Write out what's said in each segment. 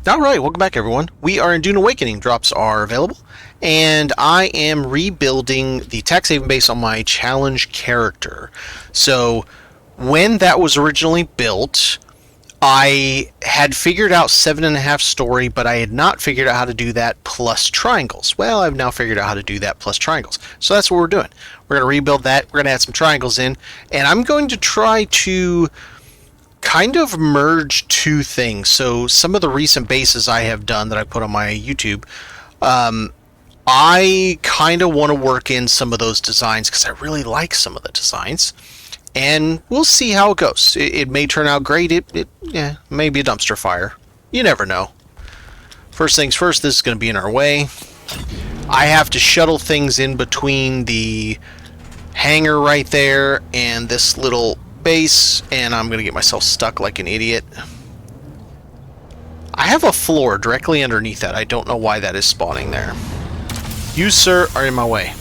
Alright, welcome back everyone. We are in Dune Awakening. Drops are available. And I am rebuilding the tax haven base on my challenge character. So, when that was originally built, I had figured out 7.5 story, but I had not figured out how to do that plus triangles. Well, I've now figured out how to do that plus triangles. So that's what we're doing. We're going to rebuild that. We're going to add some triangles in. And I'm going to try to kind of merge two things. So some of the recent bases I have done that I put on my YouTube, I kind of want to work in some of those designs because I really like some of the designs. And we'll see how it goes. It may turn out great. It may be a dumpster fire. You never know. First things first, this is going to be in our way. I have to shuttle things in between the hangar right there and this little base, and I'm going to get myself stuck like an idiot. I have a floor directly underneath that. I don't know why that is spawning there. You, sir, are in my way.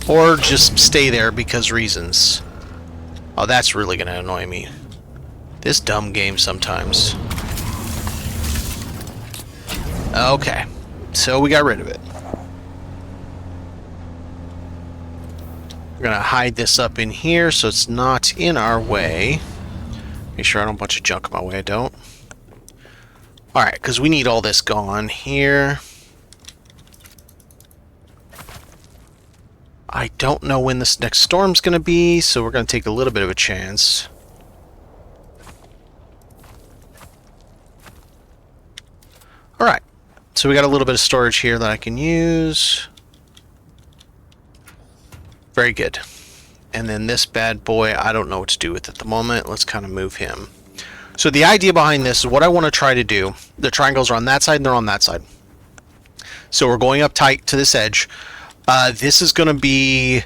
Or just stay there because reasons. Oh, that's really going to annoy me. This dumb game sometimes. Okay, so we got rid of it. We're going to hide this up in here so it's not in our way. Make sure I don't have a bunch of junk in my way. I don't. Alright, because we need all this gone here. I don't know when this next storm's going to be, so we're going to take a little bit of a chance. Alright, so we got a little bit of storage here that I can use. Very good. And then this bad boy, I don't know what to do with at the moment. Let's kind of move him. So the idea behind this is what I want to try to do. The triangles are on that side and they're on that side. So we're going up tight to this edge. This is going to be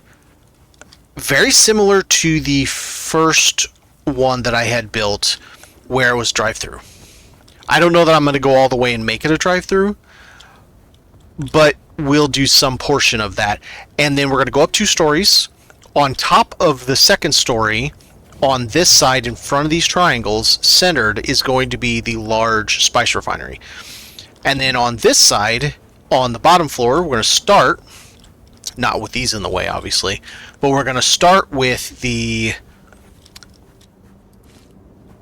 very similar to the first one that I had built where it was drive-through. I don't know that I'm going to go all the way and make it a drive-through, but we'll do some portion of that. And then we're going to go up 2 stories. On top of the second story, on this side in front of these triangles, centered, is going to be the large spice refinery. And then on this side, on the bottom floor, we're going to start, not with these in the way, obviously, but we're going to start with the...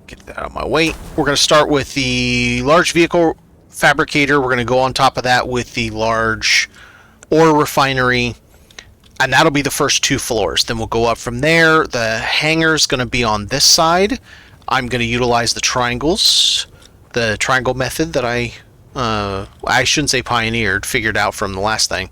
Get that out of my way. We're going to start with the large vehicle fabricator. We're going to go on top of that with the large ore refinery, and that'll be the first 2 floors. Then we'll go up from there. The hangar's going to be on this side. I'm going to utilize the triangles, the triangle method that I shouldn't say pioneered, figured out from the last thing.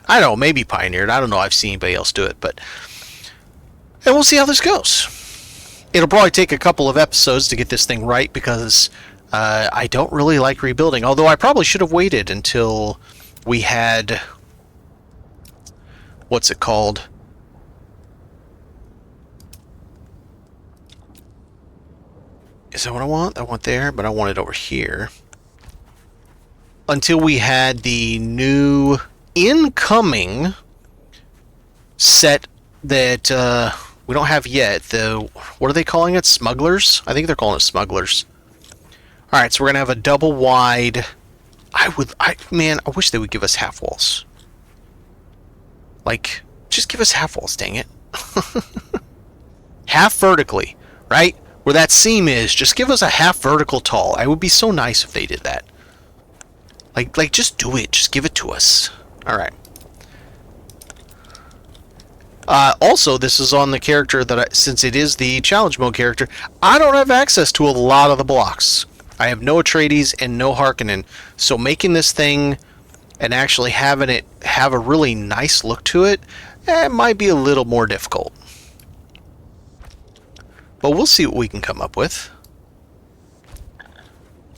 I don't know, maybe pioneered. I don't know. I've seen anybody else do it, and we'll see how this goes. It'll probably take a couple of episodes to get this thing right because I don't really like rebuilding. Although I probably should have waited until we had... What's it called? Is that what I want? I want there, but I want it over here. Until we had the new incoming set that we don't have yet. What are they calling it? Smugglers? I think they're calling it smugglers. Alright, so we're gonna have a double wide. Man, I wish they would give us half walls. Like, just give us half walls, dang it. Half vertically, right? Where that seam is, just give us a half vertical tall. It would be so nice if they did that. Like just do it. Just give it to us. Alright. Also, this is on the character that, since it is the challenge mode character, I don't have access to a lot of the blocks. I have no Atreides and no Harkonnen. So making this thing and actually having it have a really nice look to it, might be a little more difficult. But we'll see what we can come up with.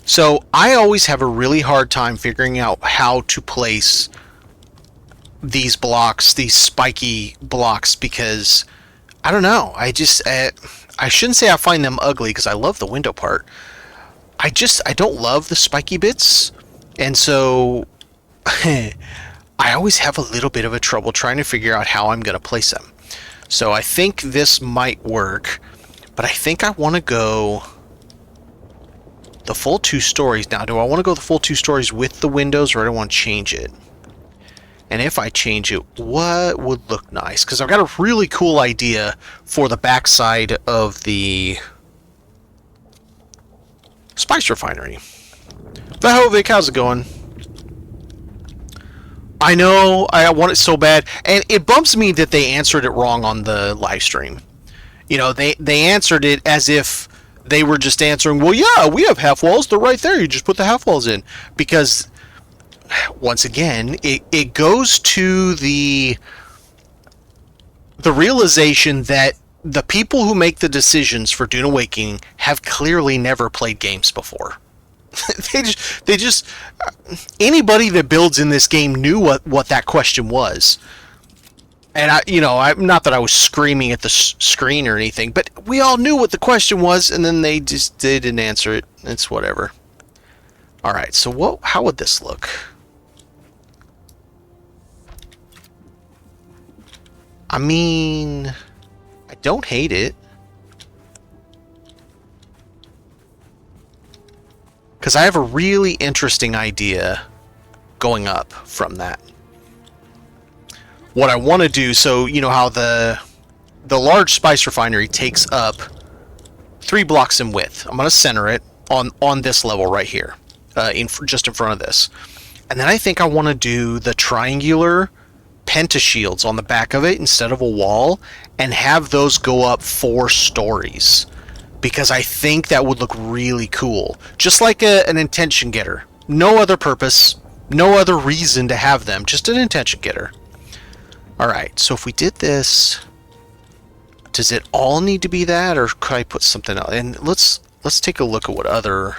So I always have a really hard time figuring out how to place these blocks, these spiky blocks, because I don't know. I shouldn't say I find them ugly because I love the window part. I don't love the spiky bits, and so I always have a little bit of a trouble trying to figure out how I'm going to place them. So I think this might work, But I think I want to go the full 2 stories. Now, do I want to go the full 2 stories with the windows, or do I want to change it? And if I change it, what would look nice? Because I've got a really cool idea for the backside of the spice refinery. Vahovic, how's it going? I know, I want it so bad. And it bumps me that they answered it wrong on the live stream. You know, they answered it as if they were just answering, well, yeah, we have half walls. They're right there. You just put the half walls in. Because, once again, it goes to the realization that the people who make the decisions for Dune Awakening have clearly never played games before. they just anybody that builds in this game knew what that question was. And I'm not that I was screaming at the screen or anything, but we all knew what the question was, and then they didn't answer it. It's whatever. All right, so how would this look? I mean, I don't hate it. Because I have a really interesting idea going up from that. What I want to do, so you know how the large spice refinery takes up 3 blocks in width. I'm going to center it on this level right here, just in front of this. And then I think I want to do the triangular pentashields on the back of it instead of a wall, and have those go up 4 stories. Because I think that would look really cool. Just like an intention getter. No other purpose, no other reason to have them, just an intention getter. Alright, so if we did this, does it all need to be that, or could I put something else? And let's take a look at what other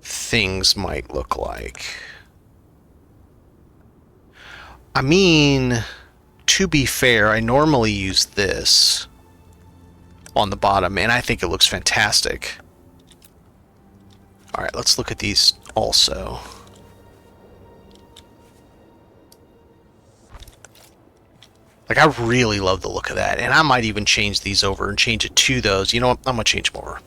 things might look like. I mean, to be fair, I normally use this on the bottom, and I think it looks fantastic. Alright, let's look at these also. Like, I really love the look of that, and I might even change these over and change it to those. You know what? I'm going to change them over.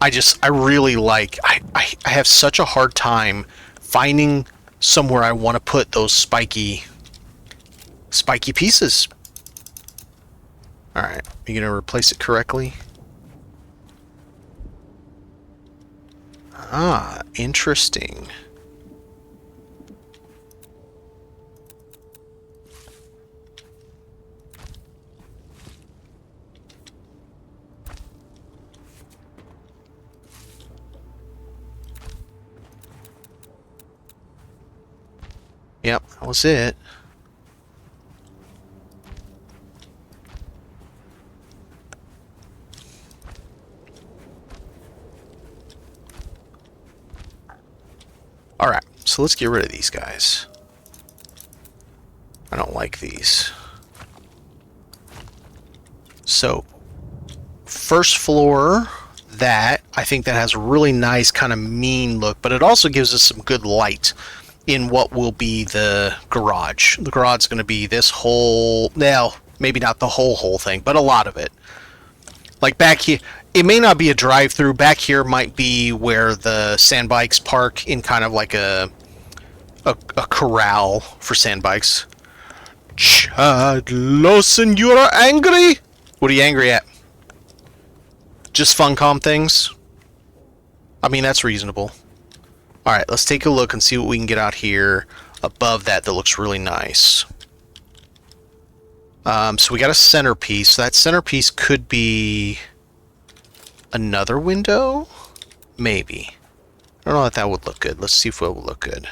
I really like... I have such a hard time finding somewhere I want to put those spiky pieces. Alright, are you going to replace it correctly? Ah, interesting. Yep, that was it. Alright, so let's get rid of these guys. I don't like these. So, first floor, I think that has a really nice kind of mean look, but it also gives us some good light in what will be the garage. The garage is going to be this whole, well, maybe not the whole thing, but a lot of it. Like back here, it may not be a drive-through. Back here might be where the sand bikes park, in kind of like a corral for sand bikes. Chad Lawson, you're angry? What are you angry at? Just Funcom things? I mean, that's reasonable. Alright, let's take a look and see what we can get out here above that looks really nice. So we got a centerpiece. So that centerpiece could be another window? Maybe. I don't know if that would look good. Let's see if it will look good.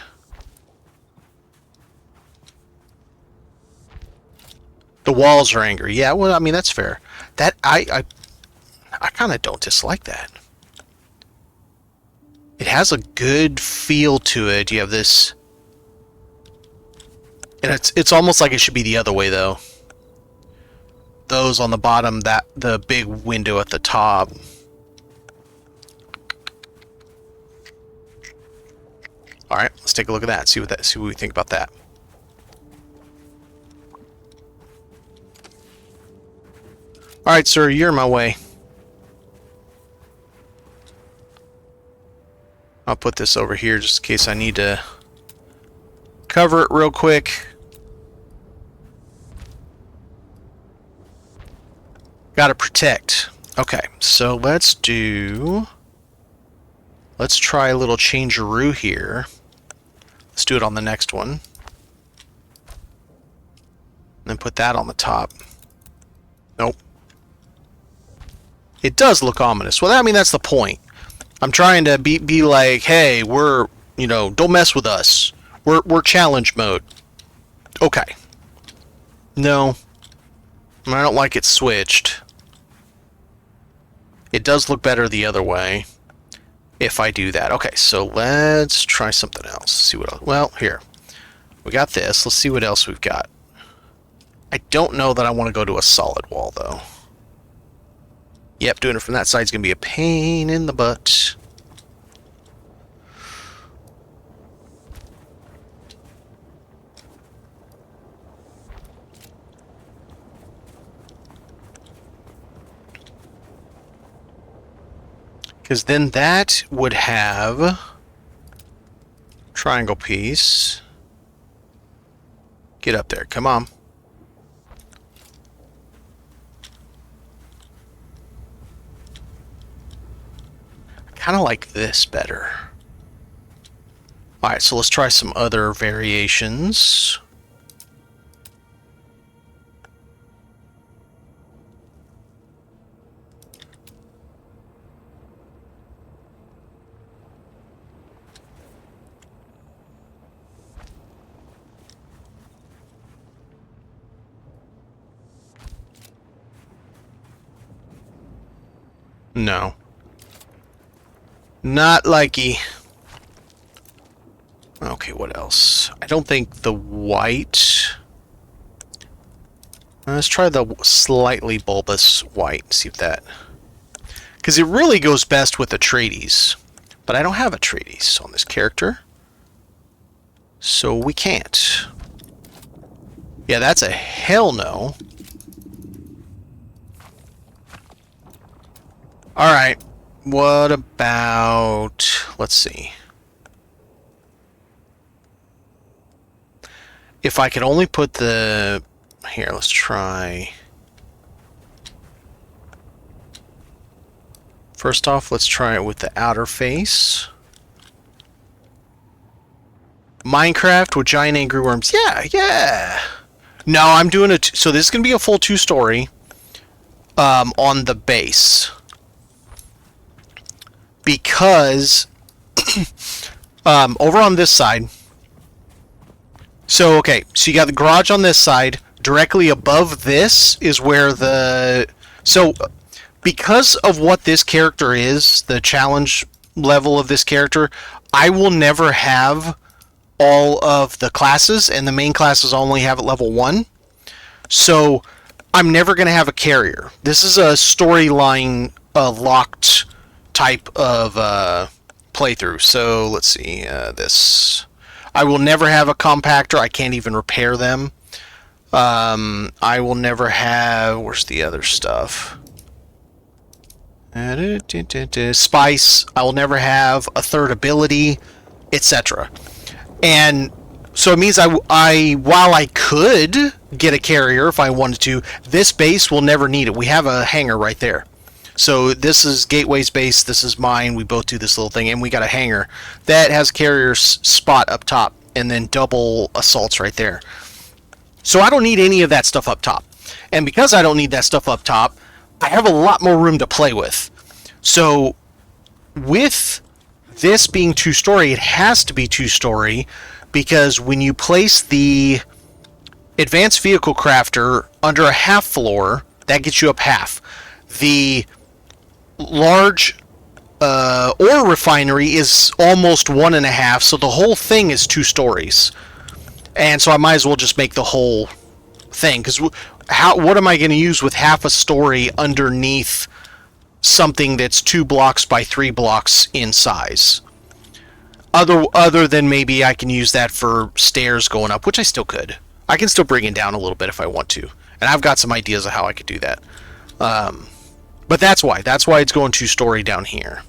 The walls are angry. Yeah, well, I mean, that's fair. That I kind of don't dislike that. It has a good feel to it. You have this, and it's almost like it should be the other way though. Those on the bottom, the big window at the top. All right, let's take a look at that. See what we think about that. Alright, sir, you're in my way. I'll put this over here just in case I need to cover it real quick. Gotta protect. Okay, so let's try a little changeroo here. Let's do it on the next one. And then put that on the top. Nope. It does look ominous. Well, I mean, that's the point. I'm trying to be like, hey, we're, you know, don't mess with us. We're challenge mode. Okay. No. I don't like it switched. It does look better the other way if I do that. Okay, so let's try something else. See what else. Well, here. We got this. Let's see what else we've got. I don't know that I want to go to a solid wall, though. Yep, doing it from that side is going to be a pain in the butt. Because then that would have triangle piece. Get up there, come on. I kind of like this better. Alright, so let's try some other variations. No. Not likey. Okay, what else? I don't think the white... Let's try the slightly bulbous white. See if that... Because it really goes best with Atreides. But I don't have Atreides on this character. So we can't. Yeah, that's a hell no. Alright, what about... Let's see. If I could only put the... Here, let's try... First off, let's try it with the outer face. Minecraft with giant angry worms. Yeah! No, I'm doing it... So this is going to be a full 2-story on the base. Because over on this side, so okay, so you got the garage on this side. Directly above this is where the... So because of what this character is, the challenge level of this character, I will never have all of the classes, and the main classes only have at level 1. So I'm never going to have a carrier. This is a storyline locked type of playthrough. So let's see this. I will never have a compactor. I can't even repair them. I will never have... Where's the other stuff? Spice. I will never have a third ability, etc. And so it means I while I could get a carrier if I wanted to, this base will never need it. We have a hangar right there. So this is Gateway's base, this is mine, we both do this little thing, and we got a hangar that has carrier's spot up top, and then double assaults right there. So I don't need any of that stuff up top. And because I don't need that stuff up top, I have a lot more room to play with. So with this being 2-story, it has to be 2-story, because when you place the advanced vehicle crafter under a half floor, that gets you up half. The large ore refinery is almost 1.5, so the whole thing is 2 stories. And so I might as well just make the whole thing, because what am I going to use with half a story underneath something that's 2 blocks by 3 blocks in size? Other than maybe I can use that for stairs going up, which I still could. I can still bring it down a little bit if I want to. And I've got some ideas of how I could do that. But that's why. That's why it's going 2-story down here.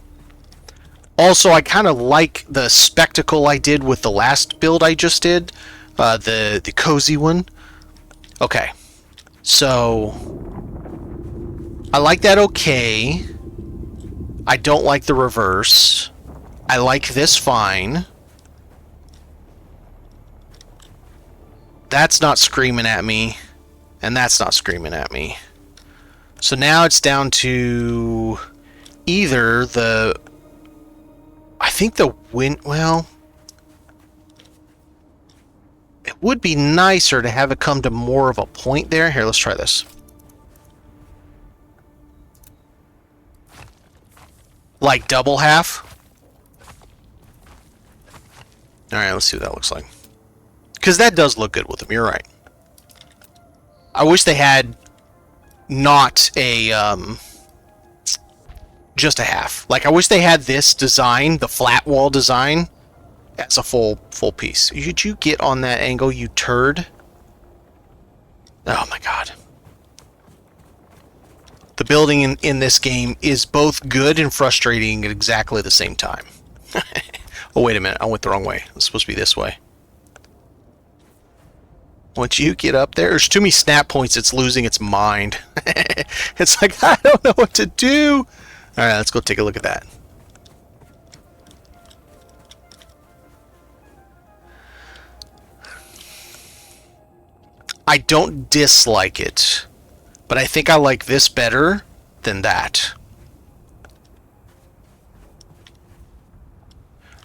Also, I kind of like the spectacle I did with the last build I just did. The cozy one. Okay. So, I like that okay. I don't like the reverse. I like this fine. That's not screaming at me. And that's not screaming at me. So now it's down to either the... I think the wind... Well... It would be nicer to have it come to more of a point there. Here, let's try this. Like double half. Alright, let's see what that looks like. Because that does look good with them, you're right. I wish they had not a, just a half. Like, I wish they had this design, the flat wall design, as a full piece. Did you get on that angle, you turd? Oh my god. The building in this game is both good and frustrating at exactly the same time. Oh, wait a minute. I went the wrong way. It's supposed to be this way. Once you get up there, there's too many snap points, it's losing its mind. It's like, I don't know what to do. Alright, let's go take a look at that. I don't dislike it, but I think I like this better than that.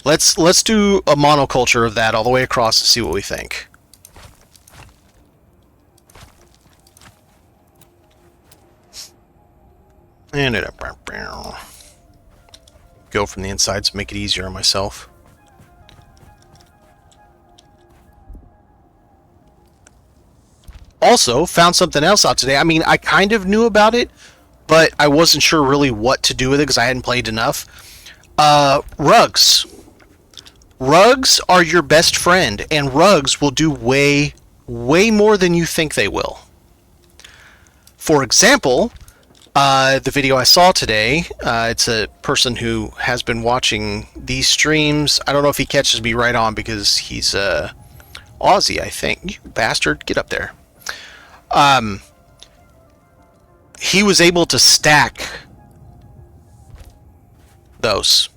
Let's do a monoculture of that all the way across to see what we think. And it go from the inside to make it easier on myself. Also, found something else out today. I mean, I kind of knew about it, but I wasn't sure really what to do with it because I hadn't played enough. Rugs. Rugs are your best friend, and rugs will do way more than you think they will. For example, the video I saw today, it's a person who has been watching these streams. I don't know if he catches me right on because he's Aussie, I think. You bastard, get up there. He was able to stack those.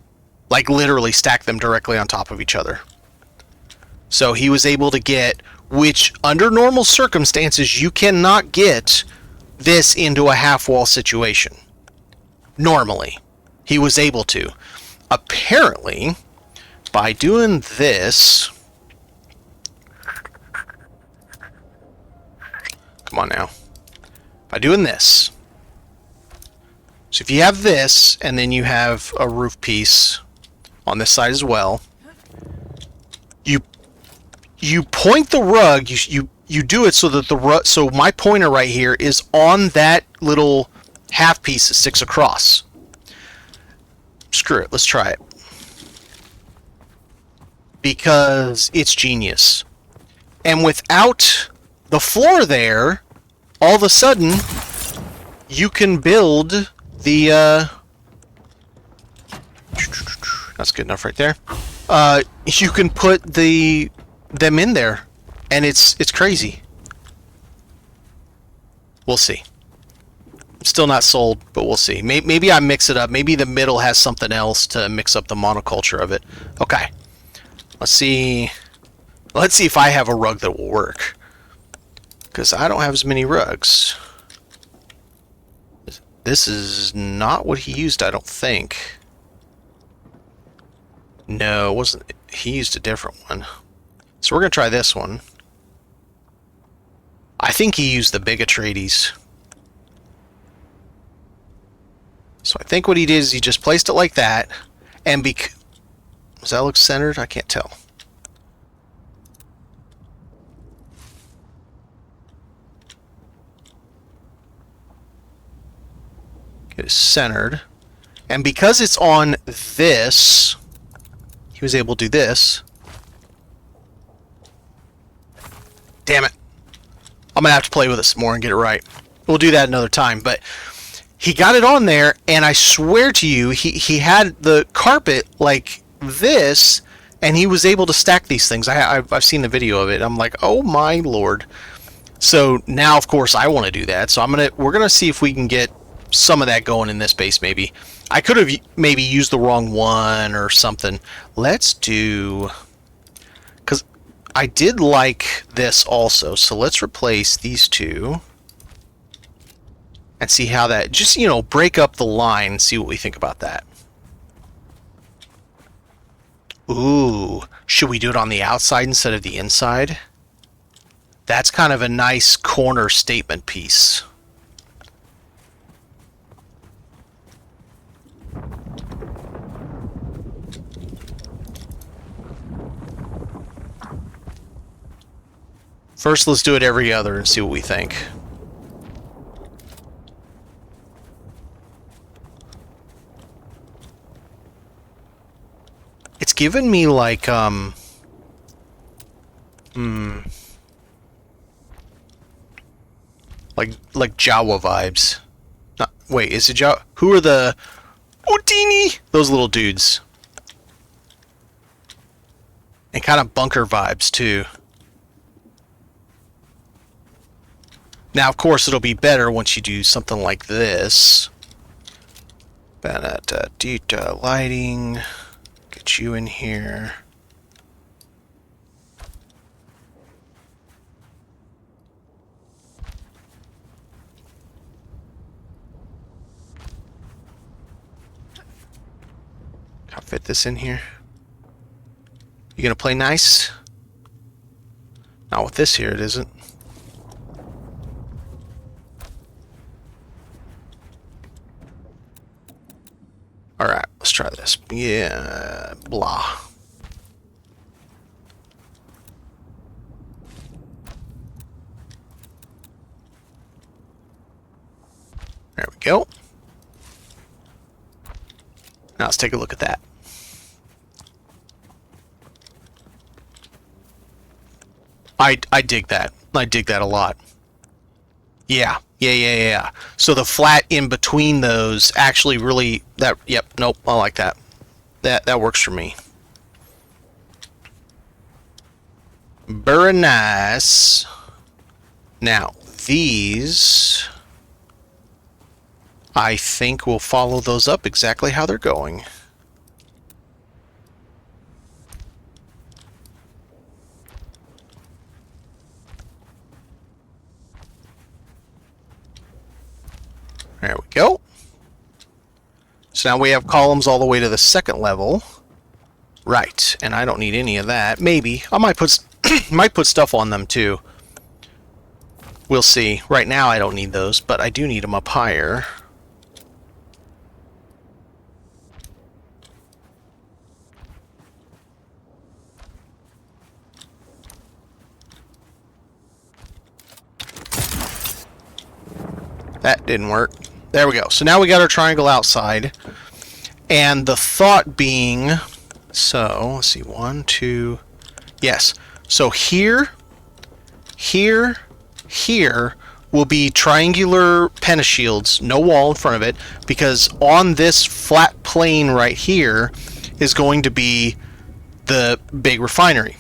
Like, literally stack them directly on top of each other. So he was able to get, which under normal circumstances, you cannot get this into a half-wall situation. Normally. He was able to. Apparently, by doing this... Come on now. By doing this. So if you have this, and then you have a roof piece on this side as well, you point the rug, you do it so that the rug, so my pointer right here is on that little half piece that sticks across. Screw it, let's try it. Because it's genius. And without the floor there, all of a sudden, you can build the, that's good enough right there. You can put them in there, and it's crazy. We'll see. I'm still not sold, but we'll see. Maybe I mix it up. Maybe the middle has something else to mix up the monoculture of it. Okay. Let's see. Let's see if I have a rug that will work. Because I don't have as many rugs. This is not what he used, I don't think. No, it wasn't. He used a different one. So we're going to try this one. I think he used the big Atreides. So I think what he did is he just placed it like that. And does that look centered? I can't tell. Get it centered. And because it's on this, he was able to do this. Damn it. I'm going to have to play with it some more and get it right. We'll do that another time. But he got it on there, and I swear to you, he had the carpet like this, and he was able to stack these things. I've seen the video of it. I'm like, oh my lord. So now, of course, I want to do that. So we're gonna see if we can get some of that going in this base. Maybe I could have maybe used the wrong one or something. Let's do, because I did like this also. So let's replace these two. And see how that, just, you know, break up the line and see what we think about that. Ooh, should we do it on the outside instead of the inside? That's kind of a nice corner statement piece. First, let's do it every other and see what we think. It's given me like like Jawa vibes. Wait, is it Jawa? Who are the Houdini? Those little dudes. And kind of bunker vibes too. Now, of course, it'll be better once you do something like this. Lighting. Get you in here. Can I fit this in here? You gonna play nice? Not with this here, it isn't. Alright, let's try this. Yeah, blah. There we go. Now let's take a look at that. I dig that. I dig that a lot. Yeah. So the flat in between those actually really, yep, nope, I like that. That works for me. Very nice. Now, these, I think we'll follow those up exactly how they're going. There we go. So now we have columns all the way to the second level. Right, and I don't need any of that. Maybe. I might put might put stuff on them too. We'll see. Right now I don't need those, but I do need them up higher. That didn't work. There we go. So now we got our triangle outside. And the thought being, so let's see, 1, 2, yes. So here will be triangular pentashields, no wall in front of it, because on this flat plane right here is going to be the big refinery.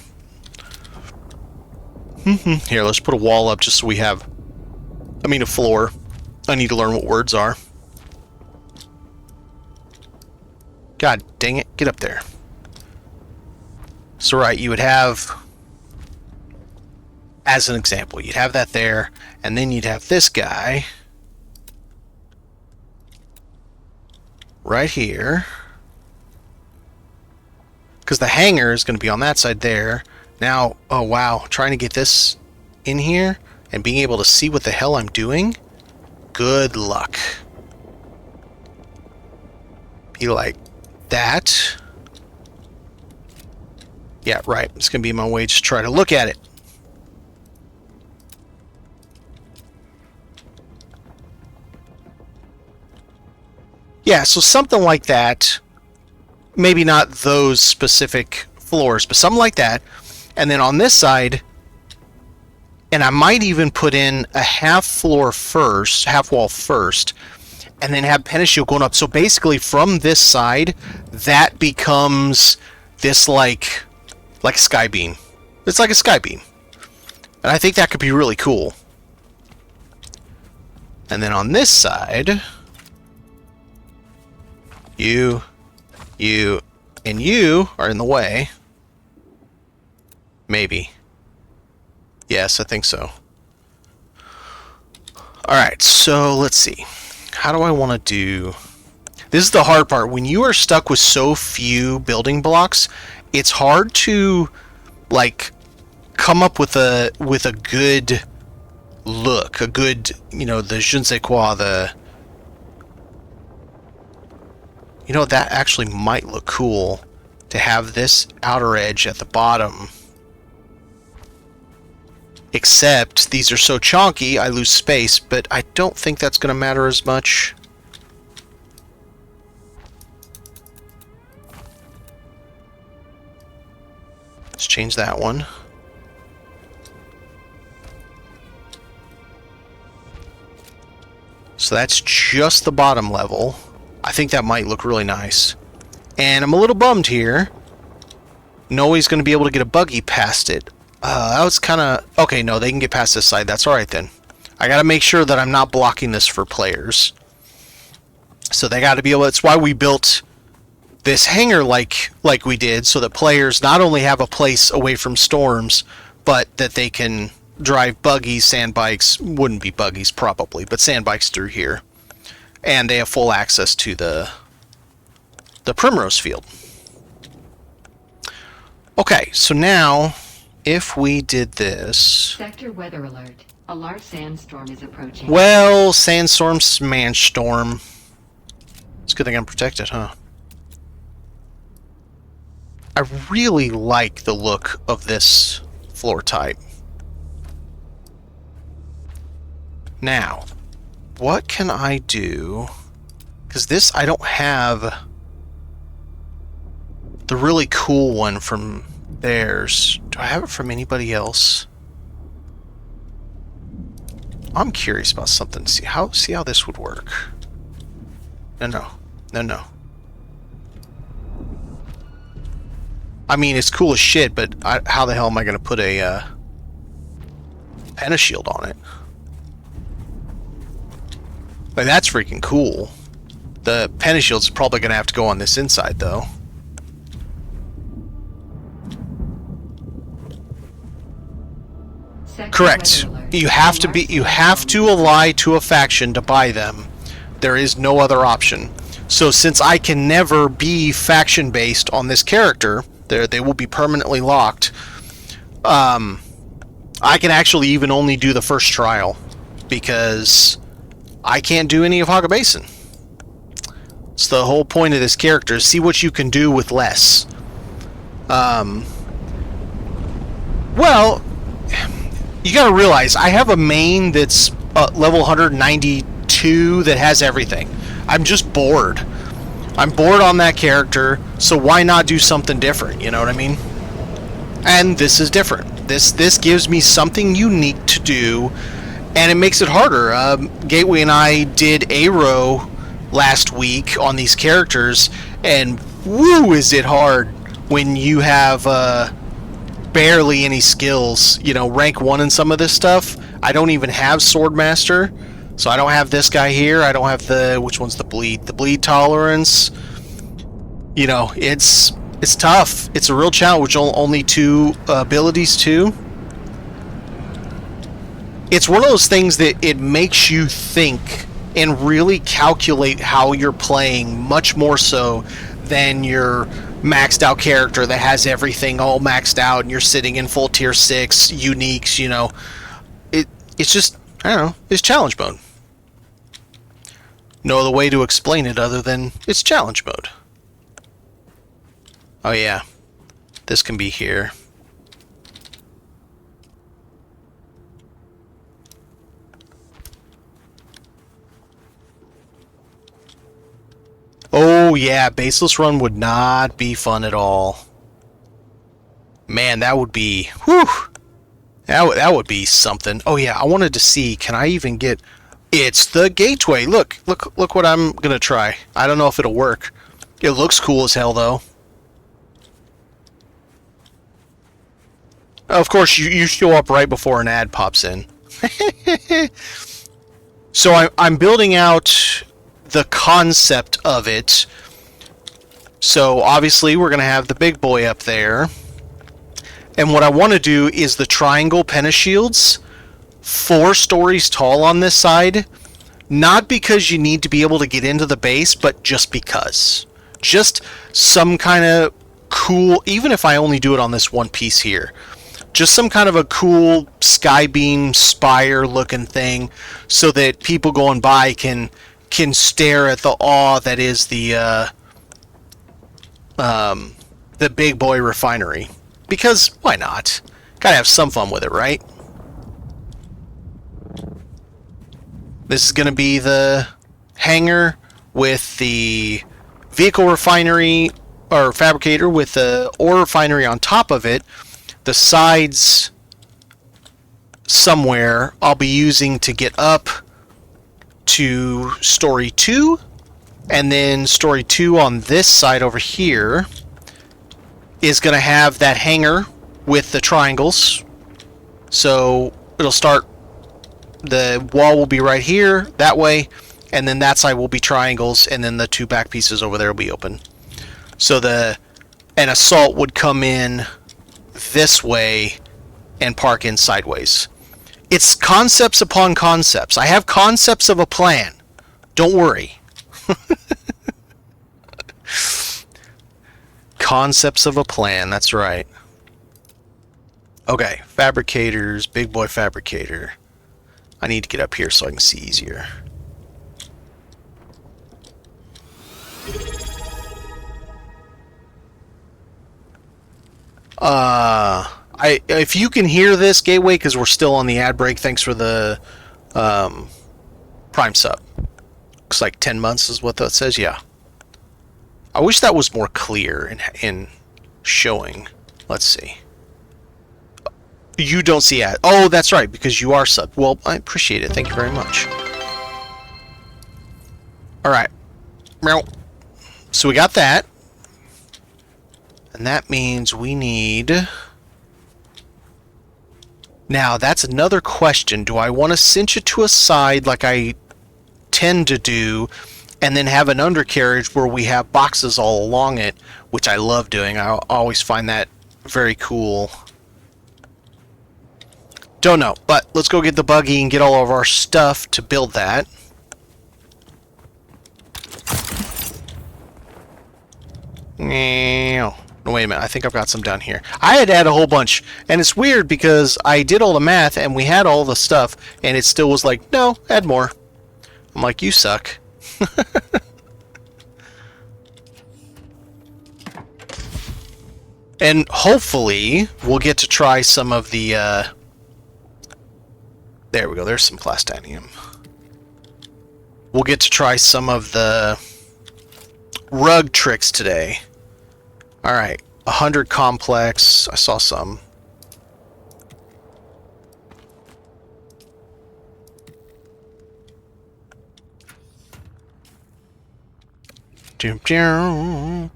Here, let's put a wall up just so we have, a floor. I need to learn what words are. God dang it, get up there. So right, you would have, as an example, you'd have that there, and then you'd have this guy right here, because the hangar is going to be on that side there. Now, oh wow, trying to get this in here and being able to see what the hell I'm doing, good luck. Be like that. Yeah, right. It's going to be my way to try to look at it. Yeah, so something like that. Maybe not those specific floors, but something like that. And then on this side, and I might even put in a half wall first, and then have Penashield going up. So basically from this side, that becomes this like a sky beam. It's like a sky beam. And I think that could be really cool. And then on this side, you, and you are in the way. Maybe. Yes, I think so. Alright, so let's see. How do I want to do... This is the hard part. When you are stuck with so few building blocks, it's hard to, like, come up with a good look. A good, you know, the je ne sais quoi, the... You know, that actually might look cool to have this outer edge at the bottom. Except these are so chonky, I lose space, but I don't think that's going to matter as much. Let's change that one. So that's just the bottom level. I think that might look really nice. And I'm a little bummed here. Noe's going to be able to get a buggy past it. That was kind of... Okay, no, they can get past this side. That's alright then. I got to make sure that I'm not blocking this for players. So they got to be able... That's why we built this hangar like we did, so that players not only have a place away from storms, but that they can drive buggies, sand bikes... Wouldn't be buggies, probably, but sand bikes through here. And they have full access to the Primrose Field. Okay, so now... If we did this... Sector weather alert. A large sandstorm is approaching. Well, sandstorm, smash storm. It's a good thing I'm protected, huh? I really like the look of this floor type. Now, what can I do? Because this, I don't have the really cool one from... theirs. Do I have it from anybody else? I'm curious about something. See how this would work. No. I mean, it's cool as shit, but how the hell am I going to put a Penashield on it? Like, that's freaking cool. The Penashield's probably going to have to go on this inside, though. Correct. You have to ally to a faction to buy them. There is no other option. So since I can never be faction based on this character, they will be permanently locked. I can actually even only do the first trial because I can't do any of Haga Basin. It's the whole point of this character, is see what you can do with less. Well, you gotta realize, I have a main that's level 192 that has everything. I'm just bored. I'm bored on that character, so why not do something different, you know what I mean? And this is different. This gives me something unique to do, and it makes it harder. Gateway and I did Aero last week on these characters, and woo, is it hard when you have... barely any skills, you know, rank 1 in some of this stuff. I don't even have Swordmaster, so I don't have this guy here. I don't have which one's the bleed tolerance. You know, it's tough. It's a real challenge. Only 2 abilities too. It's one of those things that it makes you think and really calculate how you're playing, much more so than your maxed out character that has everything all maxed out and you're sitting in full tier 6 uniques, you know. It's just, I don't know, it's challenge mode. No other way to explain it other than it's challenge mode. Oh yeah, this can be here. Oh yeah, baseless run would not be fun at all. Man, that would be... Whew! That would be something. Oh yeah, I wanted to see, can I even get It's the gateway. Look what I'm gonna try. I don't know if it'll work. It looks cool as hell, though. Of course, you show up right before an ad pops in. So I'm building out the concept of it. So obviously we're going to have the big boy up there. And what I want to do is the triangle pentashields, 4 stories tall on this side. Not because you need to be able to get into the base, but just because. Just some kind of cool, even if I only do it on this one piece here. Just some kind of a cool skybeam spire looking thing so that people going by can stare at the awe that is the big boy refinery. Because why not? Gotta have some fun with it, right? This is gonna be the hangar with the vehicle refinery or fabricator with the ore refinery on top of it. The sides somewhere I'll be using to get up to story 2, and then story 2 on this side over here is going to have that hangar with the triangles. So it'll start, the wall will be right here that way, and then that side will be triangles, and then the 2 back pieces over there will be open. So an assault would come in this way and park in sideways. It's concepts upon concepts. I have concepts of a plan. Don't worry. Concepts of a plan, that's right. Okay, fabricators, big boy fabricator. I need to get up here so I can see easier. If you can hear this, Gateway, because we're still on the ad break, thanks for the Prime sub. Looks like 10 months is what that says, yeah. I wish that was more clear in showing. Let's see. You don't see ad. Oh, that's right, because you are sub. Well, I appreciate it. Thank you very much. Alright. So we got that. And that means we need... Now, that's another question. Do I want to cinch it to a side like I tend to do, and then have an undercarriage where we have boxes all along it, which I love doing. I always find that very cool. Don't know, but let's go get the buggy and get all of our stuff to build that. No, wait a minute. I think I've got some down here. I had to add a whole bunch, and it's weird because I did all the math and we had all the stuff, and it still was like, no, add more. I'm like, you suck. And hopefully we'll get to try some of the there we go, there's some plastanium. We'll get to try some of the rug tricks today. Alright, 100 complex. I saw some.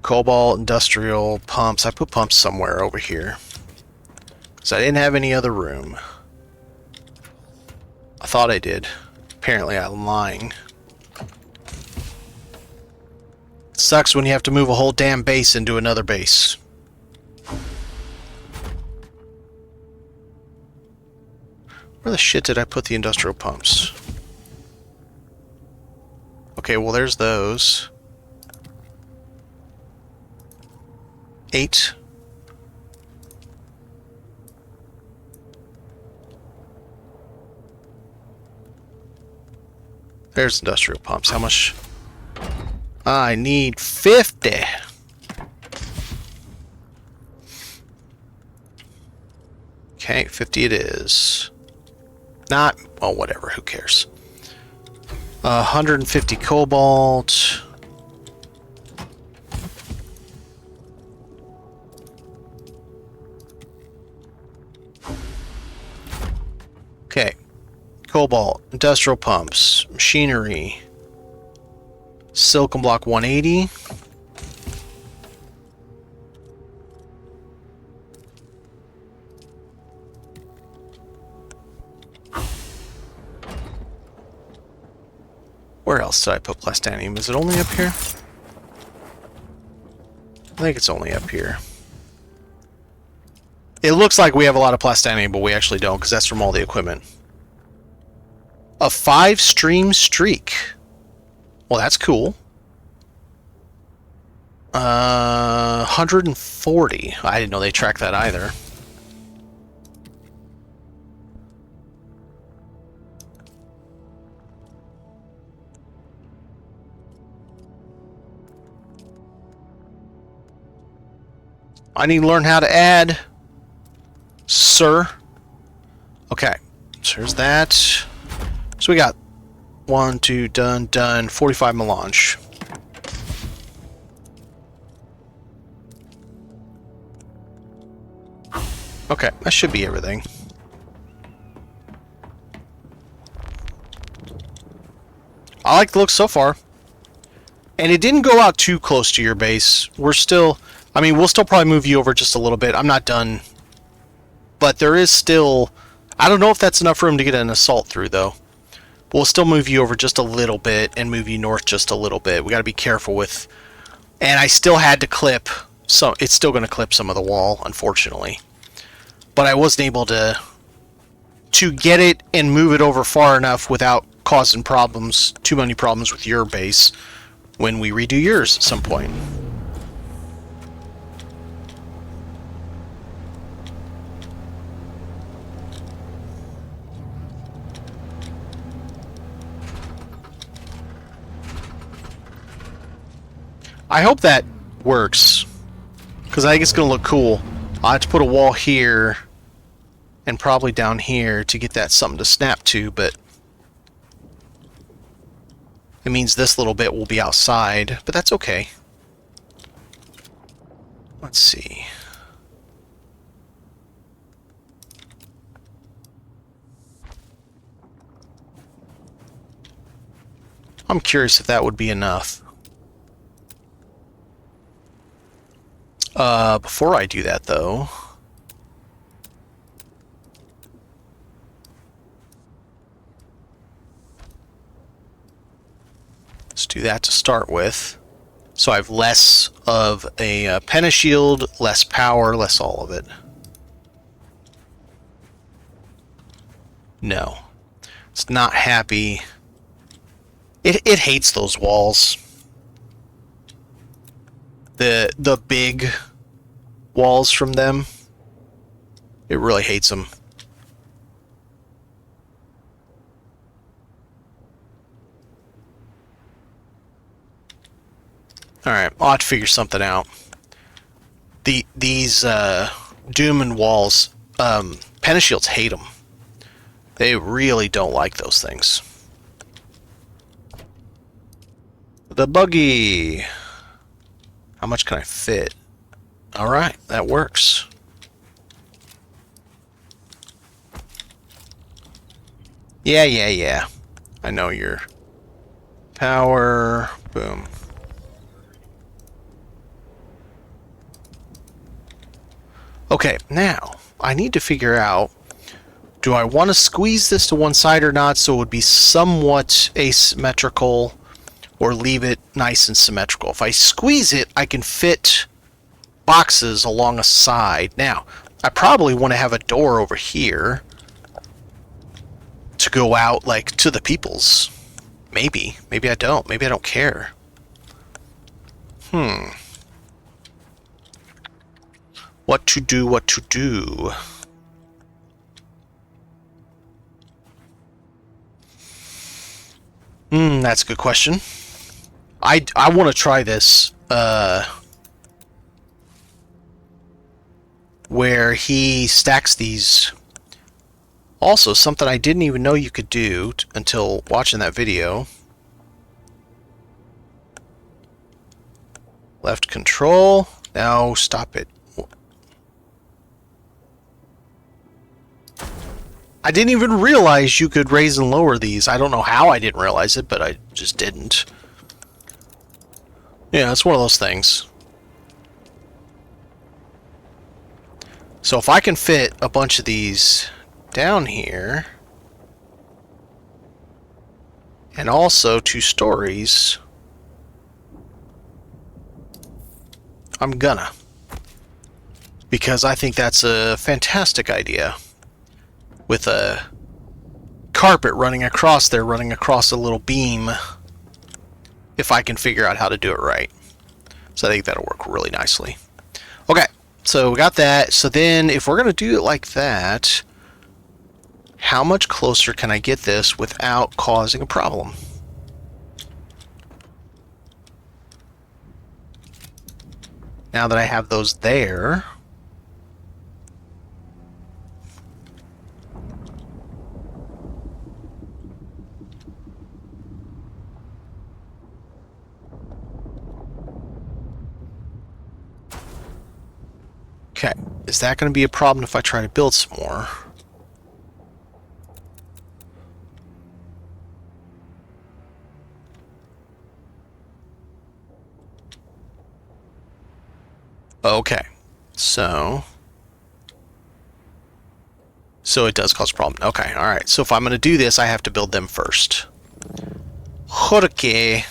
Cobalt, industrial, pumps. I put pumps somewhere over here because I didn't have any other room. I thought I did. Apparently I'm lying. It sucks when you have to move a whole damn base into another base. Where the shit did I put the industrial pumps? Okay, well there's those. 8. There's industrial pumps. How much? I need 50. Okay, 50 it is. Not, well, whatever, who cares? 150 cobalt. cobalt, industrial pumps, machinery, silicon block 180. Where else did I put plastanium? Is it only up here? I think it's only up here. It looks like we have a lot of plastanium, but we actually don't, because that's from all the equipment. A 5-stream streak. Well, that's cool. 140. I didn't know they tracked that either. I need to learn how to add, sir. Okay, so here's that. So we got 1, 2, done, 45 melange. Okay, that should be everything. I like the look so far. And it didn't go out too close to your base. We're still... I mean, we'll still probably move you over just a little bit. I'm not done. But there is still... I don't know if that's enough room to get an assault through, though. We'll still move you over just a little bit and move you north just a little bit. We got to be careful with... And I still had to clip... So it's still going to clip some of the wall, unfortunately. But I wasn't able to get it and move it over far enough without causing problems, too many problems with your base when we redo yours at some point. I hope that works, because I think it's going to look cool. I'll have to put a wall here and probably down here to get that something to snap to, but it means this little bit will be outside, but that's okay. Let's see. I'm curious if that would be enough. Before I do that, though, let's do that to start with. So I have less of a pentashield, less power, less all of it. No. It's not happy. It hates those walls. The big walls from them. It really hates them. Alright, I'll have to figure something out. These Doom and walls, pentashields hate them. They really don't like those things. The buggy. How much can I fit? Alright, that works. Yeah. I know your power. Boom. Okay, now, I need to figure out, do I want to squeeze this to one side or not so it would be somewhat asymmetrical, or leave it nice and symmetrical? If I squeeze it, I can fit boxes along a side. Now, I probably want to have a door over here to go out, like, to the peoples. Maybe. Maybe I don't. Maybe I don't care. What to do. That's a good question. I want to try this, where he stacks these. Also, something I didn't even know you could do until watching that video. Left control. Now, stop it. I didn't even realize you could raise and lower these. I don't know how I didn't realize it, but I just didn't. Yeah, it's one of those things. So if I can fit a bunch of these down here, and also 2 stories, I'm gonna. Because I think that's a fantastic idea. With a carpet running across there, running across a little beam. If I can figure out how to do it right. So I think that'll work really nicely. Okay, so we got that. So then if we're going to do it like that, how much closer can I get this without causing a problem? Now that I have those there... Okay, is that going to be a problem if I try to build some more? Okay, so it does cause a problem. Okay, alright, so if I'm going to do this, I have to build them first. Okay.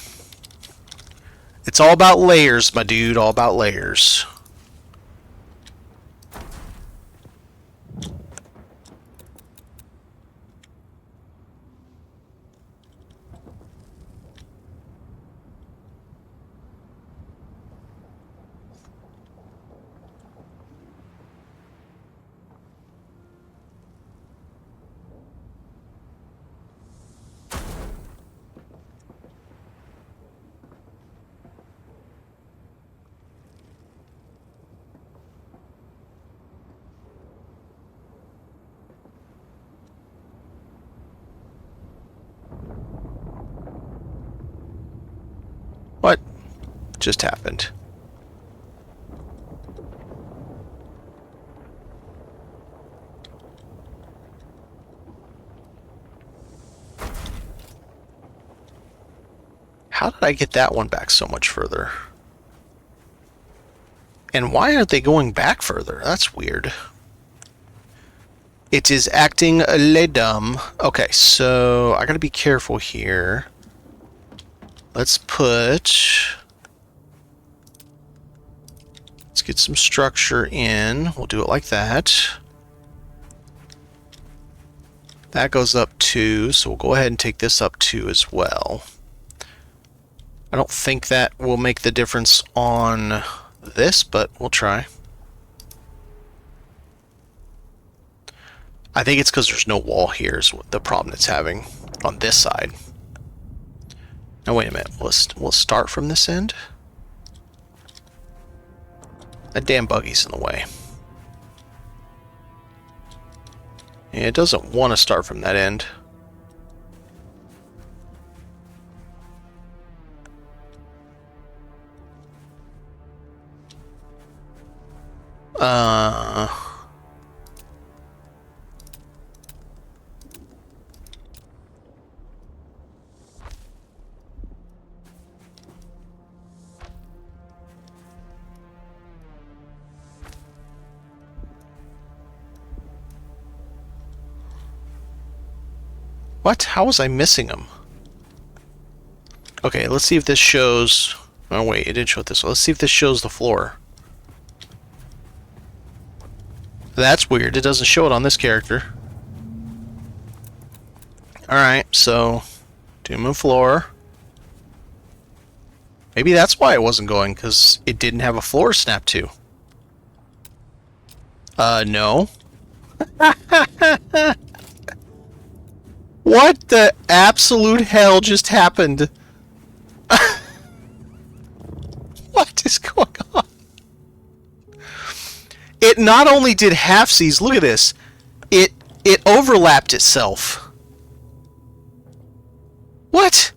It's all about layers, my dude, all about layers. What just happened? How did I get that one back so much further? And why aren't they going back further? That's weird. It is acting le dumb. Okay, so I gotta be careful here. Let's get some structure in. We'll do it like that. That goes up 2, so we'll go ahead and take this up 2 as well. I don't think that will make the difference on this, but we'll try. I think it's because there's no wall here is the problem it's having on this side. Now wait a minute, we'll start from this end. That damn buggy's in the way. Yeah, it doesn't want to start from that end. What? How was I missing them? Okay, let's see if this shows... Oh wait, it did show this. Let's see if this shows the floor. That's weird. It doesn't show it on this character. Alright, so... Doom and floor. Maybe that's why it wasn't going, because it didn't have a floor snap to. No. What the absolute hell just happened? What is going on? It not only did halfsies, look at this. It overlapped itself. What?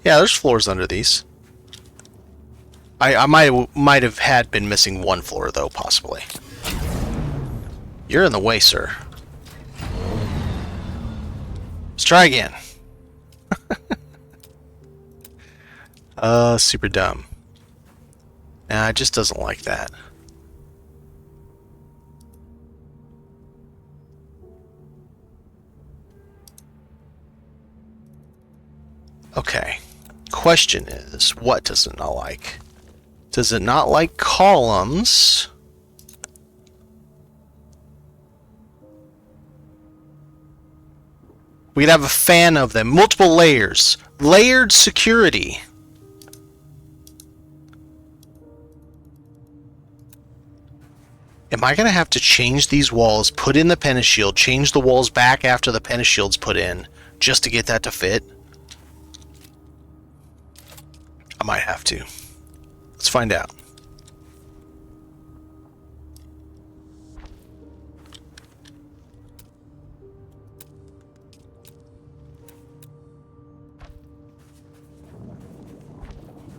Yeah, there's floors under these. I might have had been missing one floor though, possibly. You're in the way, sir. Let's try again. Super dumb. Nah, it just doesn't like that. Okay. Question is, what does it not like? Does it not like columns? We'd have a fan of them. Multiple layers. Layered security. Am I going to have to change these walls, put in the Pentashield, change the walls back after the Pentashield's put in, just to get that to fit? I might have to. Let's find out.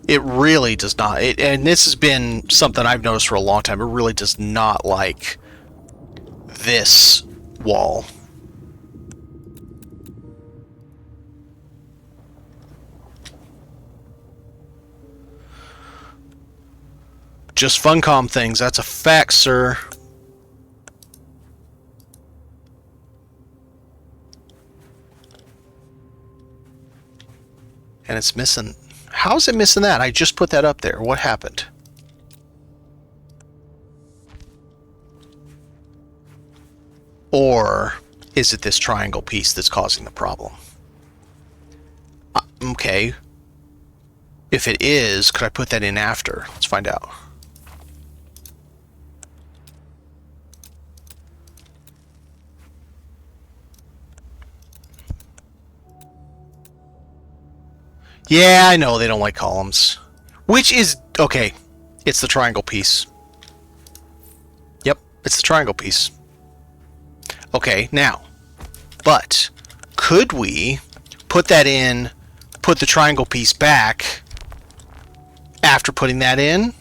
It really does not. And this has been something I've noticed for a long time. It really does not like this wall. Just Funcom things. That's a fact, sir. And it's missing. How is it missing that? I just put that up there. What happened? Or is it this triangle piece that's causing the problem? Okay. If it is, could I put that in after? Let's find out. Yeah, I know they don't like columns. Which is... okay. It's the triangle piece. Yep, it's the triangle piece. Okay, now. But, could we put that in, put the triangle piece back after putting that in?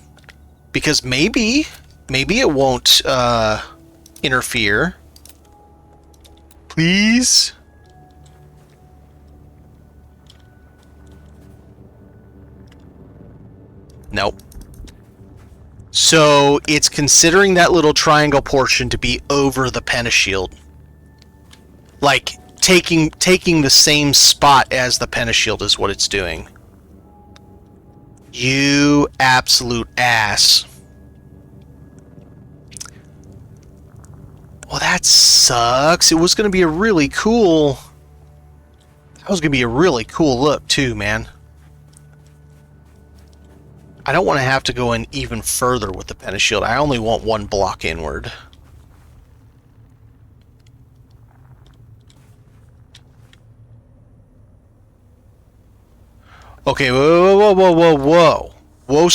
Because maybe it won't interfere. Please? Nope. So it's considering that little triangle portion to be over the Pentashield. Like taking the same spot as the Pentashield is what it's doing. You absolute ass. Well, that sucks. It was going to be a really cool... that was going to be a really cool look too, man. I don't want to have to go in even further with the Pentashield. I only want one block inward. Okay, whoa. Whoa,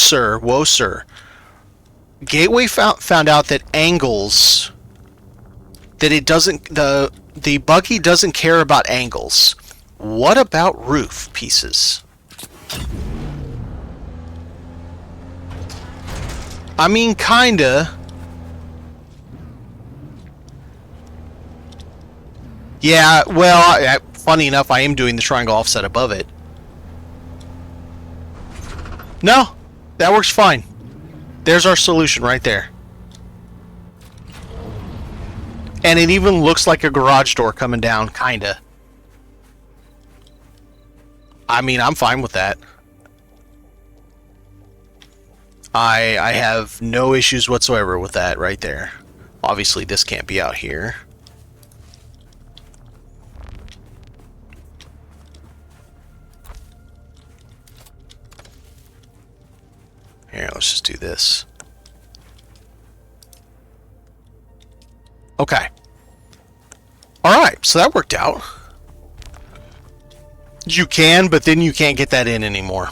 sir. Gateway found out that angles... that it doesn't... the buggy doesn't care about angles. What about roof pieces? I mean, kinda. Yeah, well, funny enough, I am doing the triangle offset above it. No, that works fine. There's our solution right there. And it even looks like a garage door coming down, kinda. I mean, I'm fine with that. I have no issues whatsoever with that right there. Obviously, this can't be out here. Here, let's just do this. Okay. Alright, so that worked out. You can, but then you can't get that in anymore.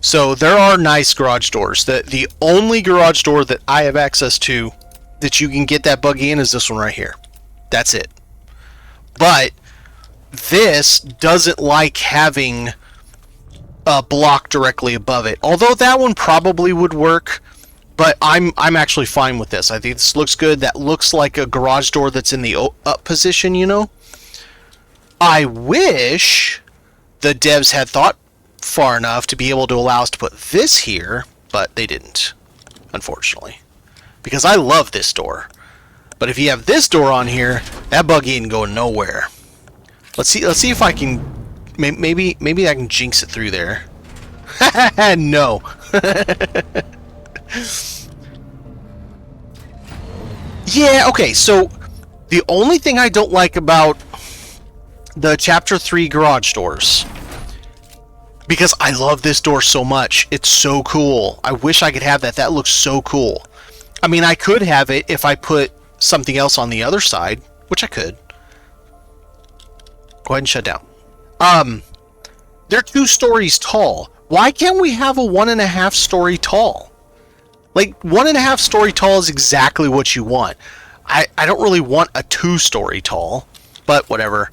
So there are nice garage doors. The only garage door that I have access to that you can get that buggy in is this one right here. That's it. But this doesn't like having block directly above it. Although that one probably would work, but I'm actually fine with this. I think this looks good. That looks like a garage door that's in the up position, you know? I wish the devs had thought far enough to be able to allow us to put this here, but they didn't, unfortunately. Because I love this door. But if you have this door on here, that buggy ain't going nowhere. Let's see if I can maybe I can jinx it through there. No. Yeah, okay, so the only thing I don't like about the Chapter 3 garage doors, because I love this door so much, it's so cool. I wish I could have that. That looks so cool. I mean, I could have it if I put something else on the other side, which I could. Go ahead and shut down. They're 2 stories tall. Why can't we have a 1.5 story tall? Like, 1.5 story tall is exactly what you want. I don't really want a 2 story tall, but whatever.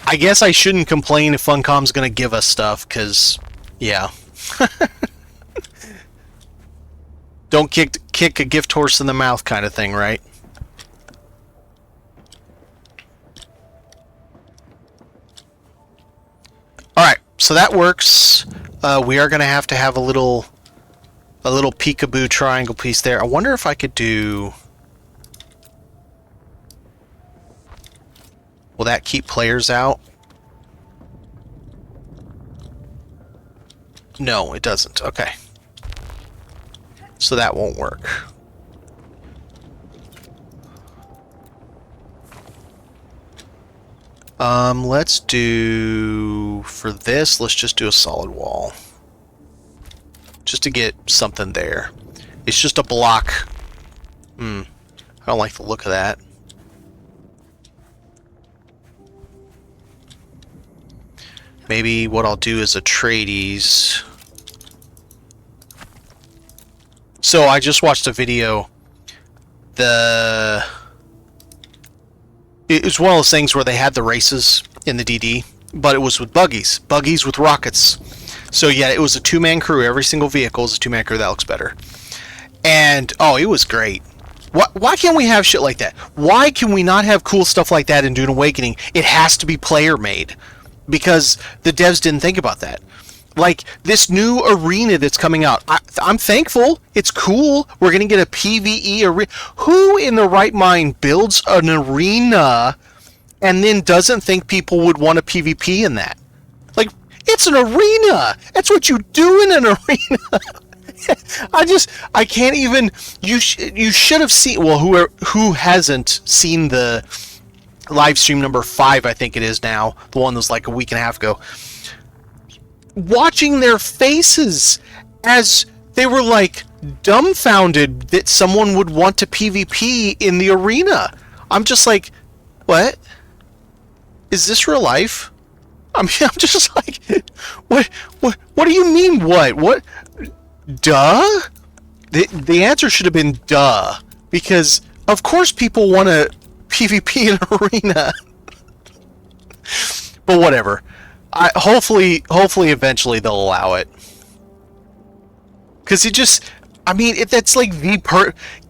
I guess I shouldn't complain if Funcom's gonna give us stuff, because, yeah. Don't kick a gift horse in the mouth kind of thing, right? Alright, so that works. We are going to have a little peekaboo triangle piece there. I wonder if I could do... Will that keep players out? No, it doesn't. Okay. So that won't work. Let's do... For this, let's just do a solid wall. Just to get something there. It's just a block. I don't like the look of that. Maybe what I'll do is Atreides. So I just watched a video. It was one of those things where they had the races in the DD, but it was with buggies. Buggies with rockets. So yeah, it was a 2-man crew. Every single vehicle is a 2-man crew. That looks better. And, oh, it was great. Why can't we have shit like that? Why can we not have cool stuff like that in Dune Awakening? It has to be player-made. Because the devs didn't think about that. Like, this new arena that's coming out, I'm thankful. It's cool. We're going to get a PvE arena. Who in the right mind builds an arena and then doesn't think people would want a PvP in that? Like, it's an arena. That's what you do in an arena. I can't even... You should have seen... Well, who hasn't seen the live stream number 5, I think it is now. The one that was like a week and a half ago. Watching their faces as they were like dumbfounded that someone would want to PvP in the arena. I'm just like, what? Is this real life? I mean, I'm just like, what do you mean, what? Duh? The answer should have been duh. Because, of course, people want to PvP in an arena. But whatever. Hopefully, eventually they'll allow it. Because it just... I mean, that's like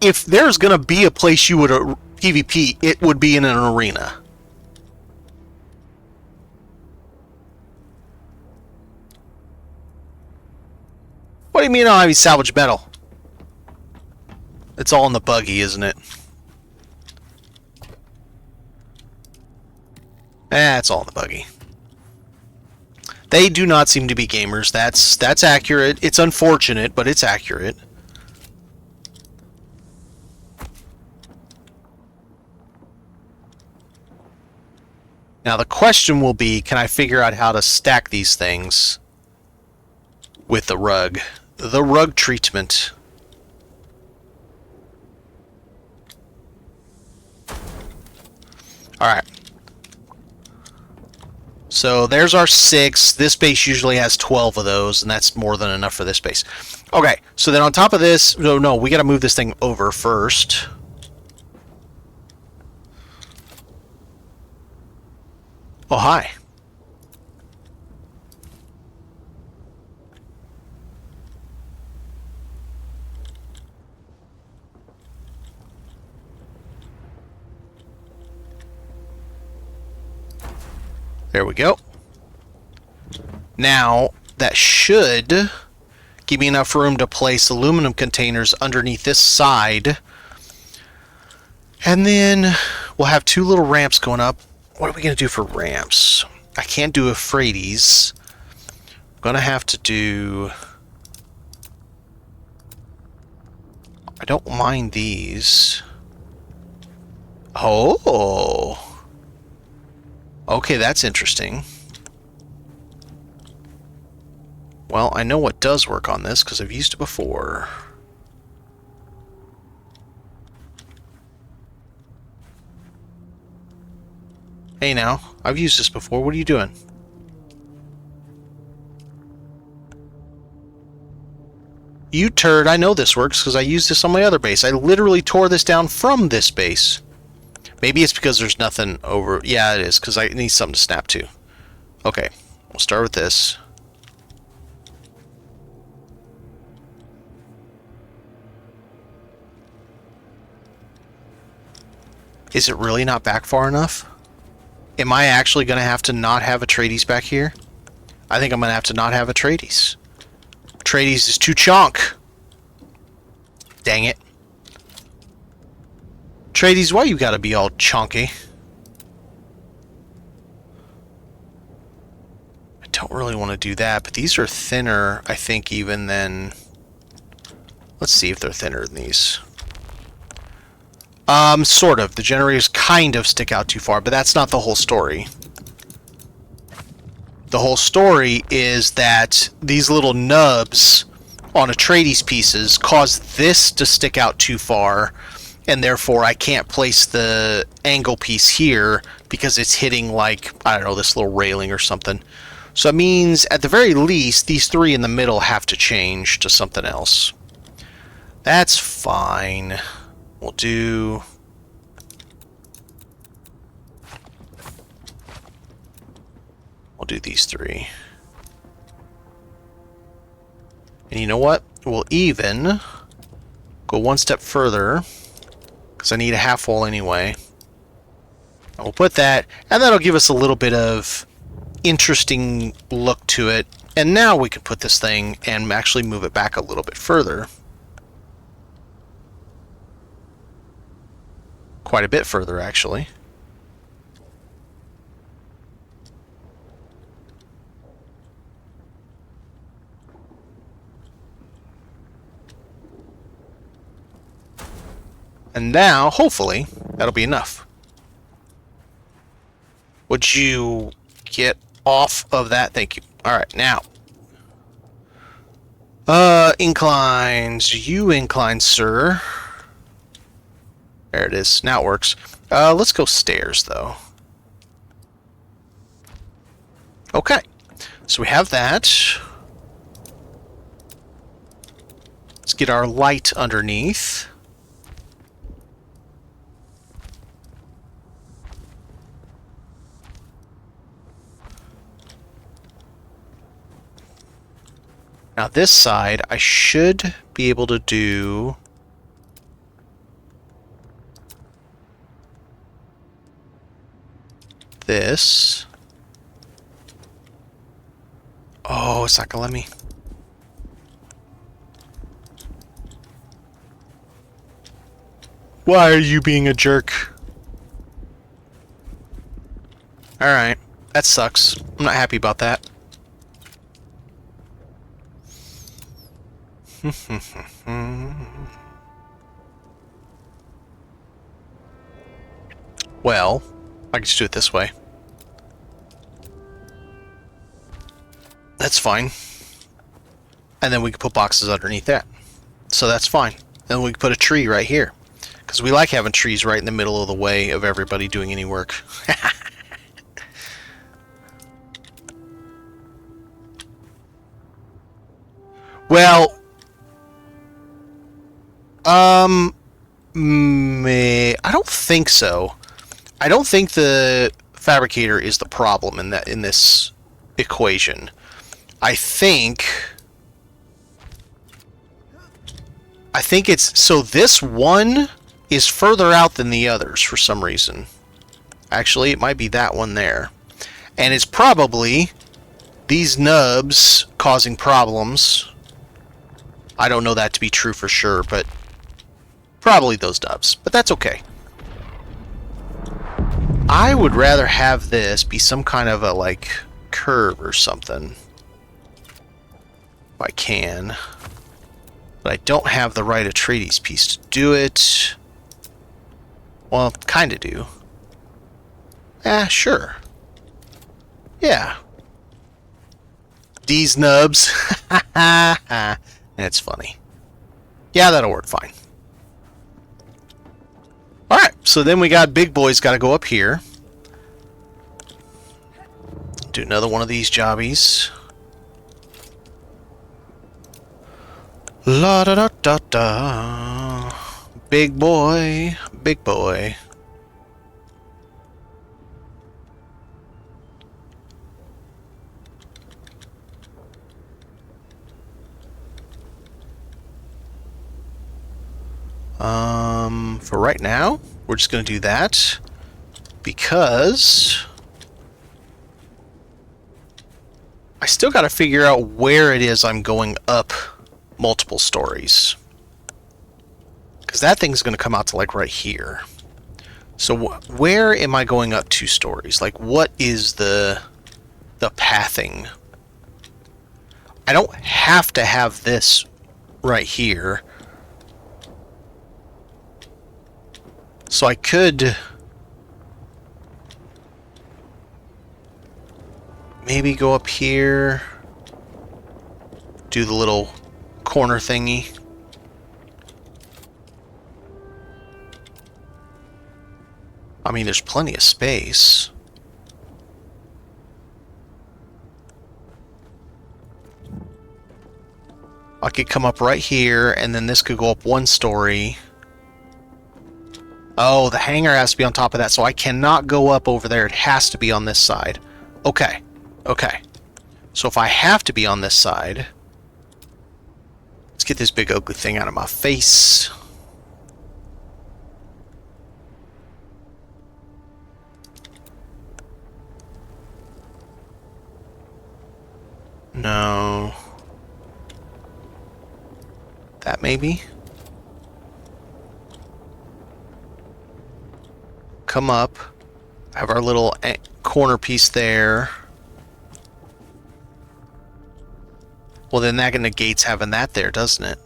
if there's going to be a place you would PvP, it would be in an arena. What do you mean I don't have any salvage metal? It's all in the buggy, isn't it? It's all in the buggy. They do not seem to be gamers. That's accurate. It's unfortunate, but it's accurate. Now the question will be, can I figure out how to stack these things with the rug? The rug treatment. Alright. So there's our 6. This base usually has 12 of those, and that's more than enough for this base. Okay, so then on top of this... No, we gotta move this thing over first. Oh, hi. There we go. Now, that should give me enough room to place aluminum containers underneath this side. And then we'll have 2 little ramps going up. What are we going to do for ramps? I can't do Euphrates. I'm going to have to do... I don't mind these. Oh! Okay, that's interesting. Well, I know what does work on this because I've used it before. Hey now, I've used this before. What are you doing? You turd, I know this works because I used this on my other base. I literally tore this down from this base. Maybe it's because there's nothing over... Yeah, it is, because I need something to snap to. Okay, we'll start with this. Is it really not back far enough? Am I actually going to have to not have Atreides back here? I think I'm going to have to not have Atreides. Atreides is too chonk. Dang it. Atreides, why you got to be all chonky? I don't really want to do that, but these are thinner, I think, even than... Let's see if they're thinner than these. Sort of. The generators kind of stick out too far, but that's not the whole story. The whole story is that these little nubs on Atreides pieces cause this to stick out too far, and therefore I can't place the angle piece here because it's hitting, like, I don't know, this little railing or something. So it means, at the very least, these 3 in the middle have to change to something else. That's fine. We'll do... We'll do these 3. And you know what? We'll even go 1 step further, because I need a half wall anyway. And we'll put that, and that'll give us a little bit of interesting look to it. And now we can put this thing and actually move it back a little bit further. Quite a bit further, actually. And now, hopefully, that'll be enough. Would you get off of that? Thank you. Alright, now. Inclines. You incline, sir. There it is. Now it works. Let's go stairs, though. Okay. So we have that. Let's get our light underneath. Now this side, I should be able to do... this. Oh, it's not gonna let me. Why are you being a jerk? Alright, that sucks. I'm not happy about that. Well, I can just do it this way. That's fine. And then we can put boxes underneath that. So that's fine. Then we can put a tree right here. Because we like having trees right in the middle of the way of everybody doing any work. Well... I don't think so. I don't think the fabricator is the problem in this equation. I think it's so this one is further out than the others for some reason. Actually, it might be that one there. And it's probably these nubs causing problems. I don't know that to be true for sure, but probably those nubs. But that's okay. I would rather have this be some kind of a, like, curve or something. If I can. But I don't have the right Atreides piece to do it. Well, kind of do. Sure. Yeah. These nubs. It's funny. Yeah, that'll work fine. Alright, so then we got big boys got to go up here. Do another one of these jobbies. La da da da da. Big boy, big boy. For right now, we're just going to do that because I still got to figure out where it is I'm going up multiple stories. Because that thing's going to come out to like right here. So where am I going up 2 stories? Like what is the pathing? I don't have to have this right here. So I could maybe go up here, do the little corner thingy. I mean, there's plenty of space. I could come up right here, and then this could go up 1 story. Oh, the hangar has to be on top of that, so I cannot go up over there. It has to be on this side. Okay. Okay. So if I have to be on this side, let's get this big ugly thing out of my face. No. That maybe? Come up. Have our little corner piece there. Well, then that negates having that there, doesn't it?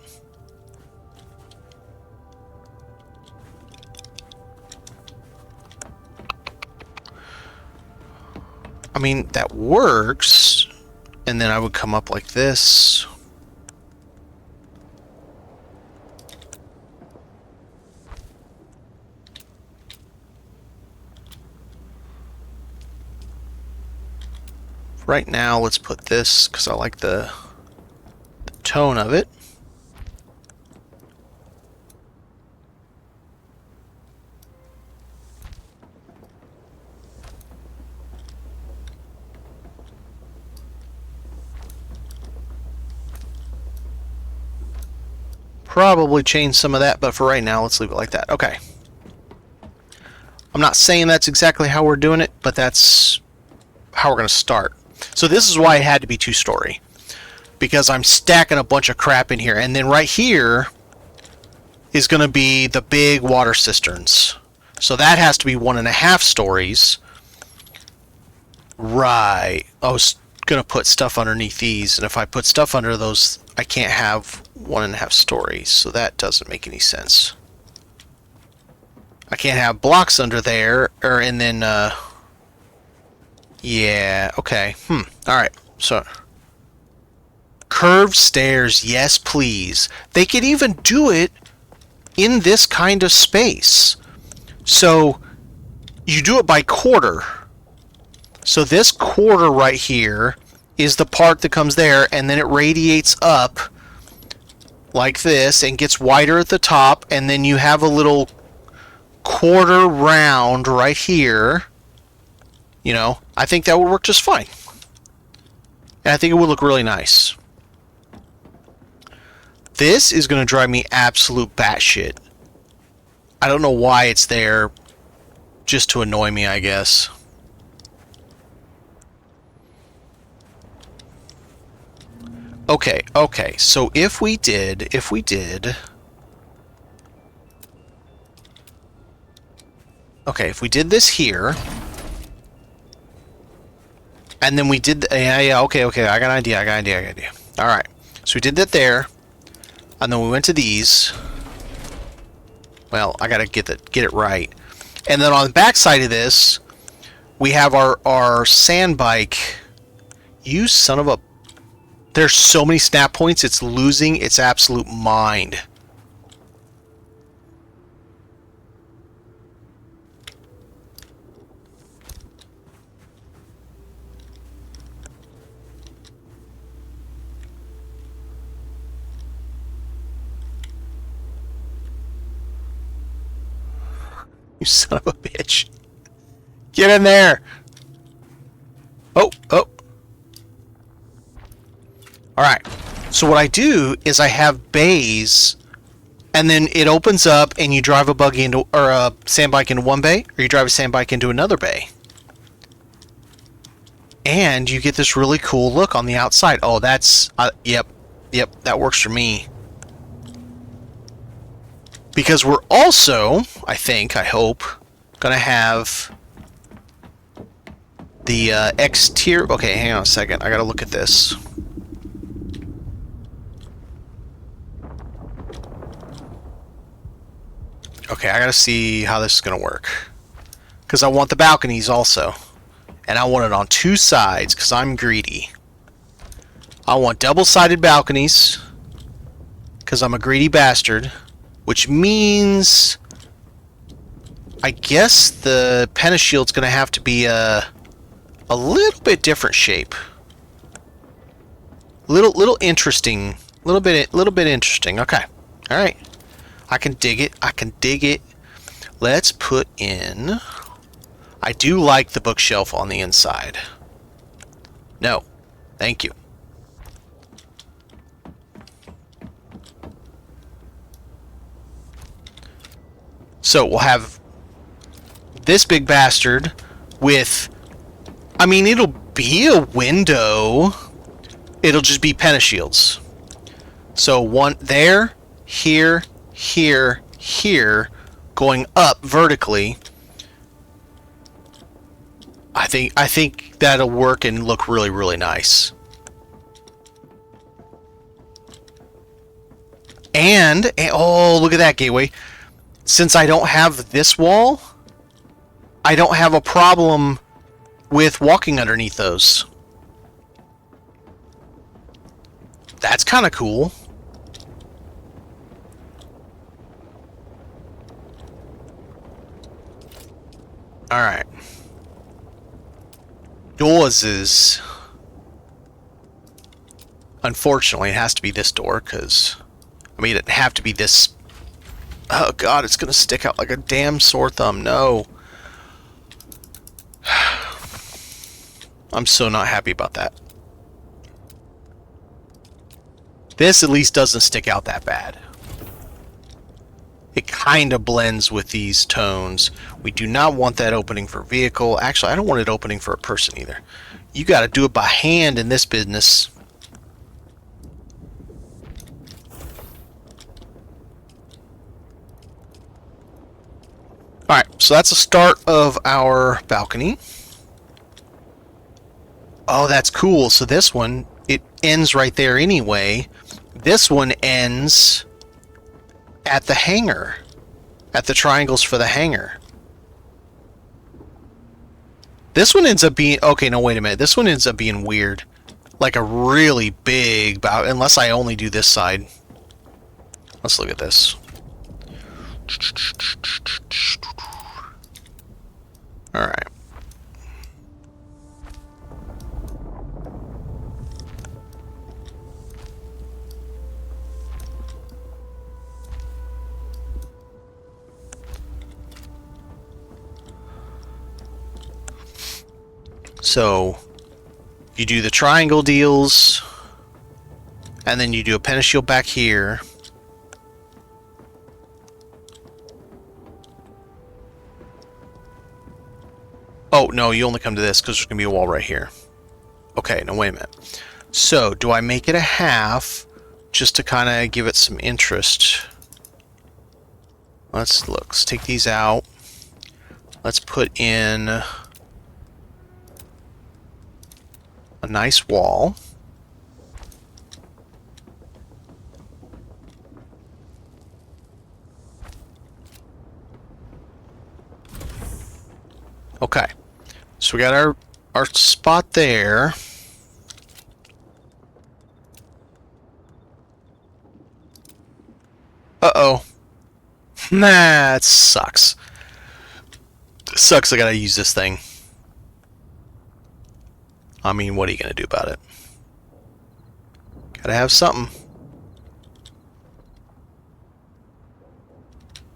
I mean, that works. And then I would come up like this. Right now, let's put this, because I like the tone of it. Probably change some of that, but for right now, let's leave it like that. Okay. I'm not saying that's exactly how we're doing it, but that's how we're going to start. So this is why it had to be 2-story. Because I'm stacking a bunch of crap in here. And then right here is going to be the big water cisterns. So that has to be 1.5 stories. Right. I was going to put stuff underneath these. And if I put stuff under those, I can't have 1.5 stories. So that doesn't make any sense. I can't have blocks under there. And then... yeah, okay. Alright, so... curved stairs, yes please. They could even do it in this kind of space. So, you do it by quarter. So this quarter right here is the part that comes there, and then it radiates up like this, and gets wider at the top, and then you have a little quarter round right here. You know, I think that would work just fine. And I think it would look really nice. This is going to drive me absolute batshit. I don't know why it's there. Just to annoy me, I guess. Okay, okay. So if we did... Okay, if we did this here... And then we did... Yeah, okay, I got an idea. Alright. So we did that there. And then we went to these. Well, I gotta get it right. And then on the back side of this, we have our sand bike. You son of a... There's so many snap points, it's losing its absolute mind. You son of a bitch. Get in there! Oh. Alright. So what I do is I have bays, and then it opens up and you drive a buggy into, or a sand bike into one bay, or you drive a sand bike into another bay. And you get this really cool look on the outside. Oh, that's... Yep, that works for me. Because we're also, I hope, gonna have the exterior... Okay, hang on a second. I gotta look at this. Okay, I gotta see how this is gonna work. Because I want the balconies also. And I want it on two sides, because I'm greedy. I want double-sided balconies, because I'm a greedy bastard. Which means... I guess the pentashield's gonna have to be a little bit different shape. Little interesting. Little bit interesting. Okay. Alright. I can dig it. Let's put in... I do like the bookshelf on the inside. No. Thank you. So we'll have this big bastard with... I mean, it'll be a window. It'll just be pentashields. So one there, here, going up vertically. I think that'll work and look really, really nice. And oh, look at that gateway. Since I don't have this wall, I don't have a problem with walking underneath those. That's kind of cool. Alright. Doors is... Unfortunately, it has to be this door, because... I mean, it'd have to be this... Oh god, it's gonna stick out like a damn sore thumb. No. I'm so not happy about that. This at least doesn't stick out that bad. It kind of blends with these tones. We do not want that opening for vehicle. Actually, I don't want it opening for a person either. You gotta do it by hand in this business. Alright, so that's the start of our balcony. Oh, that's cool. So this one, it ends right there anyway. This one ends at the hangar. At the triangles for the hangar. This one ends up being... Okay, no, wait a minute. This one ends up being weird. Like a really big balcony. Unless I only do this side. Let's look at this. Alright. So, you do the triangle deals, and then you do a pentashield back here. Oh, no, you only come to this because there's going to be a wall right here. Okay, no, wait a minute. So, do I make it a half just to kind of give it some interest? Let's look. Let's take these out. Let's put in a nice wall. Okay. So we got our spot there. Uh-oh. Nah, it sucks. It sucks I gotta use this thing. I mean, what are you gonna do about it? Gotta have something.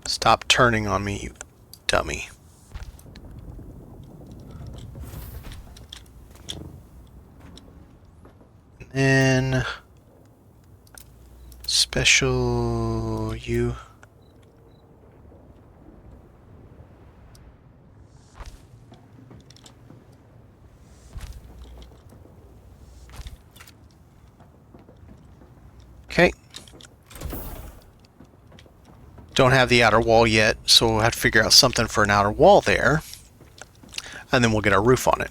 Stop turning on me, you dummy. And then special you. Okay. Don't have the outer wall yet, so we'll have to figure out something for an outer wall there. And then we'll get our roof on it.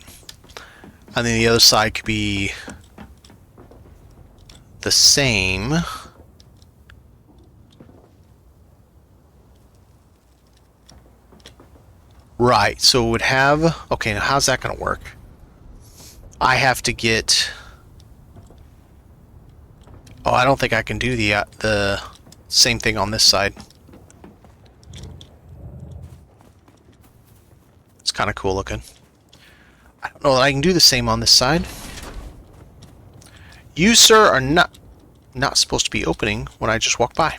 And then the other side could be the same. Right, so it would have... Okay, now how's that going to work? I have to get... Oh, I don't think I can do the same thing on this side. It's kind of cool looking. I don't know that I can do the same on this side. You, sir, are not supposed to be opening when I just walk by.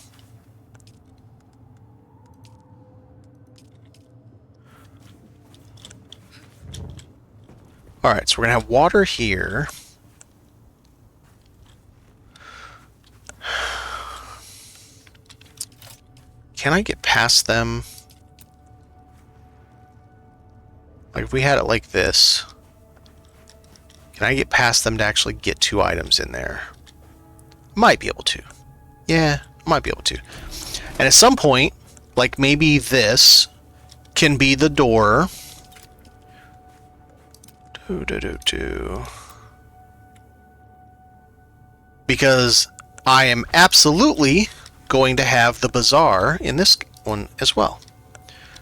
Alright, so we're going to have water here. Can I get past them? Like, if we had it like this, can I get past them to actually get 2 items in there? Might be able to. Yeah, might be able to. And at some point, like maybe this can be the door. Because I am absolutely going to have the bazaar in this one as well.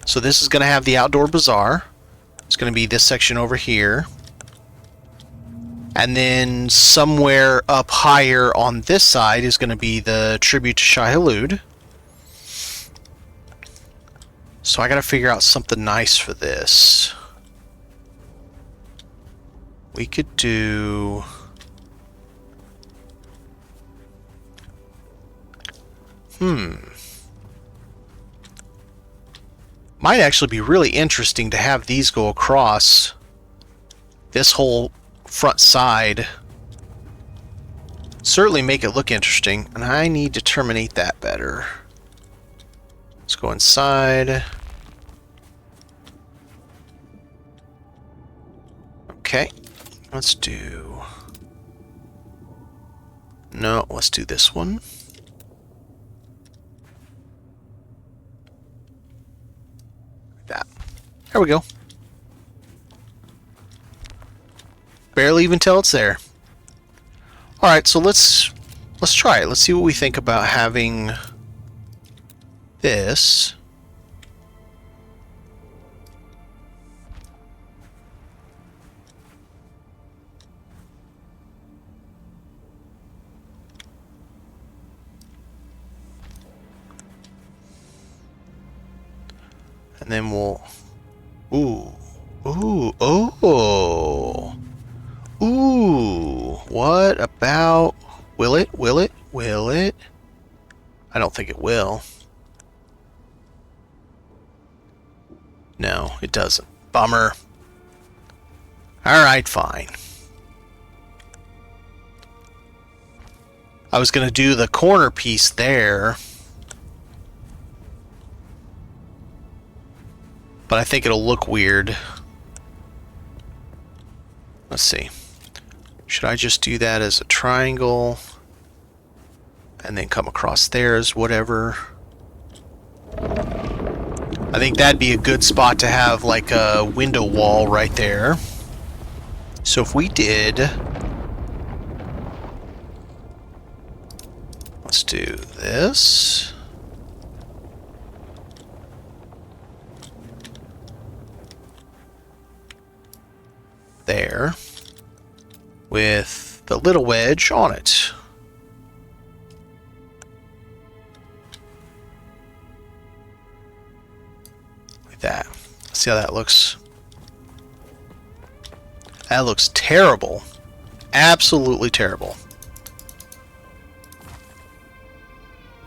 So this is going to have the outdoor bazaar. It's going to be this section over here. And then somewhere up higher on this side is going to be the tribute to Shai-Hulud. So I got to figure out something nice for this. We could do... Might actually be really interesting to have these go across this whole front side. Certainly make it look interesting, and I need to terminate that better. Let's go inside. Okay, let's do... No, let's do this one. That. There we go. Barely even tell it's there. Alright, so let's try it. Let's see what we think about having this. And then we'll... Ooh. Ooh. Oh. Ooh. What about... Will it? Will it? Will it? I don't think it will. No, it doesn't. Bummer. Alright, fine. I was going to do the corner piece there. But I think it'll look weird. Let's see. Should I just do that as a triangle and then come across there as whatever? I think that'd be a good spot to have like a window wall right there. So if we did, let's do this. There. With the little wedge on it. Like that. See how that looks? That looks terrible. Absolutely terrible.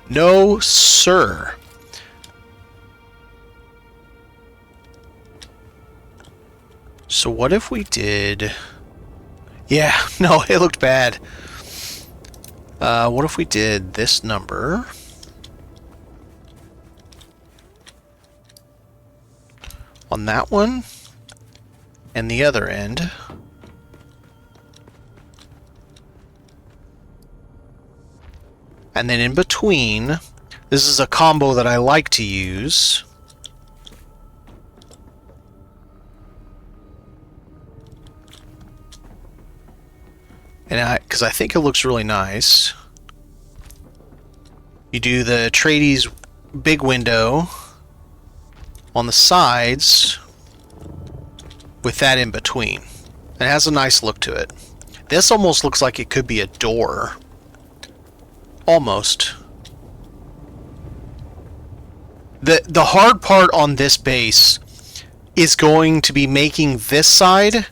No, sir. So what if we did... Yeah, no, it looked bad. What if we did this number? On that one? And the other end. And then in between, this is a combo that I like to use. And because I think it looks really nice. You do the Atreides big window on the sides with that in between. It has a nice look to it. This almost looks like it could be a door. Almost. The hard part on this base is going to be making this side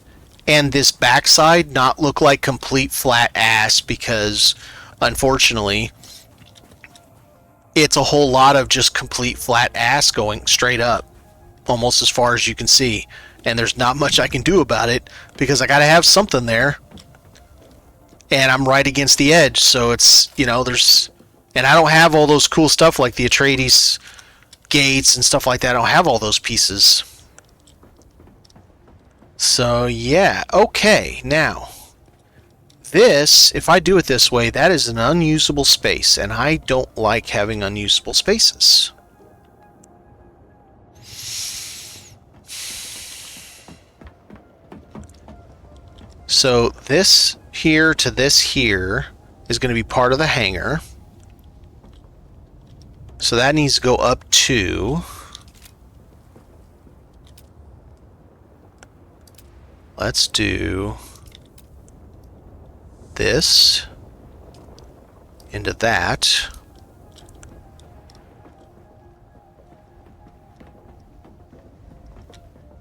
and this backside not look like complete flat ass, because unfortunately it's a whole lot of just complete flat ass going straight up almost as far as you can see, and there's not much I can do about it because I gotta have something there and I'm right against the edge, so it's, you know, there's, and I don't have all those cool stuff like the Atreides gates and stuff like that. I don't have all those pieces. So yeah, okay, now this, if I do it this way, that is an unusable space, and I don't like having unusable spaces. So this here to this here is going to be part of the hangar. So that needs to go up to... Let's do this into that.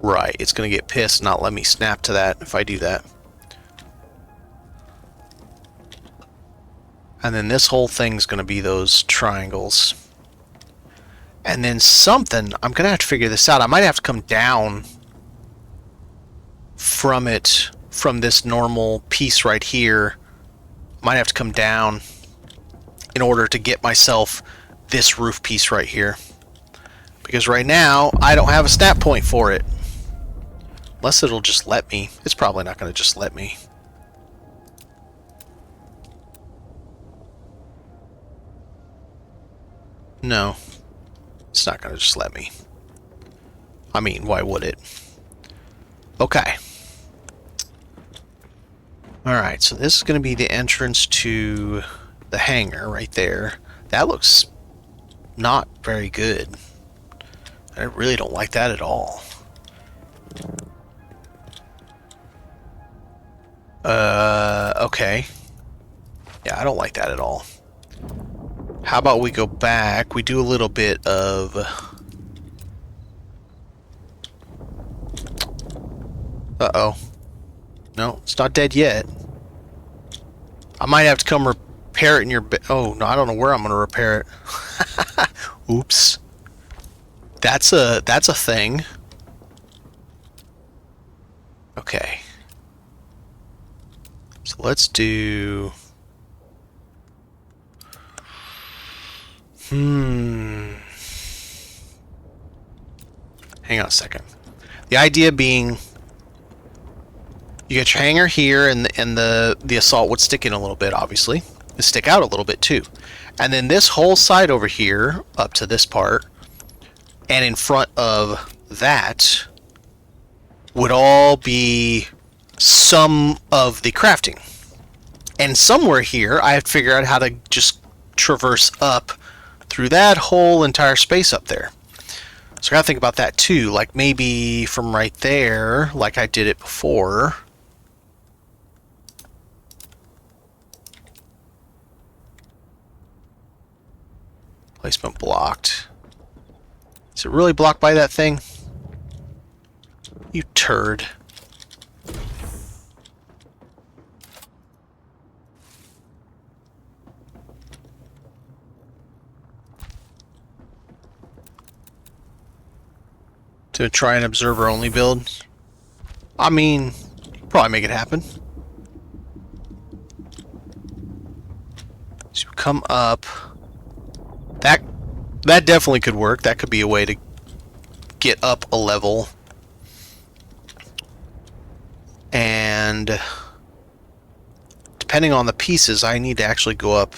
Right, it's going to get pissed and not let me snap to that if I do that. And then this whole thing's going to be those triangles. And then something, I'm going to have to figure this out. I might have to come down from it, from this normal piece right here. Might have to come down in order to get myself this roof piece right here, because right now I don't have a snap point for it, unless it'll just let me. It's probably not going to just let me. No, it's not going to just let me. I mean, why would it? Okay. Alright, so this is going to be the entrance to the hangar right there. That looks not very good. I really don't like that at all. Okay. Yeah, I don't like that at all. How about we go back? We do a little bit of... Uh-oh. No, it's not dead yet. I might have to come repair it in your... Oh, no, I don't know where I'm going to repair it. Oops. That's a thing. Okay. So let's do... Hang on a second. The idea being... You get your hangar here, and the assault would stick in a little bit, obviously. It'd stick out a little bit too. And then this whole side over here, up to this part, and in front of that, would all be some of the crafting. And somewhere here, I have to figure out how to just traverse up through that whole entire space up there. So I gotta think about that too. Like maybe from right there, like I did it before. Placement blocked. Is it really blocked by that thing? You turd. To try an observer only build? I mean, probably make it happen. So come up. That definitely could work. That could be a way to get up a level. And depending on the pieces, I need to actually go up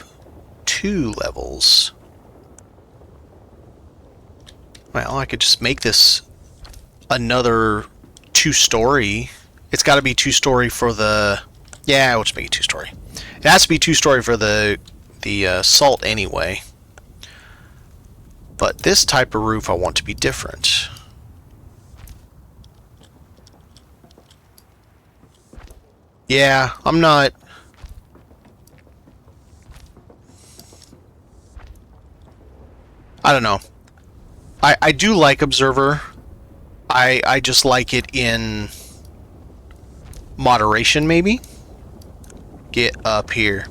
2 levels. Well, I could just make this another 2-story. It's got to be 2-story for the... Yeah, I'll just make it 2-story. It has to be 2-story for the salt anyway. But this type of roof I want to be different. Yeah, I'm not... I don't know. I do like Observer. I just like it in moderation, maybe? Get up here.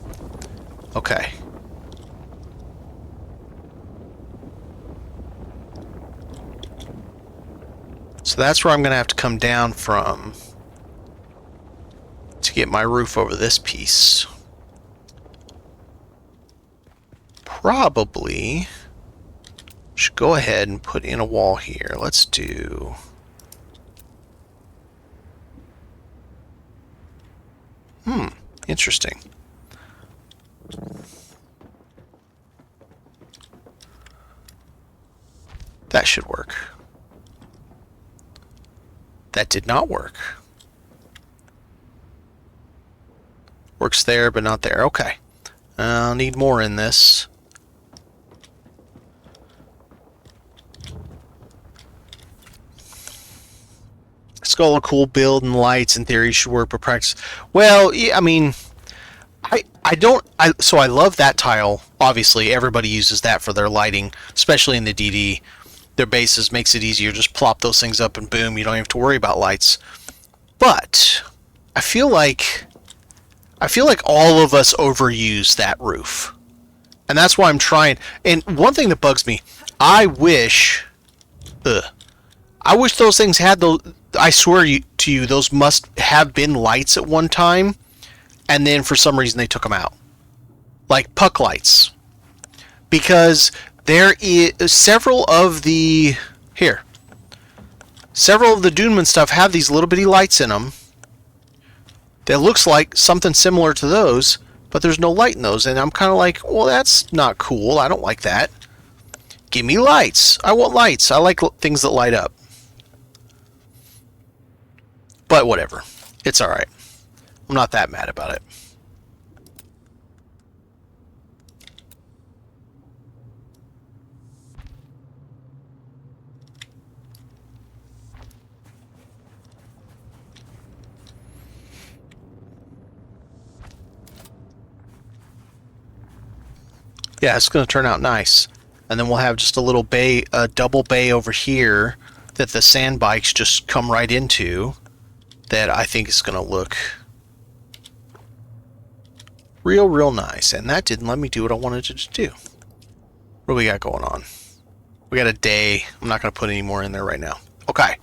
Okay. So that's where I'm going to have to come down from to get my roof over this piece. Probably should go ahead and put in a wall here. Let's do... Interesting. That should work. That did not work. Works there, but not there. Okay. I'll need more in this. It's got a cool build and lights in theory should work, but practice. Well, yeah, I mean, so I love that tile. Obviously, everybody uses that for their lighting, especially in the DD. Their bases makes it easier. Just plop those things up and boom, you don't have to worry about lights. But I feel like all of us overuse that roof. And that's why I'm trying. And one thing that bugs me, I wish those things had the... I swear to you, those must have been lights at one time, and then for some reason they took them out. Like puck lights. Because there is several of the Dune stuff have these little bitty lights in them that looks like something similar to those, but there's no light in those, and I'm kind of like, well, that's not cool. I don't like that. Give me lights. I want lights. I like things that light up. But whatever. It's alright. I'm not that mad about it. Yeah, it's going to turn out nice. And then we'll have just a little bay, a double bay over here that the sand bikes just come right into. That I think is going to look real nice. And that didn't let me do what I wanted it to do. What do we got going on? We got a day. I'm not going to put any more in there right now. Okay.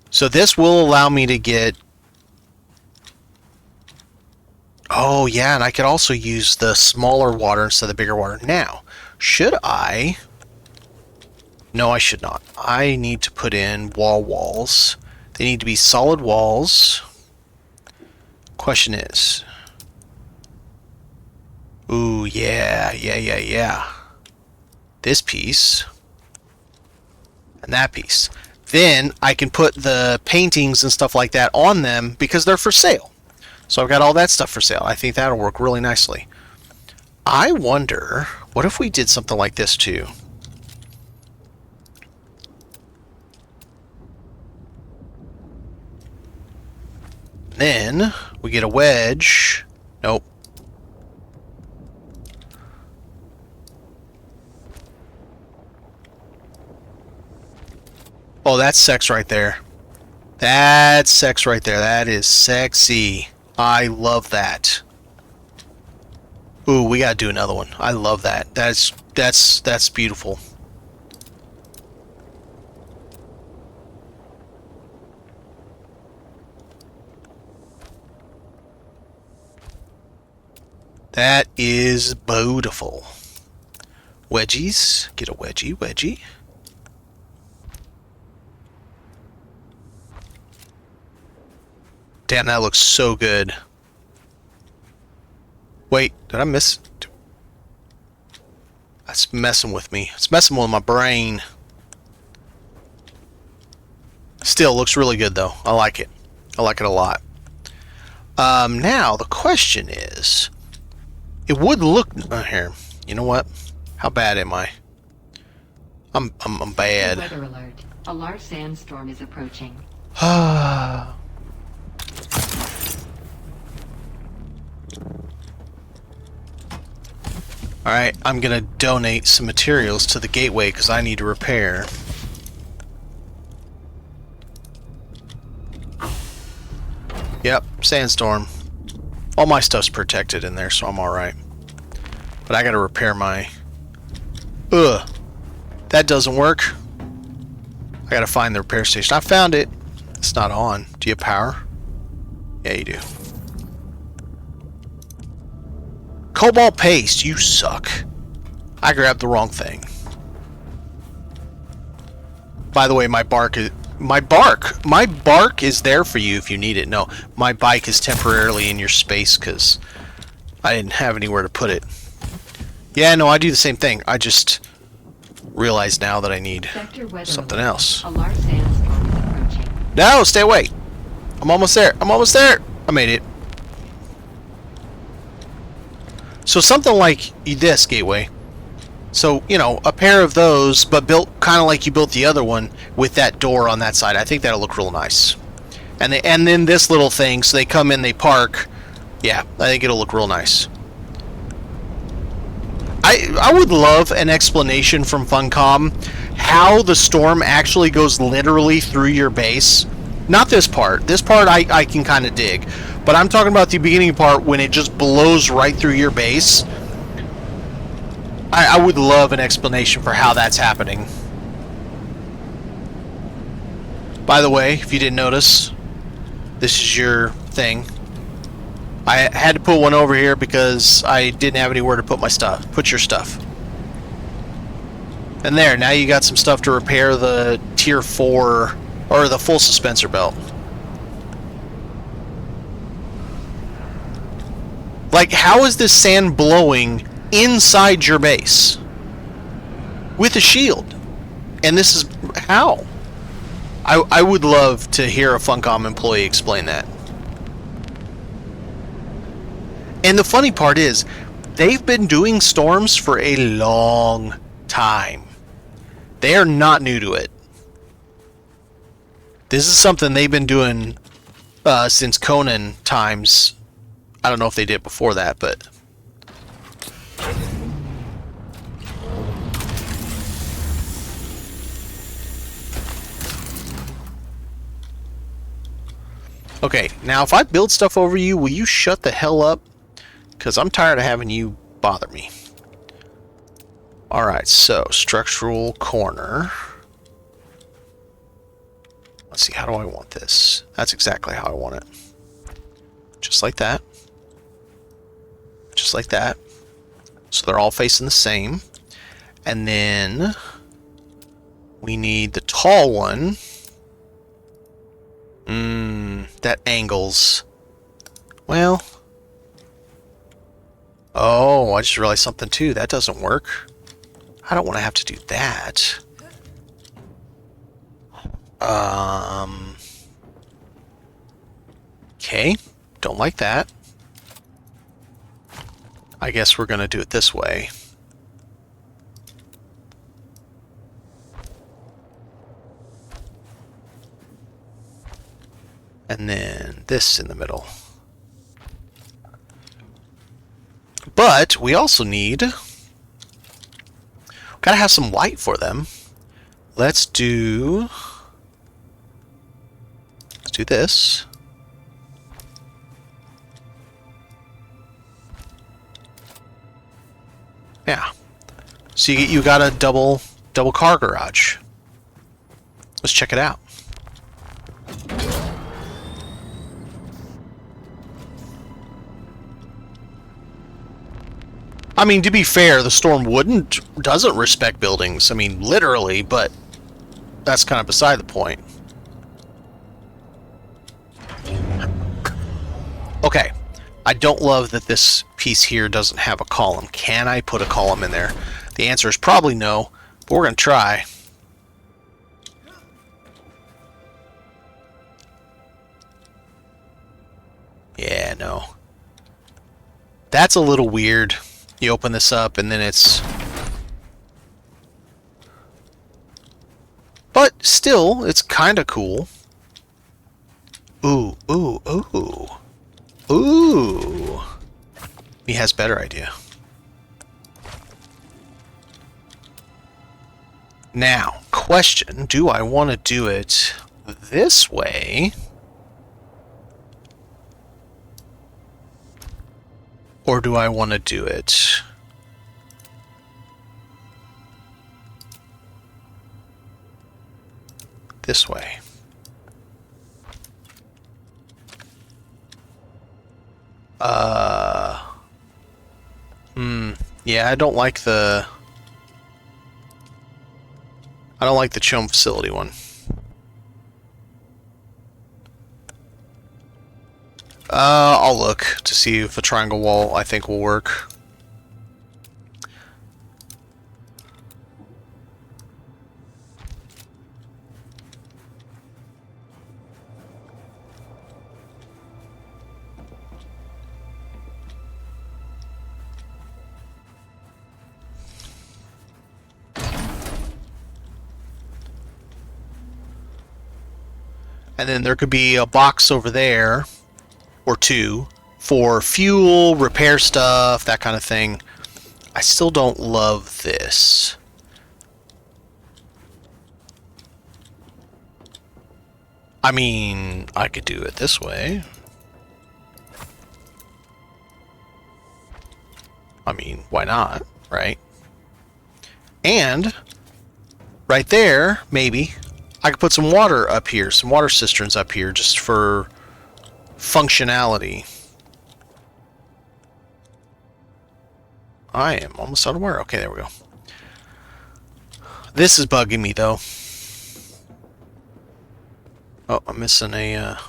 So this will allow me to get... Oh, yeah, and I could also use the smaller water instead of the bigger water. Now, should I... No, I should not. I need to put in walls. They need to be solid walls. Question is... Ooh, yeah. This piece. And that piece. Then I can put the paintings and stuff like that on them because they're for sale. So I've got all that stuff for sale. I think that'll work really nicely. I wonder, what if we did something like this too? Then we get a wedge. Nope. Oh, that's sex right there. That's sex right there. That is sexy. I love that. Ooh, we gotta do another one. I love that. That's beautiful. That is beautiful. Wedgies. Get a wedgie. Damn, that looks so good. Wait, did I miss? That's messing with me. It's messing with my brain. Still looks really good though. I like it. I like it a lot. Now the question is, it would look here. You know what? How bad am I? I'm bad. Weather alert. A large sandstorm is approaching. Alright, I'm gonna donate some materials to the gateway because I need to repair. Yep, sandstorm. All my stuff's protected in there, so I'm alright. But I gotta repair my... Ugh. That doesn't work. I gotta find the repair station. I found it. It's not on. Do you have power? Yeah, you do. Cobalt paste, you suck. I grabbed the wrong thing. By the way, my bark is there for you if you need it. No, my bike is temporarily in your space because I didn't have anywhere to put it. Yeah, no, I do the same thing. I just realize now that I need something else. A large sandstorm is approaching. No, stay away. I'm almost there. I made it. So something like this gateway. So, you know, a pair of those, but built kind of like you built the other one with that door on that side. I think that'll look real nice. And then this little thing, so they come in, they park. Yeah, I think it'll look real nice. I would love an explanation from Funcom how the storm actually goes literally through your base. Not this part. This part I can kind of dig. But I'm talking about the beginning part when it just blows right through your base. I would love an explanation for how that's happening. By the way, if you didn't notice, this is your thing. I had to put one over here because I didn't have anywhere to put my stuff. Put your stuff. And there, now you got some stuff to repair the tier 4 or the full suspensor belt. Like, how is this sand blowing inside your base with a shield? And this is how? I would love to hear a Funcom employee explain that. And the funny part is, they've been doing storms for a long time. They are not new to it. This is something they've been doing since Conan times. I don't know if they did before that, but... Okay, now if I build stuff over you, will you shut the hell up? Because I'm tired of having you bother me. Alright, so structural corner. Let's see, how do I want this? That's exactly how I want it. Just like that. Just like that. So they're all facing the same. And then we need the tall one. That angles. Well. Oh, I just realized something too. That doesn't work. I don't want to have to do that. Okay. Don't like that. I guess we're going to do it this way. And then this in the middle. But we also need... Gotta have some light for them. Let's do this. Yeah. So you got a double car garage. Let's check it out. I mean, to be fair, the storm doesn't respect buildings. I mean, literally, but that's kind of beside the point. Okay. I don't love that this piece here doesn't have a column. Can I put a column in there? The answer is probably no, but we're going to try. Yeah, no. That's a little weird. You open this up and then it's... But still, it's kind of cool. Ooh, ooh, ooh. Ooh. He has a better idea. Now, question, do I want to do it this way? Or do I want to do it this way? Yeah, I don't like the Chum facility one. I'll look to see if a triangle wall I think will work. And then there could be a box over there, or two, for fuel, repair stuff, that kind of thing. I still don't love this. I mean, I could do it this way. I mean, why not, right? And right there, maybe, I could put some water up here, some water cisterns up here, just for functionality. I am almost out of water. Okay, there we go. This is bugging me, though. Oh, I'm missing a...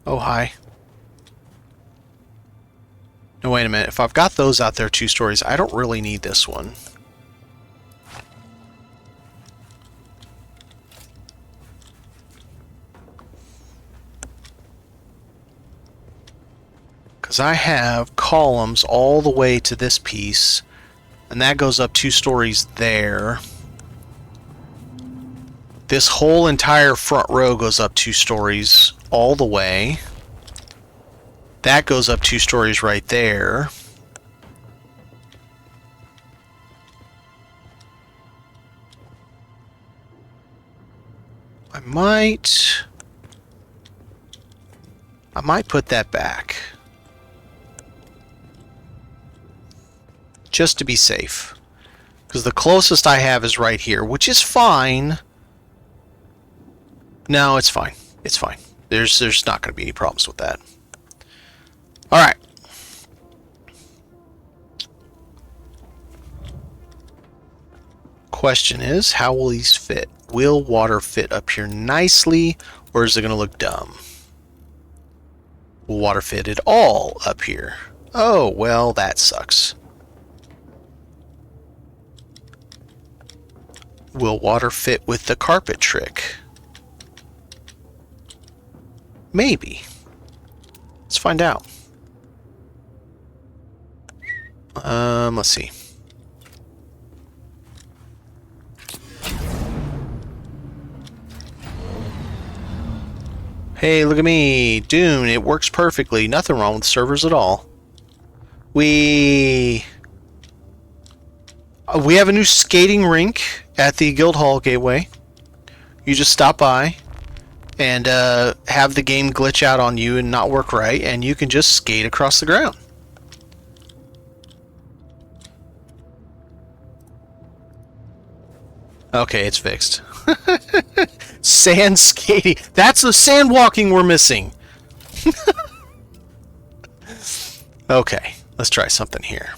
Oh, hi. No, wait a minute. If I've got those out there 2 stories, I don't really need this one. Because I have columns all the way to this piece, and that goes up 2 stories there. This whole entire front row goes up 2 stories all the way. That goes up 2 stories right there. I might put that back. Just to be safe. Because the closest I have is right here, which is fine. No, it's fine. It's fine. There's not going to be any problems with that. Alright. Question is, how will these fit? Will water fit up here nicely, or is it going to look dumb? Will water fit at all up here? Oh, well, that sucks. Will water fit with the carpet trick? Maybe. Let's find out. Let's see. Hey, look at me. Dune, it works perfectly. Nothing wrong with servers at all. We have a new skating rink at the Guildhall Gateway. You just stop by and have the game glitch out on you and not work right, and you can just skate across the ground. Okay, it's fixed. Sand skating. That's the sand walking we're missing. Okay, let's try something here.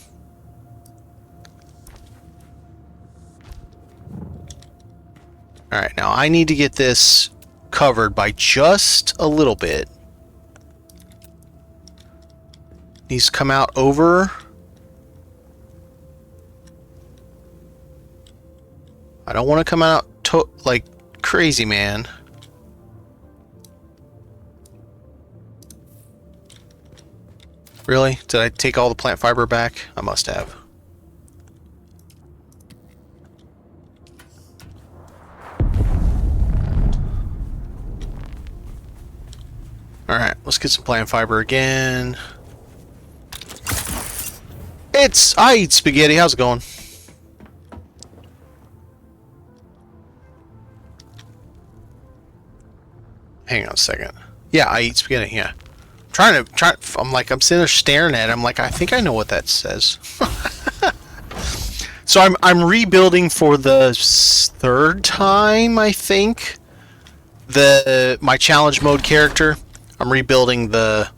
Alright, now I need to get this covered by just a little bit. Needs to come out over. I don't want to come out like crazy, man. Really? Did I take all the plant fiber back? I must have. Alright, let's get some plant fiber again. I eat spaghetti. How's it going? Hang on a second. Yeah, I eat spaghetti, yeah. I'm sitting there staring at it. I'm like, I think I know what that says. So I'm rebuilding for the third time, I think. My challenge mode character. I'm rebuilding the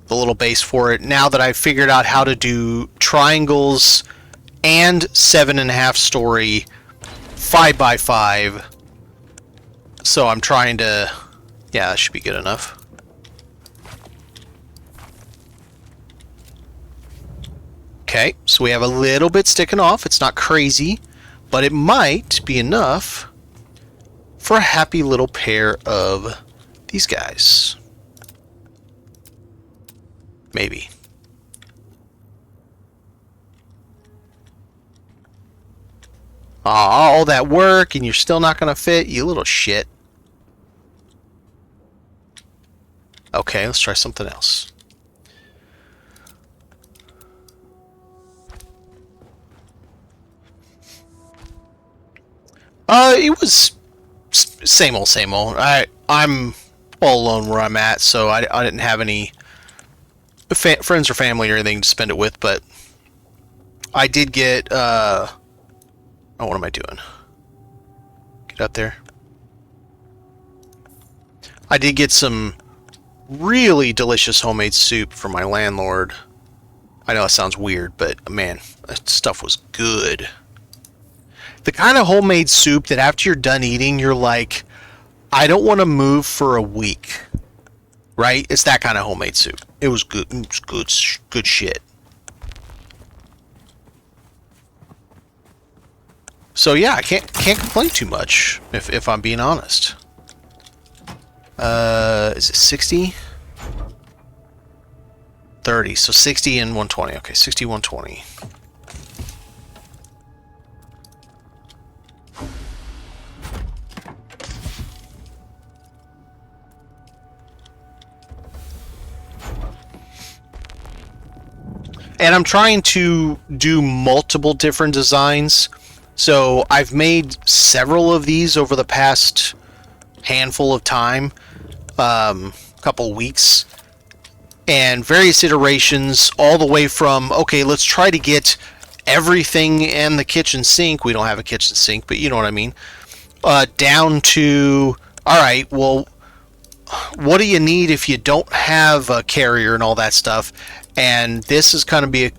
little base for it now that I've figured out how to do triangles and 7.5 story 5x5. So I'm trying to... Yeah, that should be good enough. Okay, so we have a little bit sticking off. It's not crazy, but it might be enough for a happy little pair of these guys. Maybe. All that work and you're still not going to fit, you little shit. Okay, let's try something else. It was same old, same old. I'm all alone where I'm at, so I didn't have any friends or family or anything to spend it with, but I did get, oh, what am I doing? Get out there. I did get some really delicious homemade soup from my landlord. I know it sounds weird, but man, that stuff was good. The kind of homemade soup that after you're done eating, you're like, I don't want to move for a week. Right? It's that kind of homemade soup. It was good. It was good shit. So yeah, I can't complain too much if I'm being honest. Is it 60? 30. So 60 and 120. Okay, 60, 120. And I'm trying to do multiple different designs. So I've made several of these over the past handful of time, couple weeks, and various iterations, all the way from, okay, let's try to get everything in the kitchen sink. We don't have a kitchen sink, but you know what I mean. Down to, all right, well, what do you need if you don't have a carrier and all that stuff? And this is going to be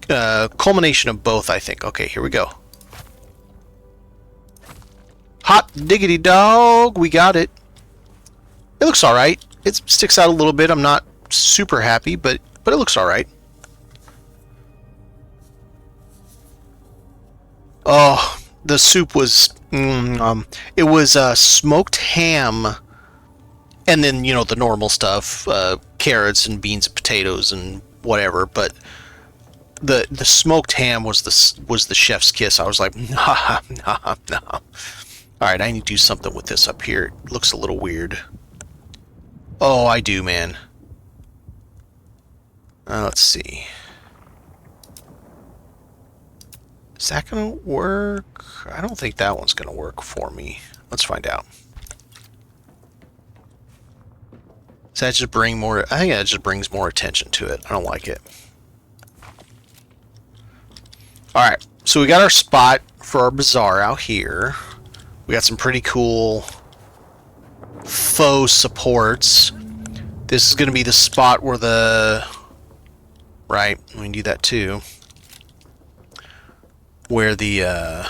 a culmination of both, I think. Okay, here we go. Hot diggity dog, we got it. It looks alright. It sticks out a little bit. I'm not super happy, but it looks all right. Oh, the soup was it was smoked ham, and then the normal stuff, carrots and beans and potatoes and whatever. But the smoked ham was the chef's kiss. I was like, nah, nah, nah. All right, I need to do something with this up here. It looks a little weird. Oh, I do, man. Let's see. Is that gonna work? I don't think that one's gonna work for me. Let's find out. Does that just bring more? I think that just brings more attention to it. I don't like it. Alright, so we got our spot for our bazaar out here. We got some pretty cool faux supports. This is going to be the spot where the... Right, we can do that too. Where the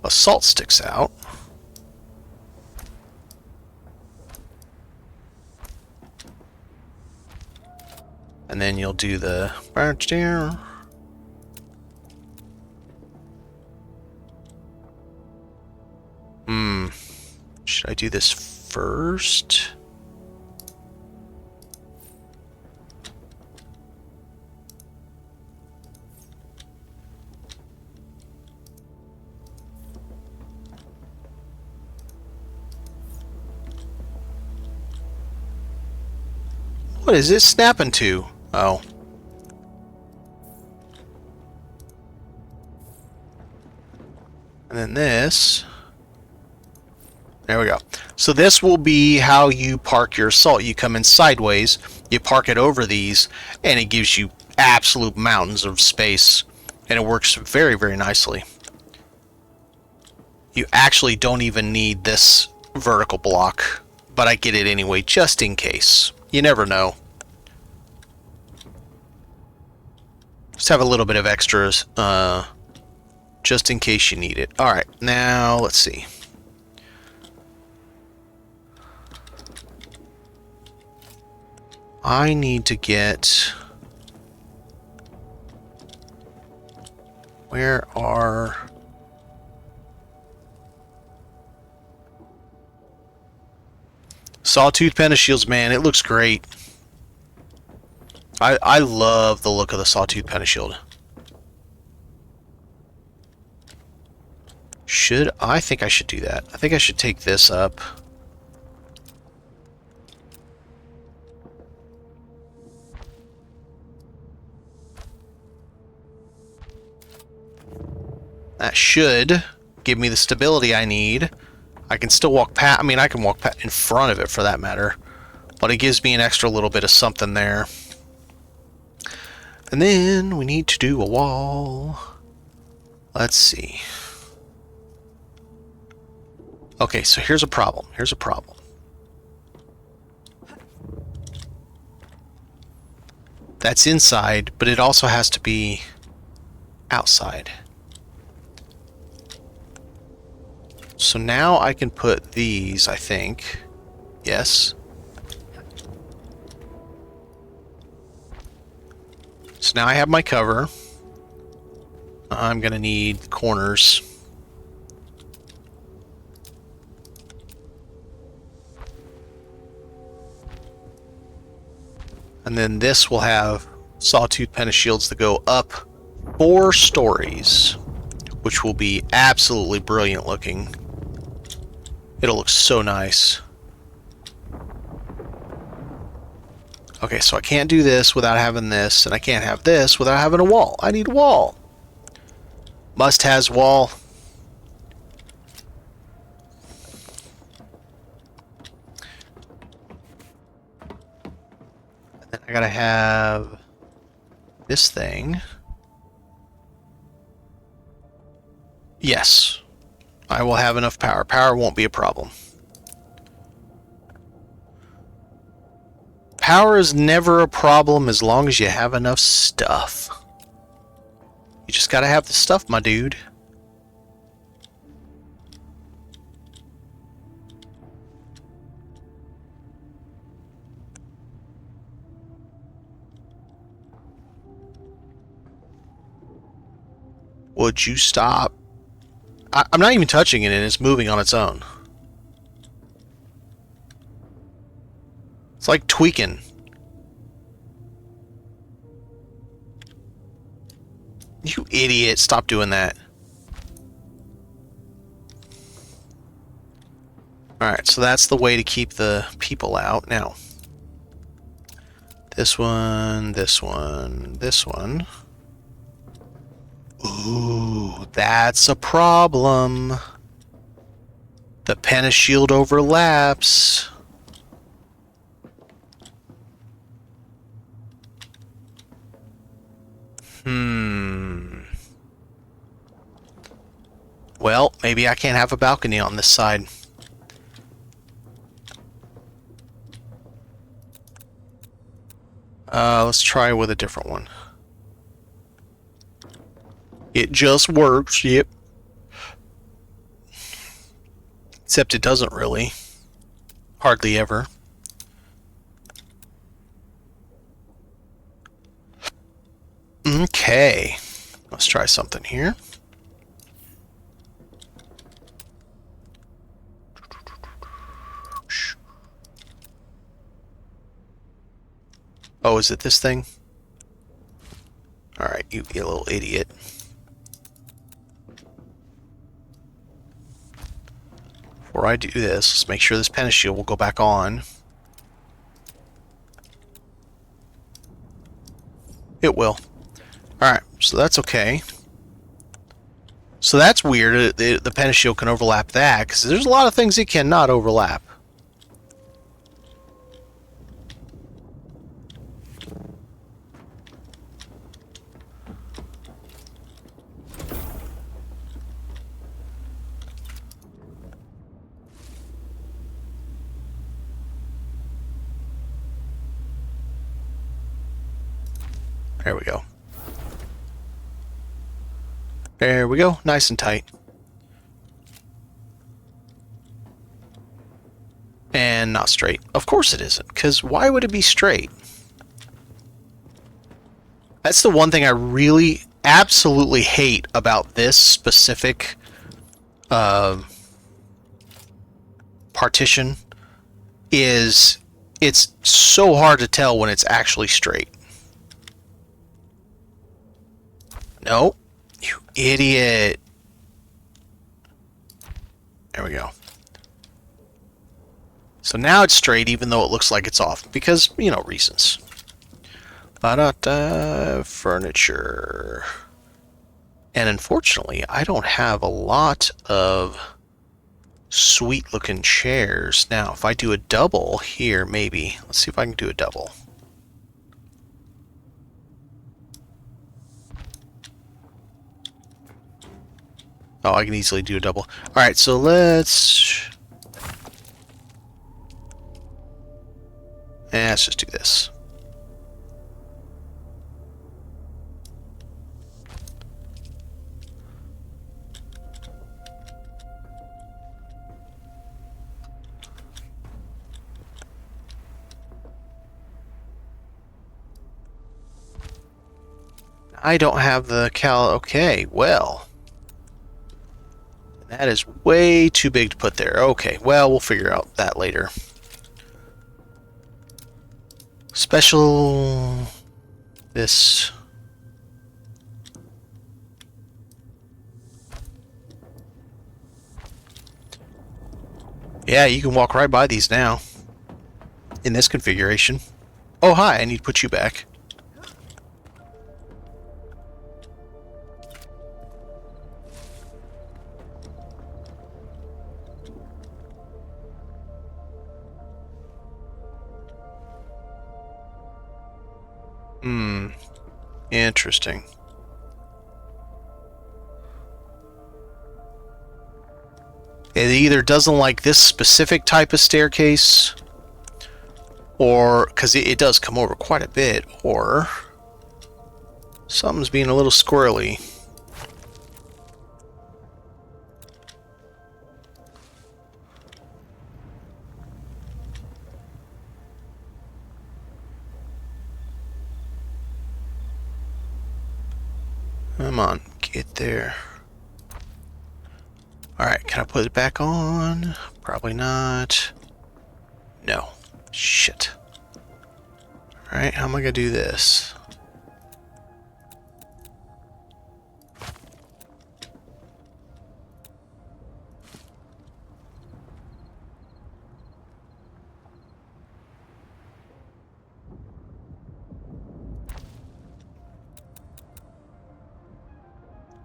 assault sticks out. And then you'll do the... Should I do this first? What is it snapping to? Oh. And then this. There we go. So this will be how you park your assault. You come in sideways, you park it over these, and it gives you absolute mountains of space. And it works very, very nicely. You actually don't even need this vertical block, but I get it anyway, just in case. You never know. Just have a little bit of extras, just in case you need it. Alright, now let's see. I need to get... Where are... Sawtooth Pentashields, man, it looks great. I love the look of the Sawtooth Pentashield. I think I should do that. I think I should take this up. That should give me the stability I need. I can still walk past, I mean, I can walk in front of it for that matter, but it gives me an extra little bit of something there. And then we need to do a wall. Let's see. Okay, so here's a problem. Here's a problem. That's inside, but it also has to be outside. So now I can put these, I think. Yes. So now I have my cover. I'm going to need corners. And then this will have Sawtooth Pentashields that go up 4 stories, which will be absolutely brilliant looking. It'll look so nice. Okay, so I can't do this without having this, and I can't have this without having a wall. I need a wall. Must-has wall. And then I gotta have this thing. Yes. I will have enough power. Power won't be a problem. Power is never a problem as long as you have enough stuff. You just gotta have the stuff, my dude. Would you stop? I'm not even touching it and it's moving on its own. It's like tweaking. You idiot, stop doing that. Alright, so that's the way to keep the people out. Now, this one, this one, this one. Ooh, that's a problem. The pentashield overlaps. Well, maybe I can't have a balcony on this side. Let's try with a different one. It just works, yep. Except it doesn't really. Hardly ever. Okay. Let's try something here. Oh, is it this thing? Alright, you little idiot. Before I do this, let's make sure this pentashield will go back on. It will. Alright, so that's okay. So that's weird. The pentashield can overlap that, because there's a lot of things it cannot overlap. There we go. There we go. Nice and tight. And not straight. Of course it isn't, because why would it be straight? That's the one thing I really absolutely hate about this specific partition is it's so hard to tell when it's actually straight. No, you idiot. There we go. So now it's straight even though it looks like it's off because, you know, reasons. Ba-da-da, furniture. And unfortunately, I don't have a lot of sweet looking chairs. Now, if I do a double here, maybe. Let's see if I can do a double. Oh, I can easily do a double. Alright, so let's just do this. I don't have the okay, well. That is way too big to put there. Okay, well, we'll figure out that later. Special... this... Yeah, you can walk right by these now. In this configuration. Oh, hi, I need to put you back. Interesting. It either doesn't like this specific type of staircase, or because it does come over quite a bit, or something's being a little squirrely. Come on, get there. Alright, can I put it back on? Probably not. No. Shit. Alright, how am I gonna do this?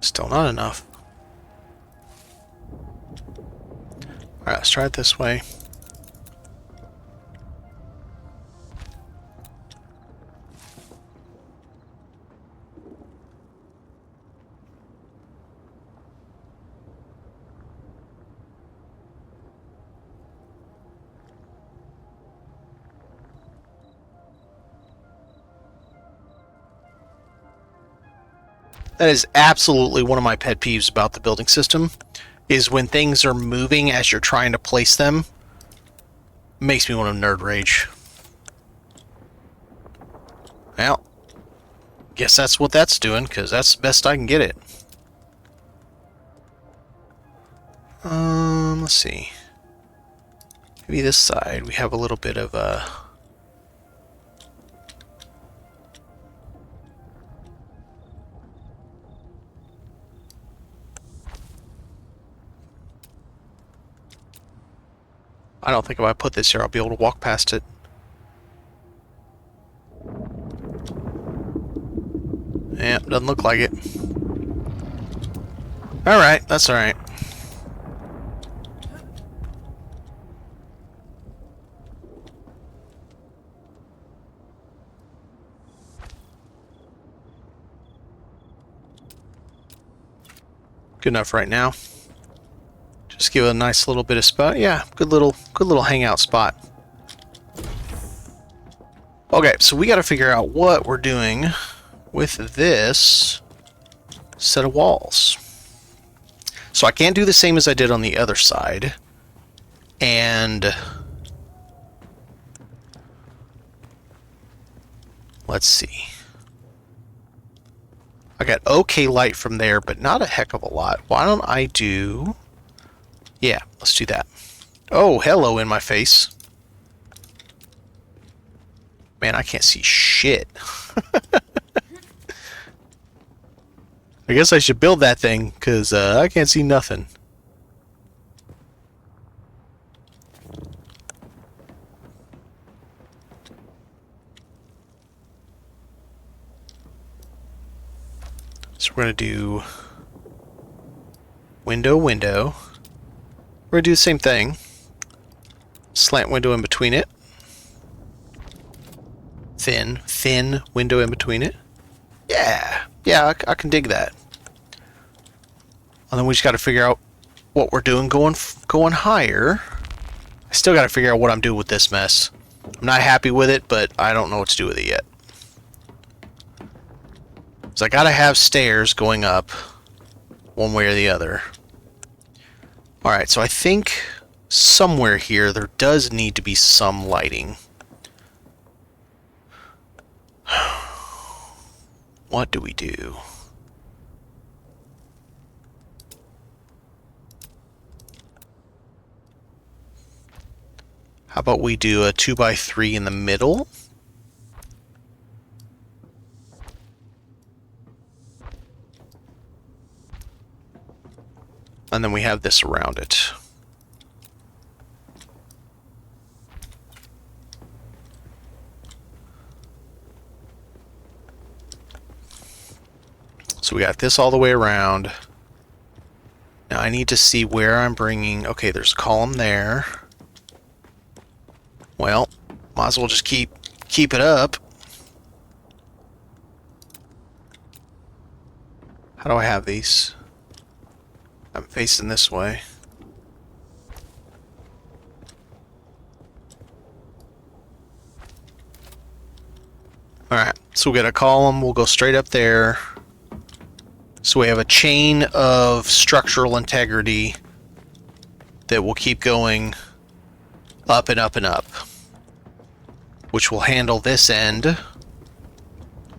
Still not enough. Alright, let's try it this way. That is absolutely one of my pet peeves about the building system, is when things are moving as you're trying to place them. Makes me want to nerd rage. Well, guess that's what that's doing, because that's the best I can get it. Let's see. Maybe this side we have a little bit of a... I don't think if I put this here, I'll be able to walk past it. Yeah, doesn't look like it. Alright, that's alright. Good enough right now. Just give it a nice little bit of spot. Yeah, good little hangout spot. Okay, so we got to figure out what we're doing with this set of walls. So I can't do the same as I did on the other side. And let's see. I got okay light from there, but not a heck of a lot. Why don't I do... Yeah, let's do that. Oh, hello in my face. Man, I can't see shit. I guess I should build that thing, because I can't see nothing. So we're going to do window, window. We're going to do the same thing. Slant window in between it. Thin window in between it. Yeah, I can dig that. And then we just got to figure out what we're doing going higher. I still got to figure out what I'm doing with this mess. I'm not happy with it, but I don't know what to do with it yet. So I got to have stairs going up one way or the other. Alright, so I think somewhere here there does need to be some lighting. What do we do? How about we do a 2x3 in the middle? And then we have this around it. So we got this all the way around. Now I need to see where I'm bringing... Okay, there's a column there. Well, might as well just keep it up. How do I have these? I'm facing this way. Alright, so we got a column, we'll go straight up there. So we have a chain of structural integrity that will keep going up and up and up, which will handle this end,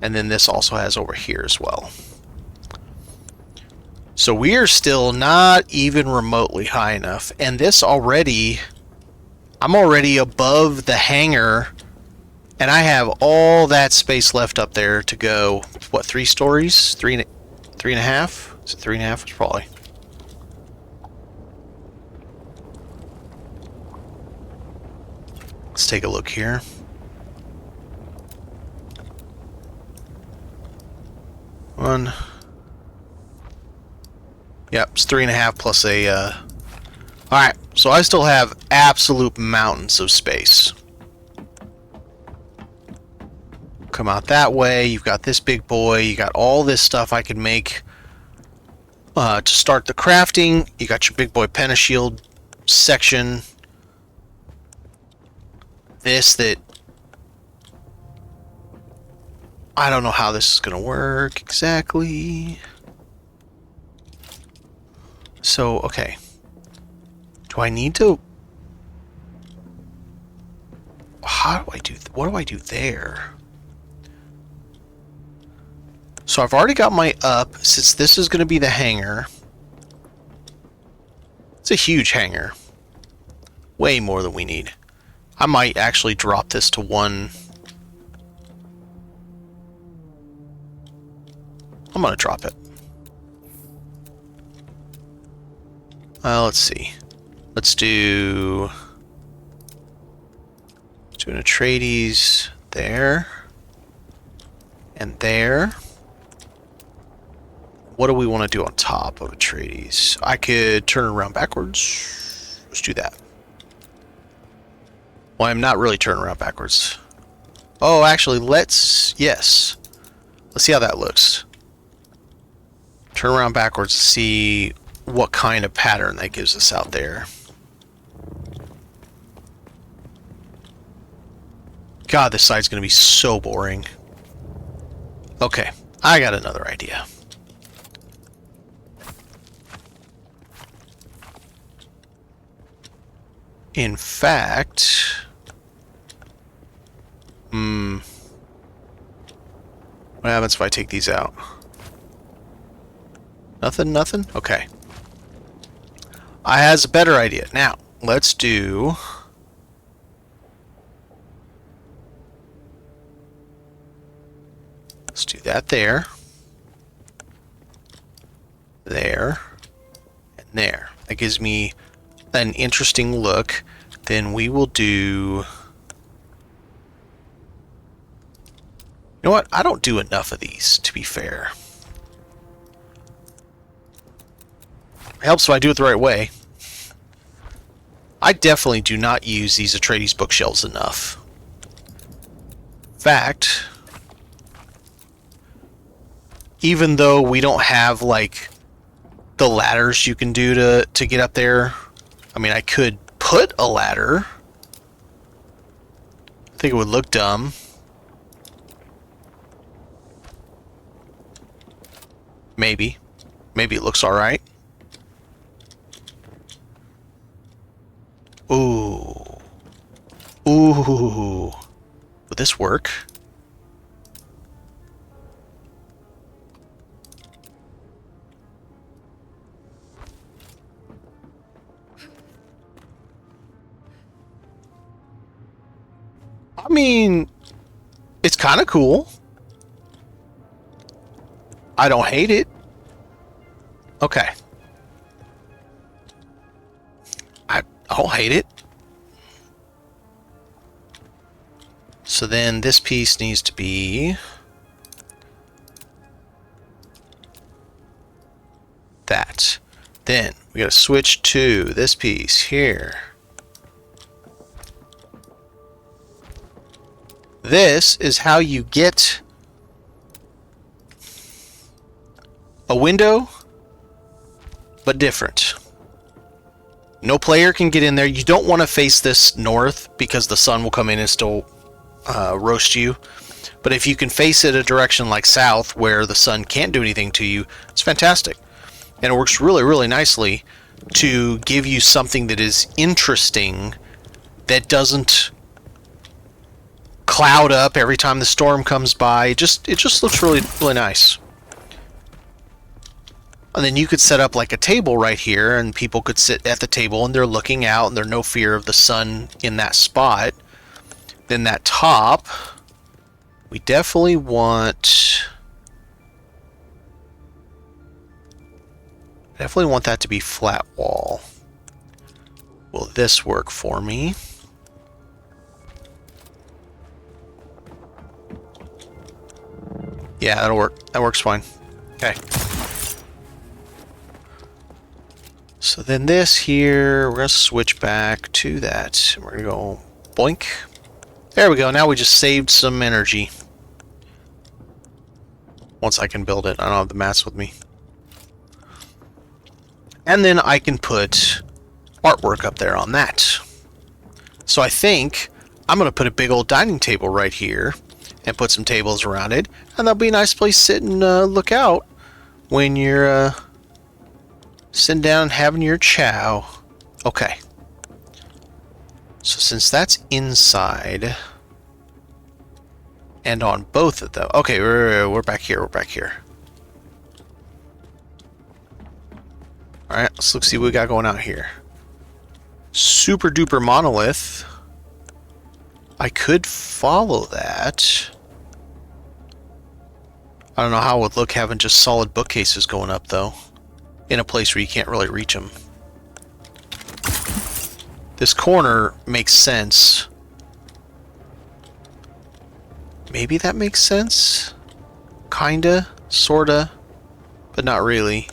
and then this also has over here as well. So we are still not even remotely high enough. And this already... I'm already above the hangar. And I have all that space left up there to go... What, 3 stories? Three and a half? Is it 3.5? It's probably... Let's take a look here. One. Yep, it's 3.5 plus a... Alright, so I still have absolute mountains of space. Come out that way, you've got this big boy, you got all this stuff I can make to start the crafting. You got your big boy pentashield section. This that... I don't know how this is going to work exactly. So, okay. Do I need to... How do I do... What do I do there? So I've already got my up. Since this is going to be the hangar. It's a huge hangar. Way more than we need. I might actually drop this to 1. I'm going to drop it. Let's see. Let's do an Atreides there. And there. What do we want to do on top of Atreides? I could turn it around backwards. Let's do that. Well, I'm not really turning around backwards. Oh, actually, yes. Let's see how that looks. Turn around backwards to see what kind of pattern that gives us out there. God, this side's going to be so boring. Okay, I got another idea. In fact... What happens if I take these out? Nothing? Nothing? Okay. I has a better idea. Now, let's do... Let's do that there. There. And there. That gives me an interesting look. Then we will do... You know what? I don't do enough of these, to be fair. It helps if I do it the right way. I definitely do not use these Atreides bookshelves enough. In fact, even though we don't have, like, the ladders you can do to get up there, I mean, I could put a ladder. I think it would look dumb. Maybe. Maybe it looks alright. Ooh. Ooh. Would this work? I mean, it's kind of cool. I don't hate it. Okay. I don't hate it. So then this piece needs to be that. Then we gotta switch to this piece here. This is how you get a window, but different. No player can get in there. You don't want to face this north because the sun will come in and still roast you. But if you can face it a direction like south where the sun can't do anything to you, it's fantastic. And it works really, really nicely to give you something that is interesting that doesn't cloud up every time the storm comes by. It just looks really, really nice. And then you could set up like a table right here, and people could sit at the table and they're looking out and there's no fear of the sun in that spot. Then that top, we definitely want that to be flat wall. Will this work for me? Yeah, that'll work. That works fine. Okay. So then this here, we're going to switch back to that. We're going to go boink. There we go. Now we just saved some energy. Once I can build it. I don't have the mats with me. And then I can put artwork up there on that. So I think I'm going to put a big old dining table right here and put some tables around it. And that'll be a nice place to sit and look out when you're sitting down and having your chow. Okay. So since that's inside and on both of them. Okay, we're back here. We're back here. Alright, let's look see what we got going out here. Super duper monolith. I could follow that. I don't know how it would look having just solid bookcases going up though. In a place where you can't really reach them. This corner makes sense. Maybe that makes sense? Kinda, sorta, but not really.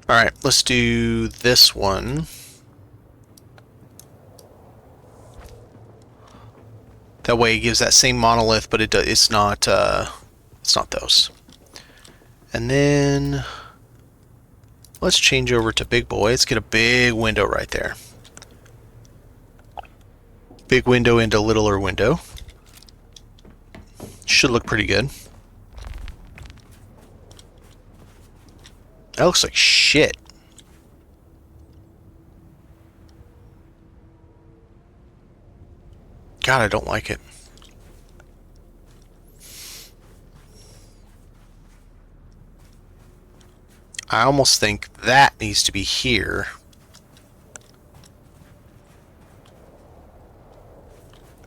Alright, let's do this one. That way it gives that same monolith, but it's not those. And then let's change over to big boy. Let's get a big window right there. Big window into littler window. Should look pretty good. That looks like shit. God, I don't like it. I almost think that needs to be here.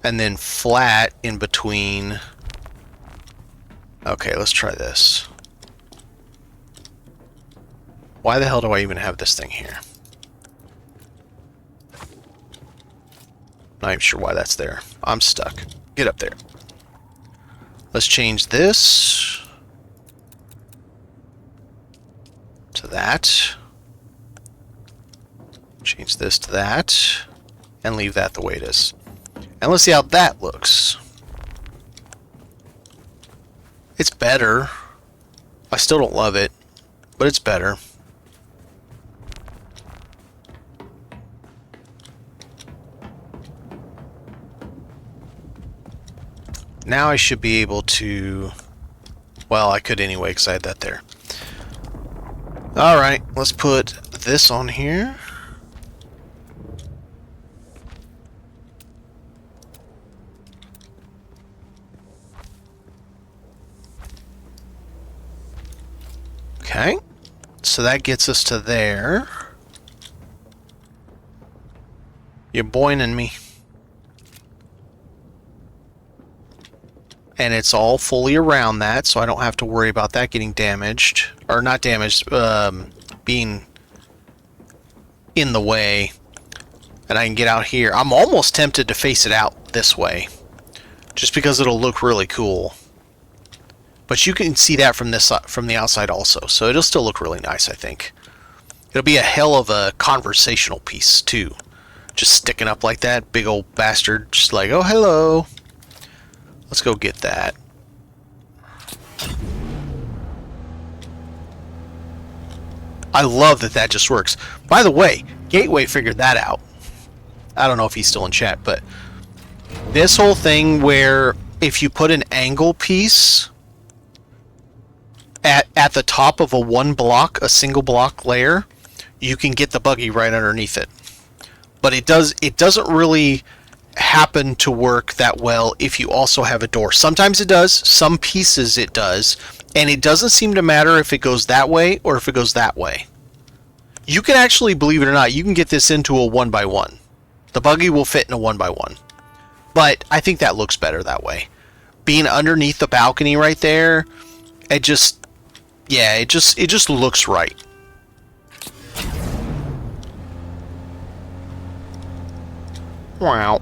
And then flat in between. Okay, let's try this. Why the hell do I even have this thing here? Not even sure why that's there. I'm stuck. Get up there. Let's change this to that. Change this to that. And leave that the way it is. And let's see how that looks. It's better. I still don't love it, but it's better. Now I should be able to... Well, I could anyway because I had that there. Alright, let's put this on here. Okay, so that gets us to there. You're boining me. And it's all fully around that, so I don't have to worry about that getting damaged. Or not damaged, being in the way. And I can get out here. I'm almost tempted to face it out this way. Just because it'll look really cool. But you can see that from this from the outside also, so it'll still look really nice, I think. It'll be a hell of a conversational piece, too. Just sticking up like that, big old bastard, just like, oh, hello. Let's go get that. I love that that just works. By the way, Gateway figured that out. I don't know if he's still in chat, but this whole thing where if you put an angle piece at the top of a single block layer, you can get the buggy right underneath it. But it doesn't really happen to work that well if you also have a door. Sometimes it does, some pieces it does, and it doesn't seem to matter if it goes that way or if it goes that way. You can actually, believe it or not, you can get this into a 1x1. The buggy will fit in a 1x1. But I think that looks better that way. Being underneath the balcony right there, it just looks right. Wow.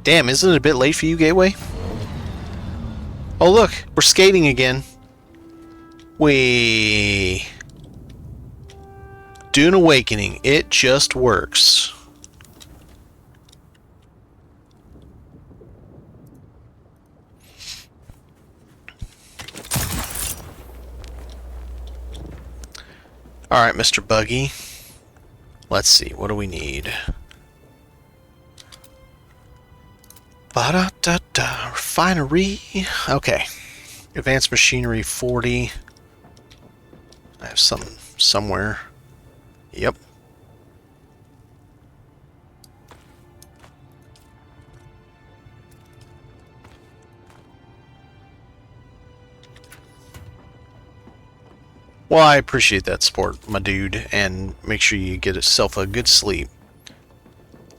Damn, isn't it a bit late for you, Gateway? Oh look, we're skating again. Wee. Dune Awakening, it just works. Alright, Mr. Buggy. Let's see, what do we need? Ba-da-da-da, refinery. Okay. Advanced machinery 40. I have some somewhere. Yep. Well, I appreciate that support, my dude, and make sure you get yourself a good sleep.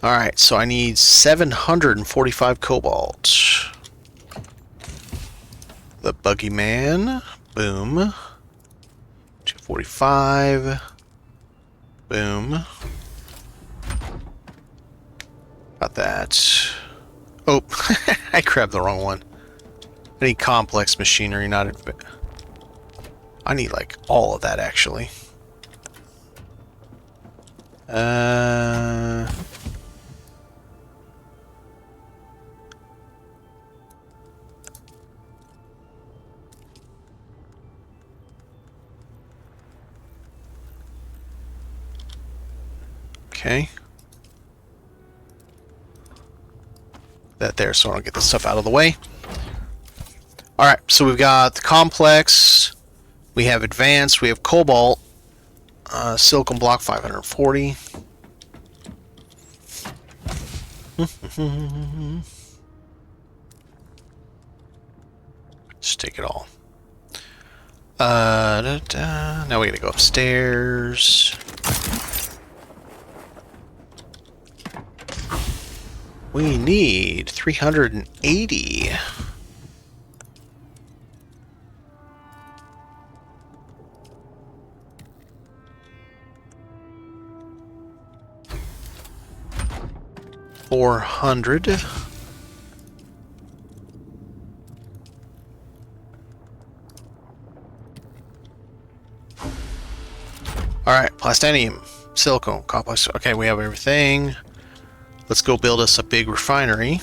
Alright, so I need 745 cobalt. The buggy man. Boom. 245. Boom. Got that. Oh, I grabbed the wrong one. I need complex machinery, not... I need, like, all of that, actually. Okay. That there, so I don't get this stuff out of the way. Alright, so we've got the complex, we have advanced, we have cobalt, silicon block 540. Just take it all. Now we gotta go upstairs. We need 380. $400. Alright, plastinium, silicone, complex. Okay, we have everything. Let's go build us a big refinery.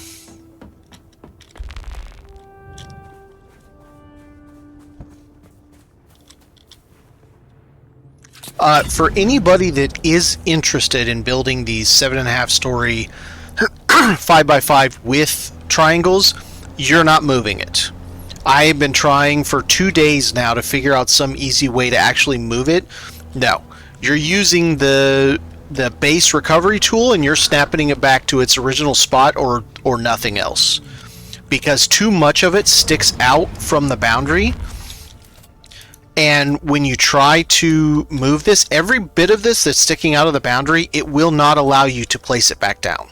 For anybody that is interested in building these 7.5-story 5x5 with triangles, you're not moving it. I've been trying for 2 days now to figure out some easy way to actually move it. No, you're using the base recovery tool and you're snapping it back to its original spot or nothing else, because too much of it sticks out from the boundary, and when you try to move this, every bit of this that's sticking out of the boundary, it will not allow you to place it back down.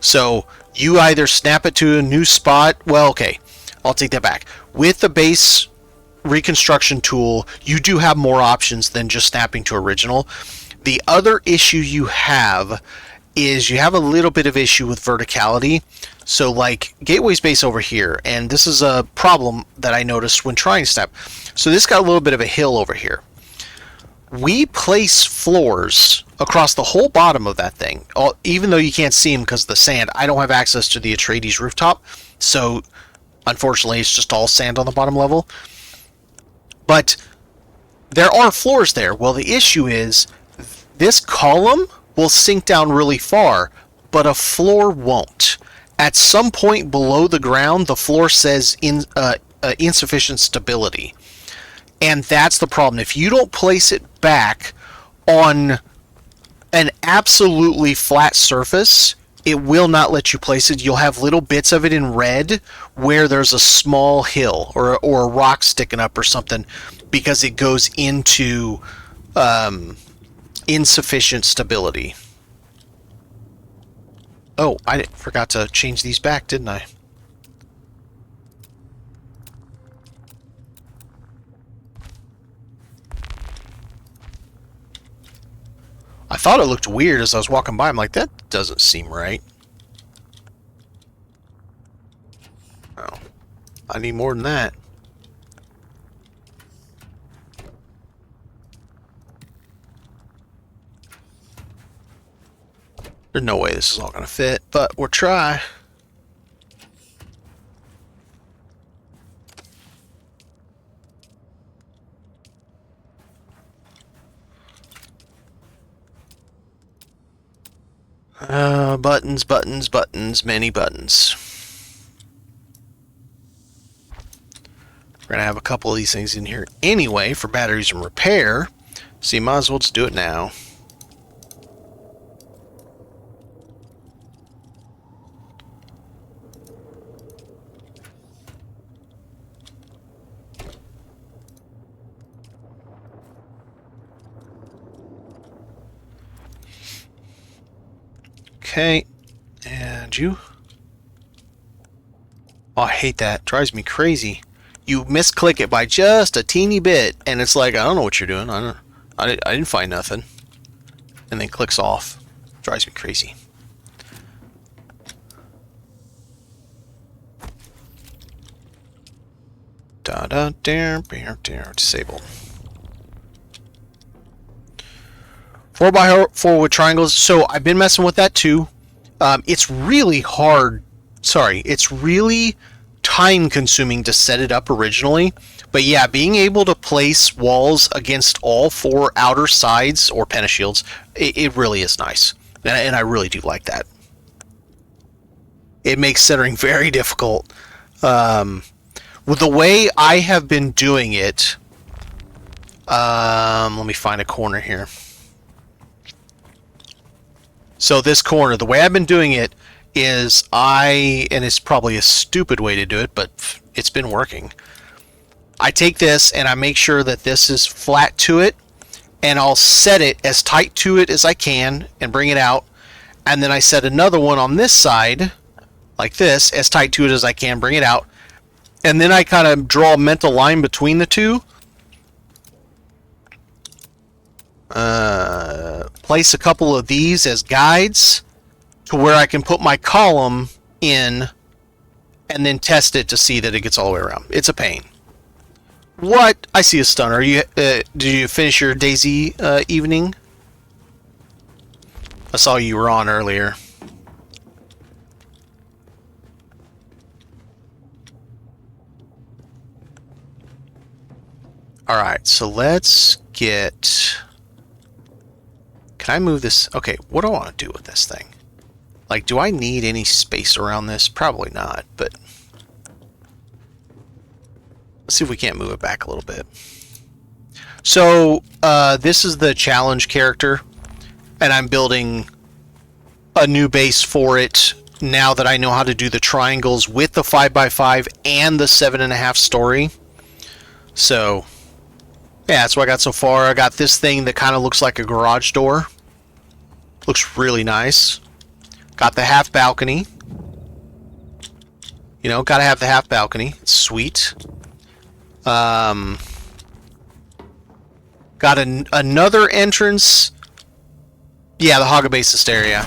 So you either snap it to a new spot. Well, okay, I'll take that back. With the base reconstruction tool, you do have more options than just snapping to original. The other issue you have is you have a little bit of issue with verticality. So like Gateway's base over here, and this is a problem that I noticed when trying to snap. So this got a little bit of a hill over here. We place floors across the whole bottom of that thing, even though you can't see them because of the sand. I don't have access to the Atreides rooftop, so unfortunately it's just all sand on the bottom level. But there are floors there. Well, the issue is this column will sink down really far, but a floor won't. at some point below the ground, the floor says insufficient stability. And that's the problem. If you don't place it back on an absolutely flat surface, it will not let you place it. You'll have little bits of it in red where there's a small hill or a rock sticking up or something, because it goes into insufficient stability. Oh, I forgot to change these back, didn't I? I thought it looked weird as I was walking by. I'm like, that doesn't seem right. Oh, I need more than that. There's no way this is all going to fit, but we'll try. Buttons, buttons, buttons, many buttons. We're going to have a couple of these things in here anyway for batteries and repair, so you might as well just do it now. Okay, and you. Oh, I hate that. Drives me crazy. You misclick it by just a teeny bit, and it's like, I don't know what you're doing. I didn't find nothing. And then clicks off. Drives me crazy. Disabled. 4x4 with triangles. So I've been messing with that too. It's really hard. Sorry, it's really time consuming to set it up originally. But yeah, being able to place walls against all four outer sides or pentashields, it really is nice. And I really do like that. It makes centering very difficult. With the way I have been doing it, let me find a corner here. So this corner, the way I've been doing it is and it's probably a stupid way to do it, but it's been working. I take this and I make sure that this is flat to it, and I'll set it as tight to it as I can and bring it out. And then I set another one on this side, like this, as tight to it as I can, bring it out. And then I kind of draw a mental line between the two. Place a couple of these as guides to where I can put my column in and then test it to see that it gets all the way around. It's a pain. What? I see a stunner. Did you finish your Daisy evening? I saw you were on earlier. Alright, so let's get... Can I move this? Okay, what do I want to do with this thing? Like, do I need any space around this? Probably not, but... Let's see if we can't move it back a little bit. So, this is the challenge character, and I'm building a new base for it now that I know how to do the triangles with the 5x5 and the 7.5 story. So, yeah, that's what I got so far. I got this thing that kind of looks like a garage door. Looks really nice. Got the half balcony. You know, gotta have the half balcony. It's sweet. Got another entrance. Yeah, the Hogabasist area.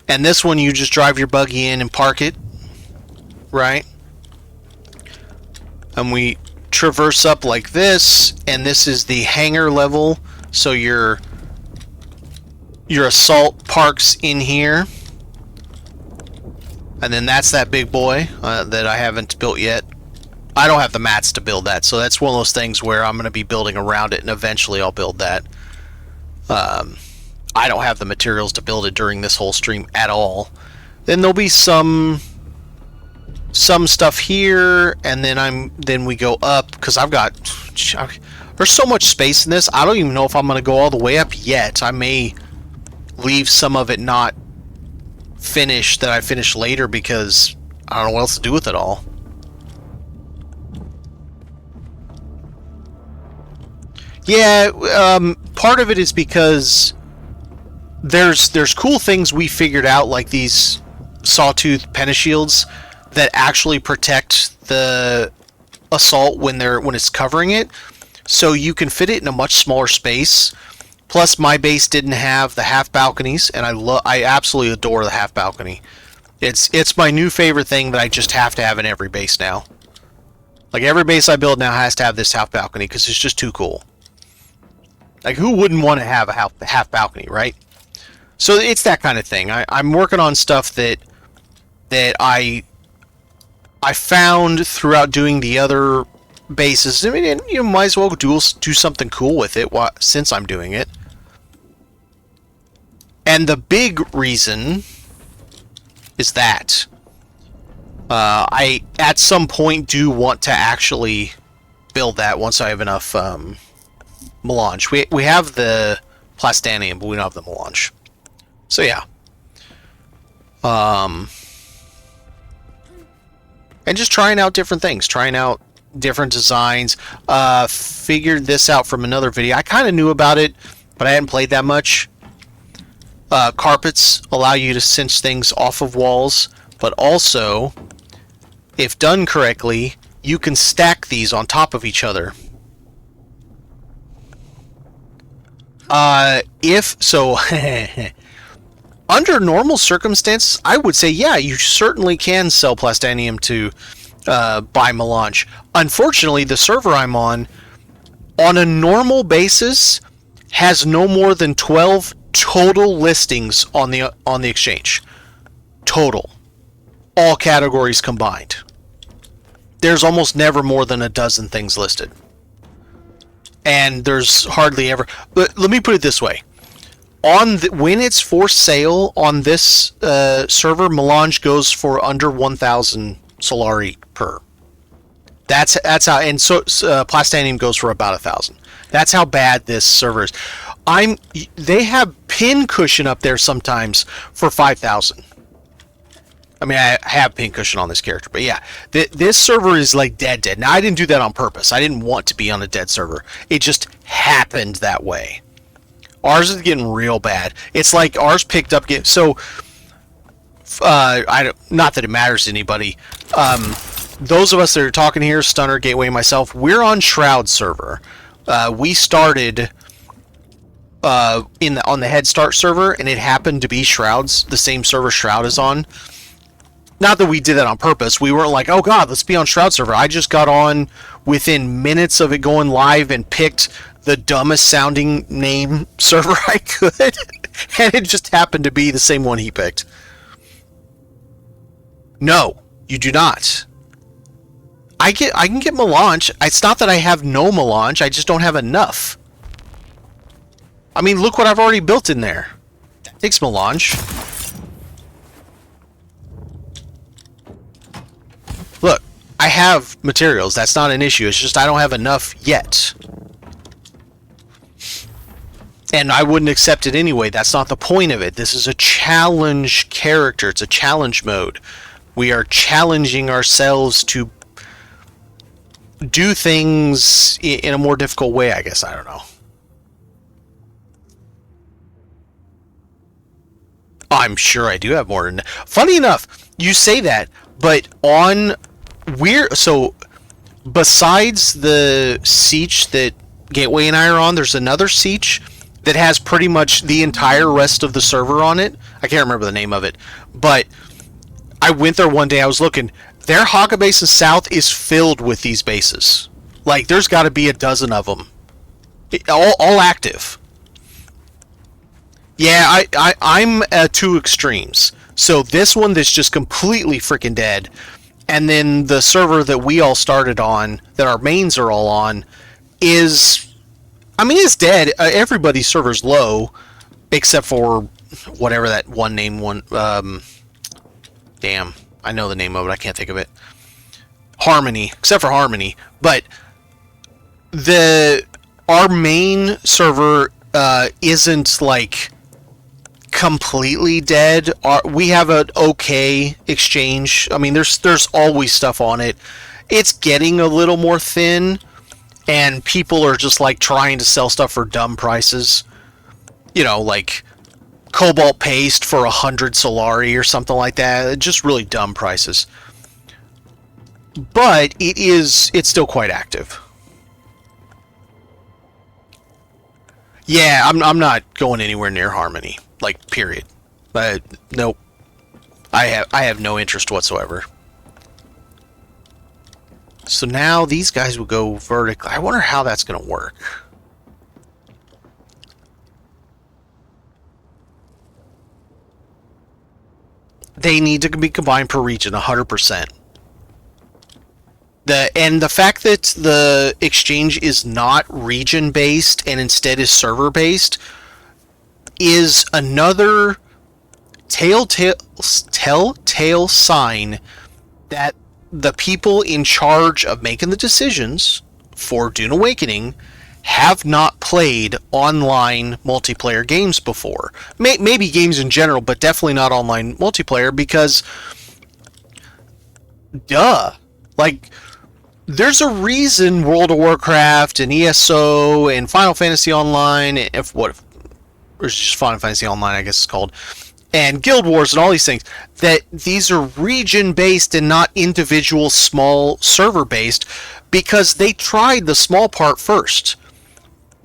And this one, you just drive your buggy in and park it. Right? And we traverse up like this, and this is the hangar level, so your assault parks in here, and then that's that big boy that I haven't built yet. I don't have the mats to build that, so that's one of those things where I'm going to be building around it, and eventually I'll build that. I don't have the materials to build it during this whole stream at all, Then there'll be some stuff here, and then we go up, because there's so much space in this. I don't even know if I'm going to go all the way up yet. I may leave some of it not finished that I finish later, because I don't know what else to do with it all. Yeah, part of it is because there's cool things we figured out, like these sawtooth pentashields that actually protect the assault when it's covering it, so you can fit it in a much smaller space. Plus, my base didn't have the half balconies, and I absolutely adore the half balcony. It's my new favorite thing that I just have to have in every base now. Like, every base I build now has to have this half balcony, because it's just too cool. Like, who wouldn't want to have a half balcony, right? So it's that kind of thing. I'm working on stuff that I found throughout doing the other bases. I mean, you might as well do something cool with it since I'm doing it. And the big reason is that I, at some point, do want to actually build that once I have enough melange. We have the plastanium, but we don't have the melange. So yeah. And just trying out different things, trying out different designs. Figured this out from another video. I kind of knew about it, but I hadn't played that much. Carpets allow you to cinch things off of walls, but also, if done correctly, you can stack these on top of each other. If so, under normal circumstances, I would say, yeah, you certainly can sell plastanium to buy melange. Unfortunately, the server I'm on a normal basis, has no more than 12 total listings on the exchange. Total. All categories combined. There's almost never more than a dozen things listed. And there's hardly ever... But let me put it this way. When it's for sale on this server, melange goes for under 1,000 Solari per. That's how... And so plastanium goes for about 1,000. That's how bad this server is. They have pin cushion up there sometimes for 5,000. I mean, I have pin cushion on this character, but yeah, this server is like dead. Now, I didn't do that on purpose. I didn't want to be on a dead server. It just happened that way. Ours is getting real bad. It's like ours picked up. So, not that it matters to anybody. Those of us that are talking here, Stunner, Gateway, and myself, we're on Shroud server. We started on the Head Start server, and it happened to be Shroud's, the same server Shroud is on. Not that we did that on purpose. We weren't like, oh god, let's be on Shroud server. I just got on within minutes of it going live and picked the dumbest sounding name server I could. And it just happened to be the same one he picked. No, you do not. I can get melange. It's not that I have no melange, I just don't have enough. I mean, look what I've already built in there. That takes melange. Look, I have materials. That's not an issue. It's just I don't have enough yet. And I wouldn't accept it anyway. That's not the point of it. This is a challenge character. It's a challenge mode. We are challenging ourselves to do things in a more difficult way, I guess. I don't know. I'm sure I do have more than that. Funny enough, you say that, but so besides the siege that Gateway and I are on, there's another siege that has pretty much the entire rest of the server on it. I can't remember the name of it, but I went there one day, I was looking. Their Haka Basin South is filled with these bases. Like, there's got to be a dozen of them. All active. Yeah, I'm at two extremes. So this one that's just completely freaking dead, and then the server that we all started on, that our mains are all on, is... I mean, it's dead. Everybody's server's low, except for whatever that one name one... Damn, I know the name of it. I can't think of it. Harmony, except for Harmony. But our main server isn't like completely dead. We have an okay exchange. I mean, there's always stuff on it. It's getting a little more thin, and people are just like trying to sell stuff for dumb prices. You know, like cobalt paste for 100 Solari or something like that. Just really dumb prices. But it's still quite active. Yeah, I'm not going anywhere near Harmony. Like, period. But nope. I have no interest whatsoever. So now these guys will go vertically. I wonder how that's going to work. They need to be combined per region, 100%. The fact that the exchange is not region-based and instead is server-based is another telltale sign that the people in charge of making the decisions for Dune Awakening have not played online multiplayer games before. Maybe games in general, but definitely not online multiplayer, because duh. Like, there's a reason World of Warcraft and ESO and Final Fantasy Online, or just Final Fantasy Online, I guess it's called, and Guild Wars and all these things, that these are region-based and not individual small server-based, because they tried the small part first.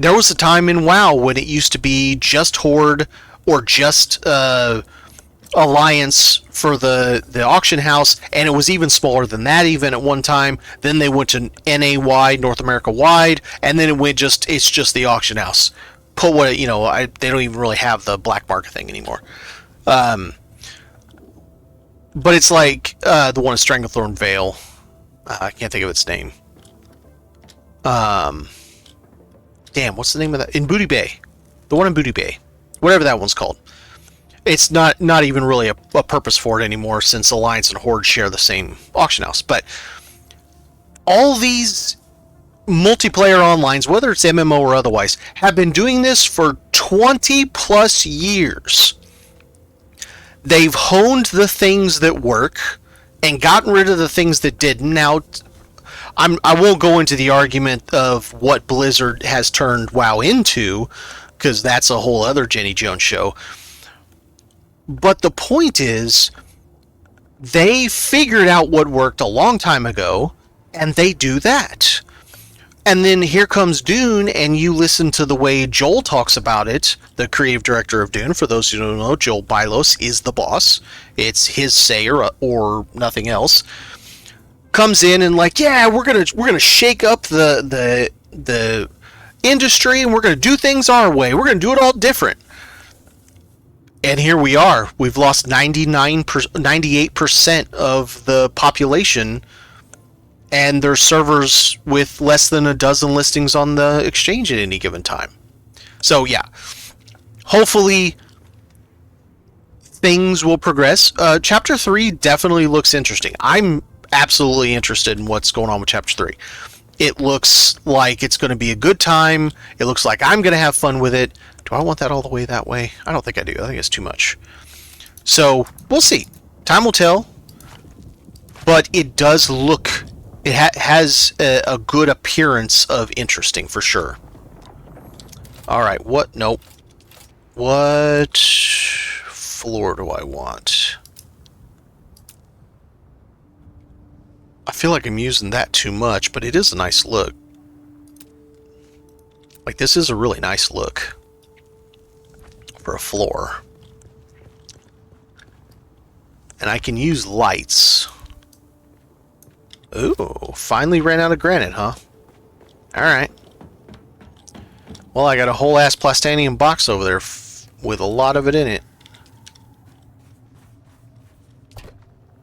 There was a time in WoW when it used to be just Horde or just Alliance for the auction house, and it was even smaller than that even at one time. Then they went to NA wide, North America wide, and then it's just the auction house. Put what, they don't even really have the black market thing anymore. But it's like the one in Stranglethorn Vale. I can't think of its name. Damn, what's the name of that? In Booty Bay. The one in Booty Bay. Whatever that one's called. It's not even really a purpose for it anymore, since Alliance and Horde share the same auction house. But all these multiplayer onlines, whether it's MMO or otherwise, have been doing this for 20 plus years. They've honed the things that work and gotten rid of the things that didn't. Now, I won't go into the argument of what Blizzard has turned WoW into, because that's a whole other Jenny Jones show. But the point is, they figured out what worked a long time ago, and they do that. And then here comes Dune, and you listen to the way Joel talks about it, the creative director of Dune. For those who don't know, Joel Bylos is the boss. It's his say or nothing else. Comes in and like, yeah, we're gonna shake up the industry, and we're gonna do things our way. We're gonna do it all different. And here we are. We've lost 98% of the population, and there's servers with less than a dozen listings on the exchange at any given time. So yeah, hopefully things will progress. Chapter 3 definitely looks interesting. I'm absolutely interested in what's going on with Chapter 3. It looks like it's going to be a good time. It looks like I'm going to have fun with it. Do I want that all the way that way? I don't think I do. I think it's too much. So, we'll see. Time will tell. But it does look... It has a good appearance of interesting, for sure. Alright, what? Nope. What floor do I want? I feel like I'm using that too much, but it is a nice look. Like, this is a really nice look for a floor. And I can use lights. Ooh, finally ran out of granite, huh? Alright. Well, I got a whole ass plastanium box over there with a lot of it in it.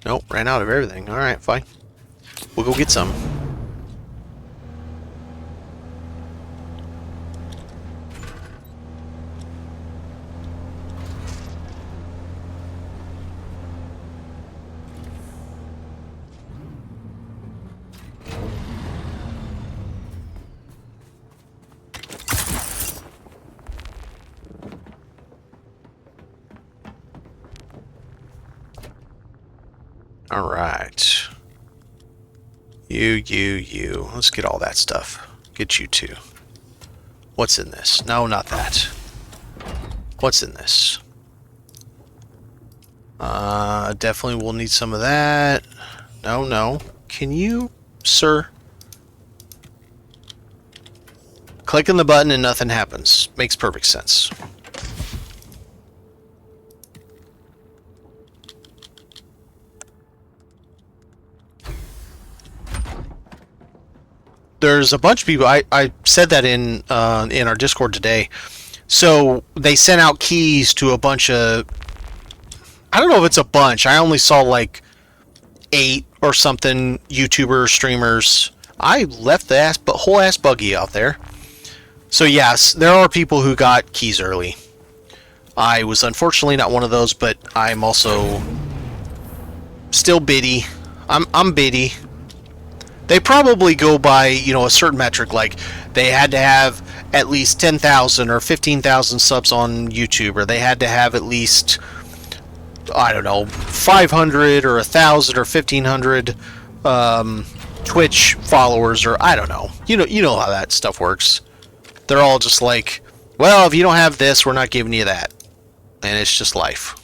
Nope, ran out of everything. Alright, fine. We'll go get some. All right. You. Let's get all that stuff. Get you too. What's in this? No, not that. What's in this? Definitely will need some of that. No. Can you, sir? Clicking the button and nothing happens. Makes perfect sense. There's a bunch of people. I said that in our Discord today. So they sent out keys to a bunch of. I don't know if it's a bunch. I only saw like 8 or something YouTubers, streamers. I left the whole ass buggy out there. So yes, there are people who got keys early. I was unfortunately not one of those, but I'm also still biddy. I'm biddy. They probably go by, a certain metric, like they had to have at least 10,000 or 15,000 subs on YouTube, or they had to have at least, I don't know, 500 or 1,000 or 1,500 Twitch followers, or I don't know. You know how that stuff works. They're all just like, well, if you don't have this, we're not giving you that. And it's just life.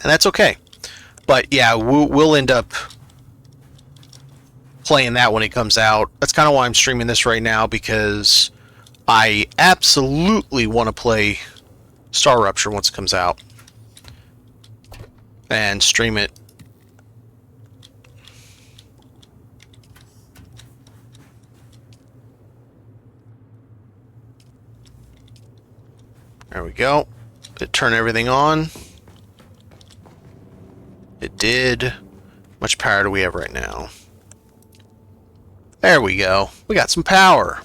And that's okay. But yeah, we'll end up playing that when it comes out. That's kind of why I'm streaming this right now, because I absolutely want to play Star Rupture once it comes out. And stream it. There we go. Did it turn everything on? It did. How much power do we have right now? There we go. We got some power.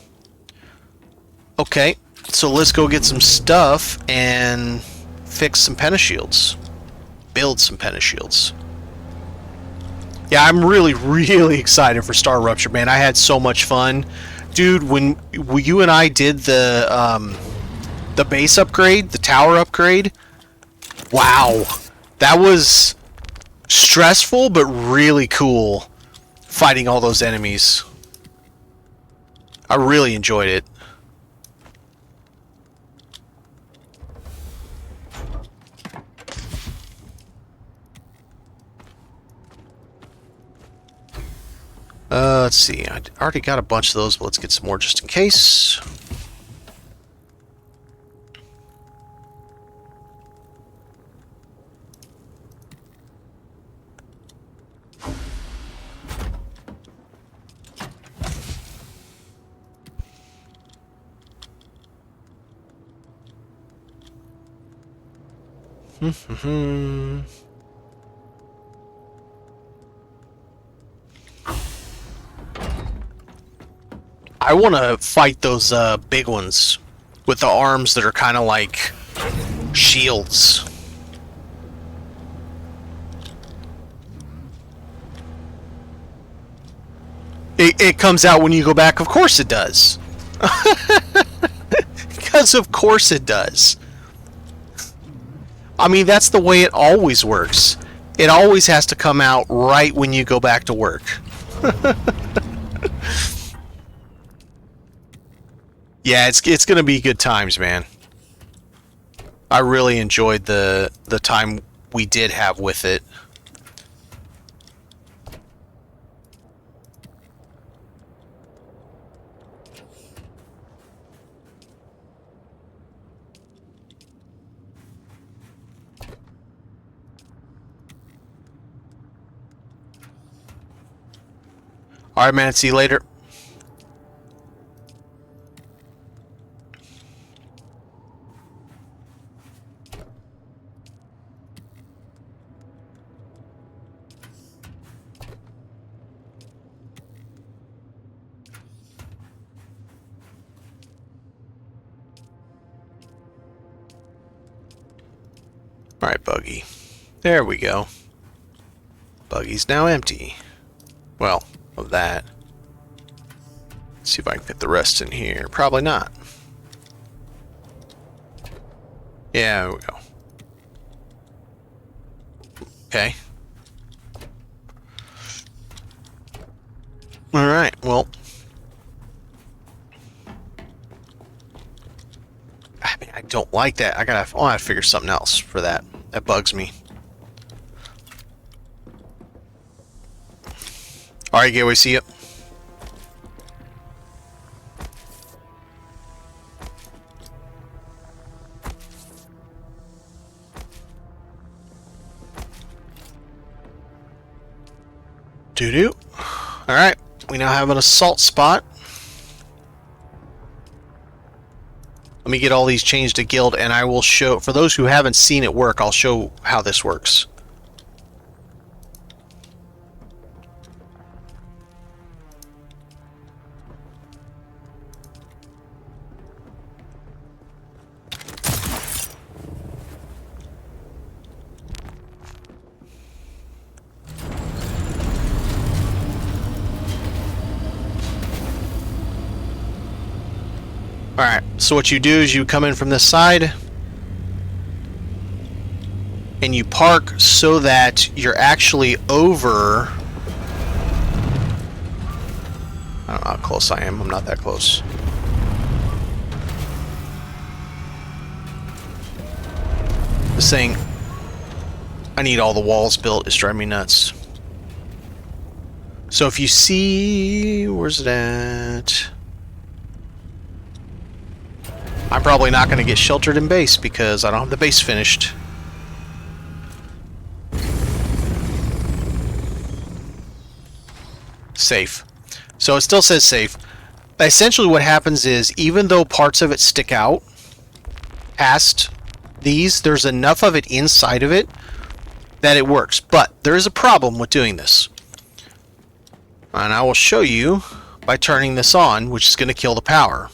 Okay, so let's go get some stuff and fix some pentashields. Build some pentashields. Yeah, I'm really, really excited for Star Rupture, man. I had so much fun. Dude, when you and I did the base upgrade, the tower upgrade, wow. That was stressful, but really cool, fighting all those enemies. I really enjoyed it. Let's see. I already got a bunch of those, but let's get some more just in case. I want to fight those big ones with the arms that are kind of like shields. It comes out when you go back. Of course it does. Because of course it does. I mean, that's the way it always works. It always has to come out right when you go back to work. Yeah, it's gonna be good times, man. I really enjoyed the time we did have with it. Alright, man, see you later. Alright, Buggy. There we go. Buggy's now empty. Well, of that. Let's see if I can fit the rest in here. Probably not. Yeah, there we go. Okay. Alright, well. I mean, I don't like that. I gotta figure something else for that. That bugs me. Alright, Gateway, see you. Doo-doo. Alright, we now have an assault spot. Let me get all these changed to guild, and I will show, for those who haven't seen it work, I'll show how this works. Alright, so what you do is you come in from this side and you park so that you're actually over... I don't know how close I am. I'm not that close. This thing... I need all the walls built. It's driving me nuts. So if you see... Where's it at? I'm probably not going to get sheltered in base because I don't have the base finished. Safe. So it still says safe. Essentially what happens is, even though parts of it stick out past these, there's enough of it inside of it that it works. But there is a problem with doing this. And I will show you by turning this on, which is going to kill the power.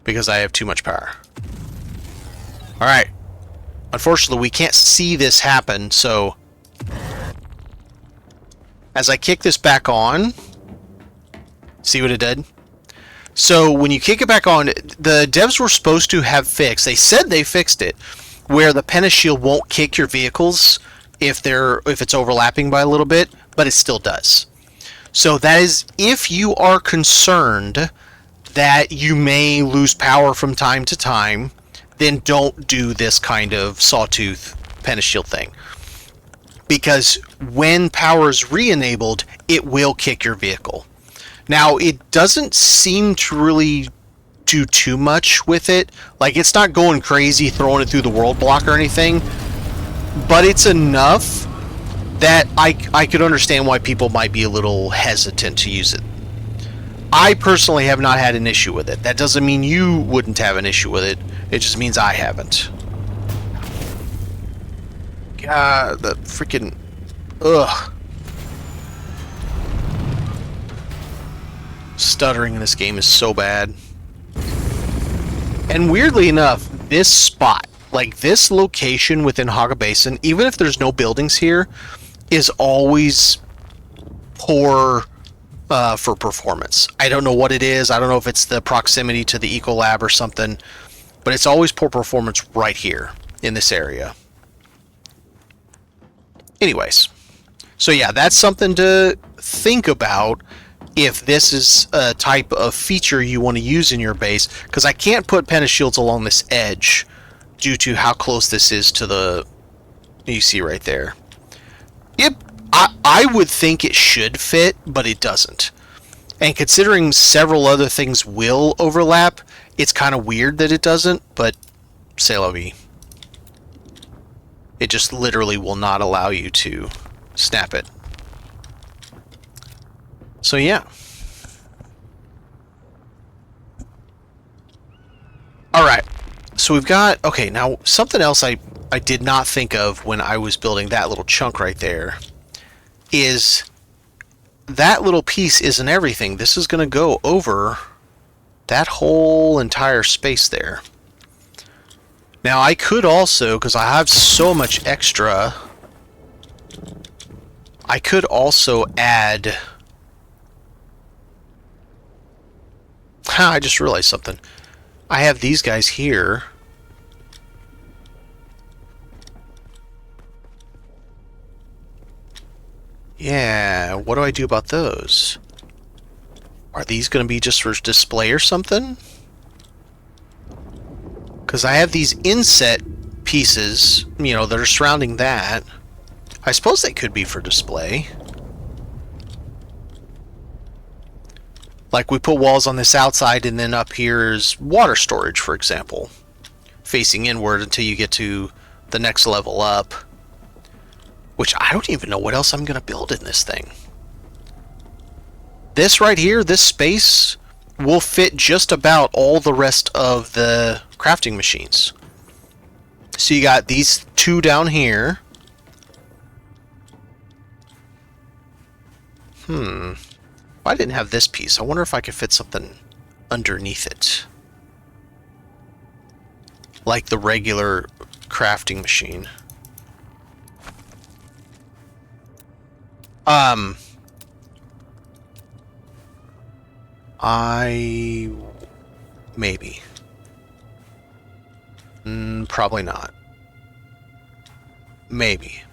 Because I have too much power. Alright. Unfortunately, we can't see this happen, so... As I kick this back on... See what it did? So, when you kick it back on, the devs were supposed to have fixed... They said they fixed it, where the Pentashield won't kick your vehicles if it's overlapping by a little bit, but it still does. So that is if you are concerned that you may lose power from time to time, then don't do this kind of sawtooth Pentashield thing. Because when power is re-enabled, it will kick your vehicle. Now, it doesn't seem to really do too much with it. Like, it's not going crazy, throwing it through the world block or anything. But it's enough that I could understand why people might be a little hesitant to use it. I personally have not had an issue with it. That doesn't mean you wouldn't have an issue with it. It just means I haven't. God, the freaking... Ugh. Stuttering in this game is so bad. And weirdly enough, this spot, like this location within Haga Basin, even if there's no buildings here, is always poor... for performance. I don't know what it is. I don't know if it's the proximity to the Ecolab or something, but it's always poor performance right here in this area. Anyways, so yeah, that's something to think about if this is a type of feature you want to use in your base, because I can't put Pentashields along this edge due to how close this is to the... You see right there. Yep. I would think it should fit, but it doesn't. And considering several other things will overlap, it's kind of weird that it doesn't, but c'est la vie. It just literally will not allow you to snap it. So yeah. Alright, so we've got... Okay, now something else I did not think of when I was building that little chunk right there is that little piece isn't everything. This is going to go over that whole entire space there. Now I could also, because I have so much extra, I could also add... I just realized something. I have these guys here. Yeah, what do I do about those? Are these going to be just for display or something? Because I have these inset pieces, you know, that are surrounding that. I suppose they could be for display. Like we put walls on this outside and then up here is water storage, for example. Facing inward until you get to the next level up. Which I don't even know what else I'm going to build in this thing. This right here, this space, will fit just about all the rest of the crafting machines. So you got these two down here. If I didn't have this piece, I wonder if I could fit something underneath it. Like the regular crafting machine. Maybe. Probably not. Maybe.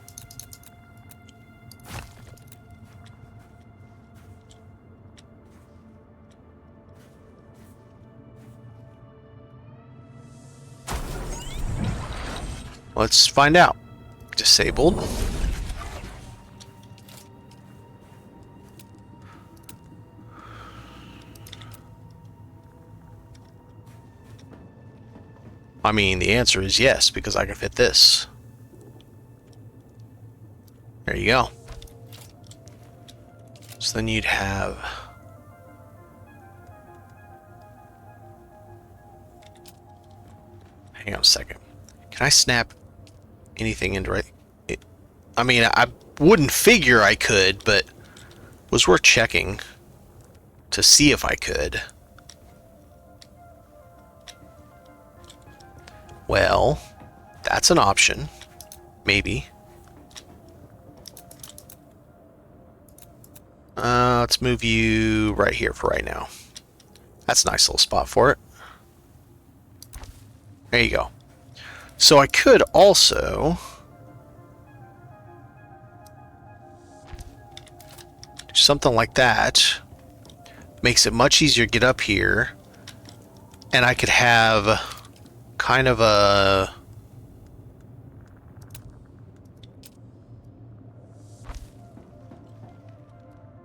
Let's find out. Disabled. I mean, the answer is yes, because I can fit this. There you go. So then you'd have... Hang on a second. Can I snap anything into right? I mean, I wouldn't figure I could, but it was worth checking to see if I could. Well, that's an option. Maybe. Let's move you right here for right now. That's a nice little spot for it. There you go. So I could also do something like that. Makes it much easier to get up here. And I could have kind of a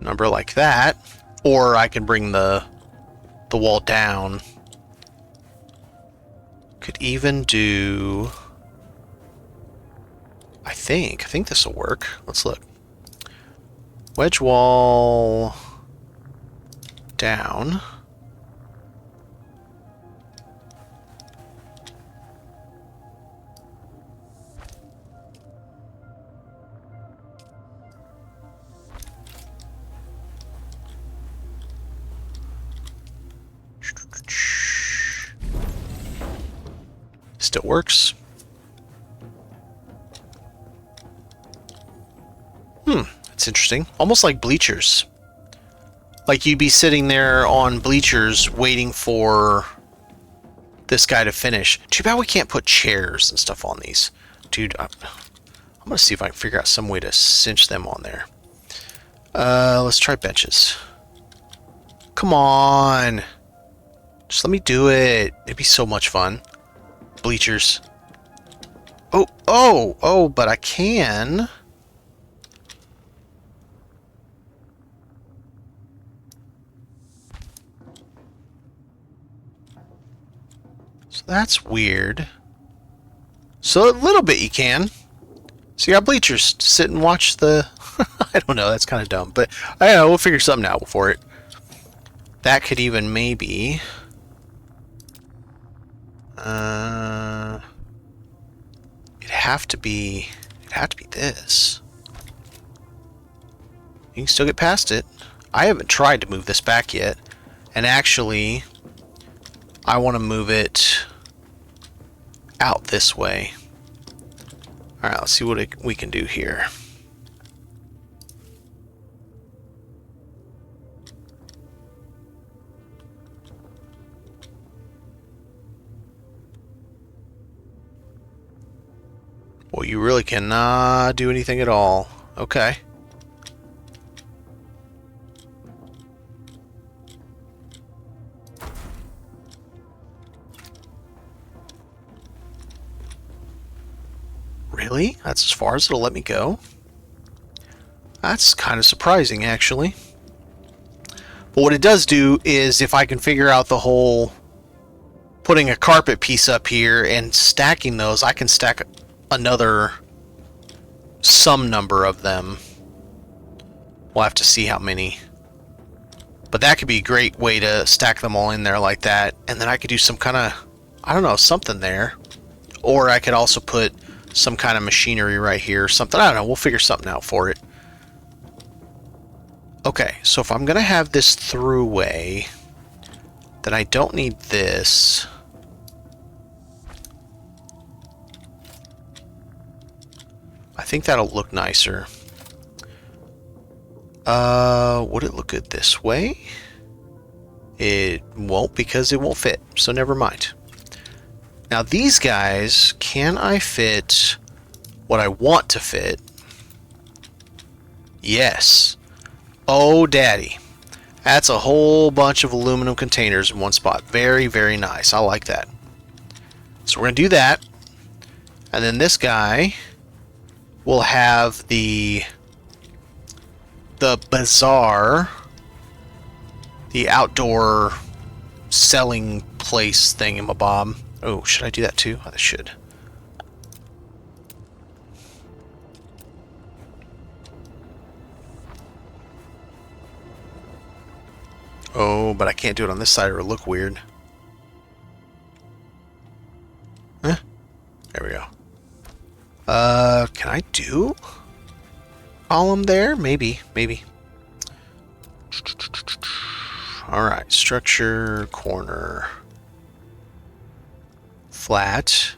number like that, or I can bring the wall down. Could even do, I think this will work. Let's look. Wedge wall down. Still works. That's interesting. Almost like bleachers. Like you'd be sitting there on bleachers waiting for this guy to finish. Too bad we can't put chairs and stuff on these. Dude, I'm gonna see if I can figure out some way to cinch them on there. Let's try benches. Come on. Just let me do it. It'd be so much fun. Bleachers. Oh, but I can. So that's weird. So a little bit you can. So you got bleachers to sit and watch the... I don't know, that's kind of dumb. But I don't know, we'll figure something out for it. That could even maybe... It'd have to be this. You can still get past it. I haven't tried to move this back yet. And actually, I want to move it out this way. Alright, let's see what we can do here. Well, you really cannot do anything at all. Okay. Really? That's as far as it'll let me go? That's kind of surprising, actually. But what it does do is, if I can figure out the whole putting a carpet piece up here and stacking those, I can stack another some number of them. We'll have to see how many. But that could be a great way to stack them all in there like that. And then I could do some kind of, I don't know, something there. Or I could also put some kind of machinery right here or something. I don't know. We'll figure something out for it. Okay, so if I'm going to have this throughway, then I don't need this. I think that'll look nicer. Would it look good this way? It won't, because it won't fit, so never mind. Now these guys, can I fit what I want to fit? Yes. Oh, daddy. That's a whole bunch of aluminum containers in one spot. Very, very nice. I like that. So we're going to do that. And then this guy will have the bazaar, the outdoor selling place thingamabob. Oh, should I do that too? I should. Oh, but I can't do it on this side or it'll look weird. There we go. Can I do column there? Maybe. Alright, structure, corner, flat.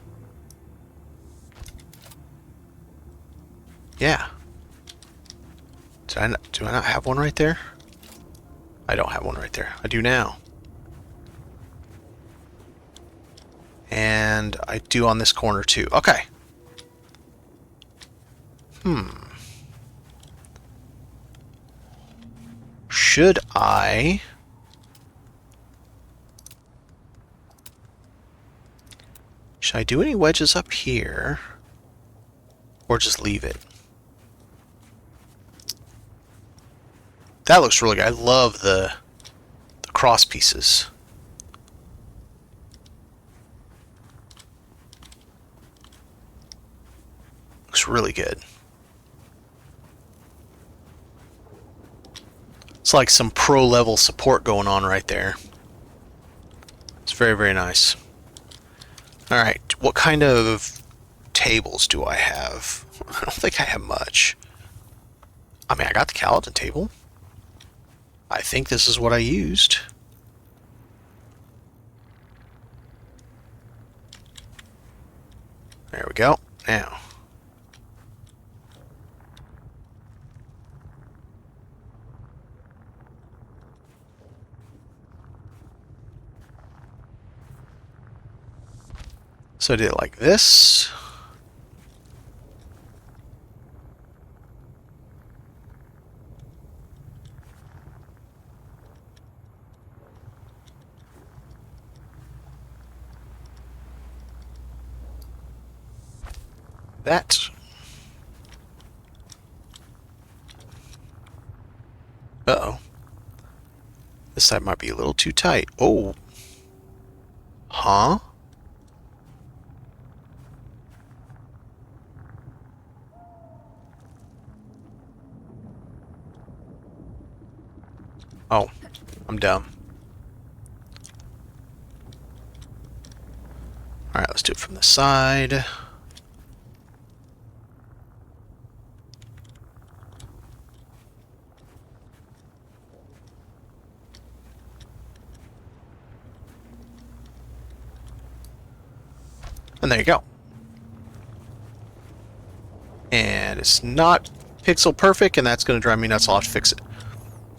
Yeah. Do I not have one right there? I don't have one right there. I do now. And I do on this corner too. Okay. Should I... Should I do any wedges up here? Or just leave it? That looks really good. I love the cross pieces. Looks really good. It's like some pro level support going on right there. It's very, very nice. Alright, what kind of tables do I have? I don't think I have much. I mean, I got the Caledon table. I think this is what I used. There we go. Now. So I did it like this. That. Uh-oh. This side might be a little too tight. Oh. Huh? Oh, I'm dumb. Alright, let's do it from the side. And there you go. And it's not pixel perfect, and that's going to drive me nuts. I'll have to fix it.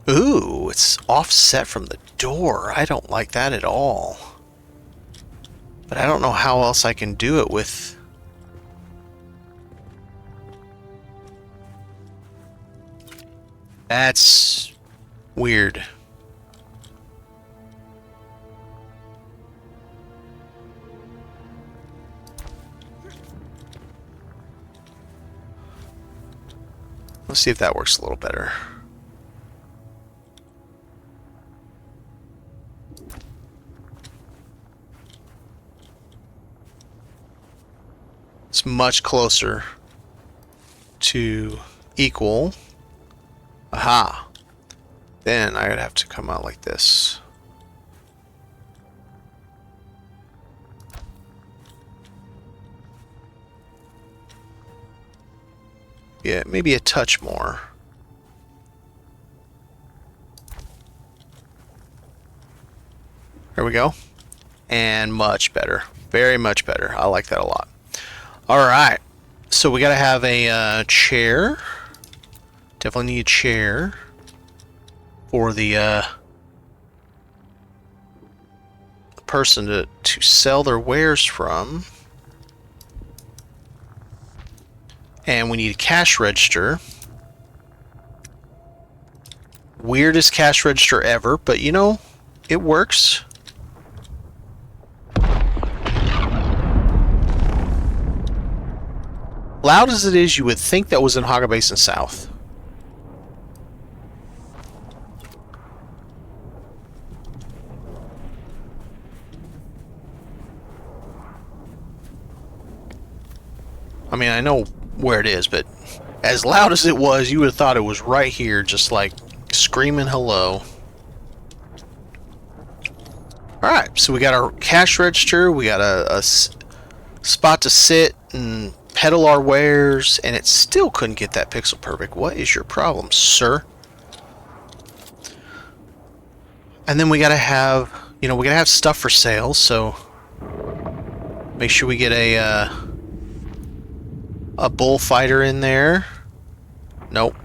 Ooh, it's offset from the door. I don't like that at all. But I don't know how else I can do it with... That's weird. Let's see if that works a little better. It's much closer to equal. Aha. Then I would have to come out like this. Yeah, maybe a touch more. There we go. And much better. Very much better. I like that a lot. Alright. So we gotta have a chair. Definitely need a chair for the person to sell their wares from. And we need a cash register. Weirdest cash register ever, but you know, it works. Loud as it is, you would think that was in Haga Basin South. I mean, I know where it is, but as loud as it was, you would have thought it was right here, just like screaming hello. Alright, so we got our cash register, we got a spot to sit and peddle our wares, and it still couldn't get that pixel perfect. What is your problem, sir? And then we gotta have, you know, we gotta have stuff for sale, so make sure we get a bullfighter in there. Nope.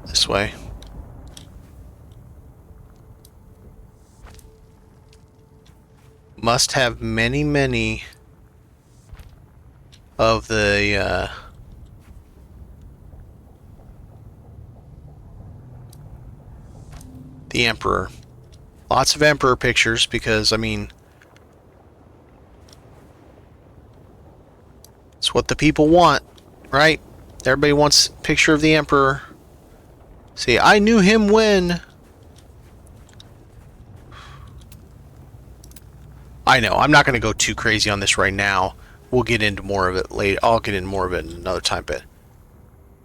This way. Must have many of the Emperor. Lots of Emperor pictures because, I mean, it's what the people want, right? Everybody wants a picture of the Emperor. See, I knew him when... I know, I'm not going to go too crazy on this right now. We'll get into more of it later. I'll get into more of it another time, but...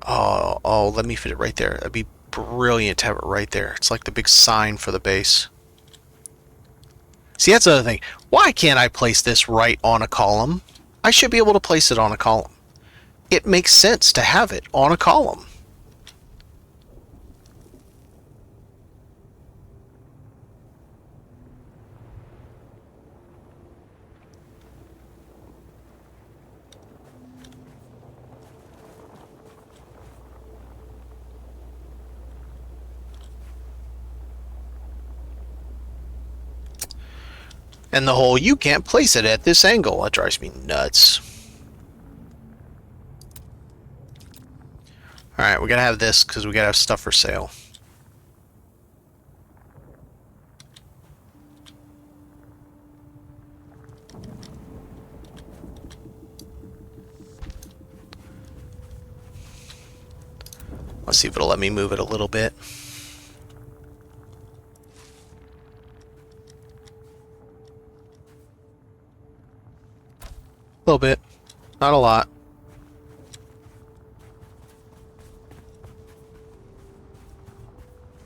Oh, let me fit it right there. That'd be brilliant to have it right there. It's like the big sign for the base. See, that's the other thing. Why can't I place this right on a column? I should be able to place it on a column. It makes sense to have it on a column. And the whole, you can't place it at this angle, that drives me nuts. Alright, we gotta have this because we gotta have stuff for sale. Let's see if it'll let me move it a little bit. A little bit. Not a lot.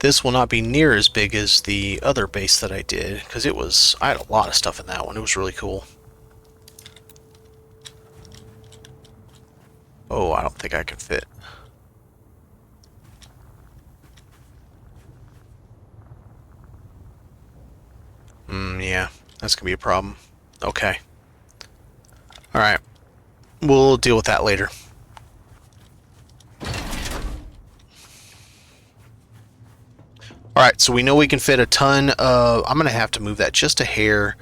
This will not be near as big as the other base that I did, because I had a lot of stuff in that one. It was really cool. Oh, I don't think I can fit. Yeah, that's gonna be a problem. Okay. Alright. We'll deal with that later. Alright, so we know we can fit a ton of... I'm going to have to move that just a hair.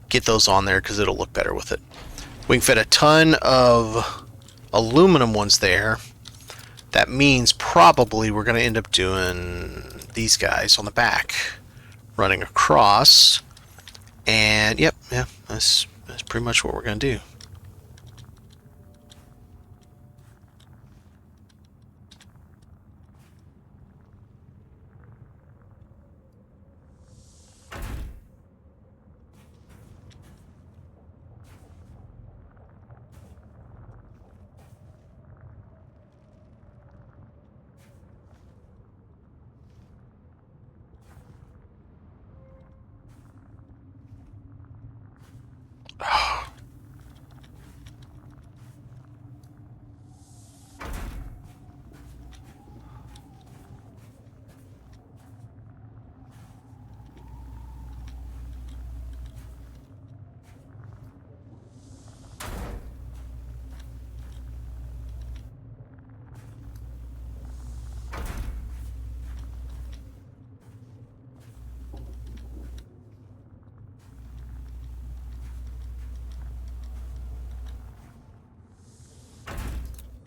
Get those on there because it'll look better with it. We can fit a ton of aluminum ones there. That means probably we're going to end up doing these guys on the back. Running across. And, yep, yeah, that's pretty much what we're going to do.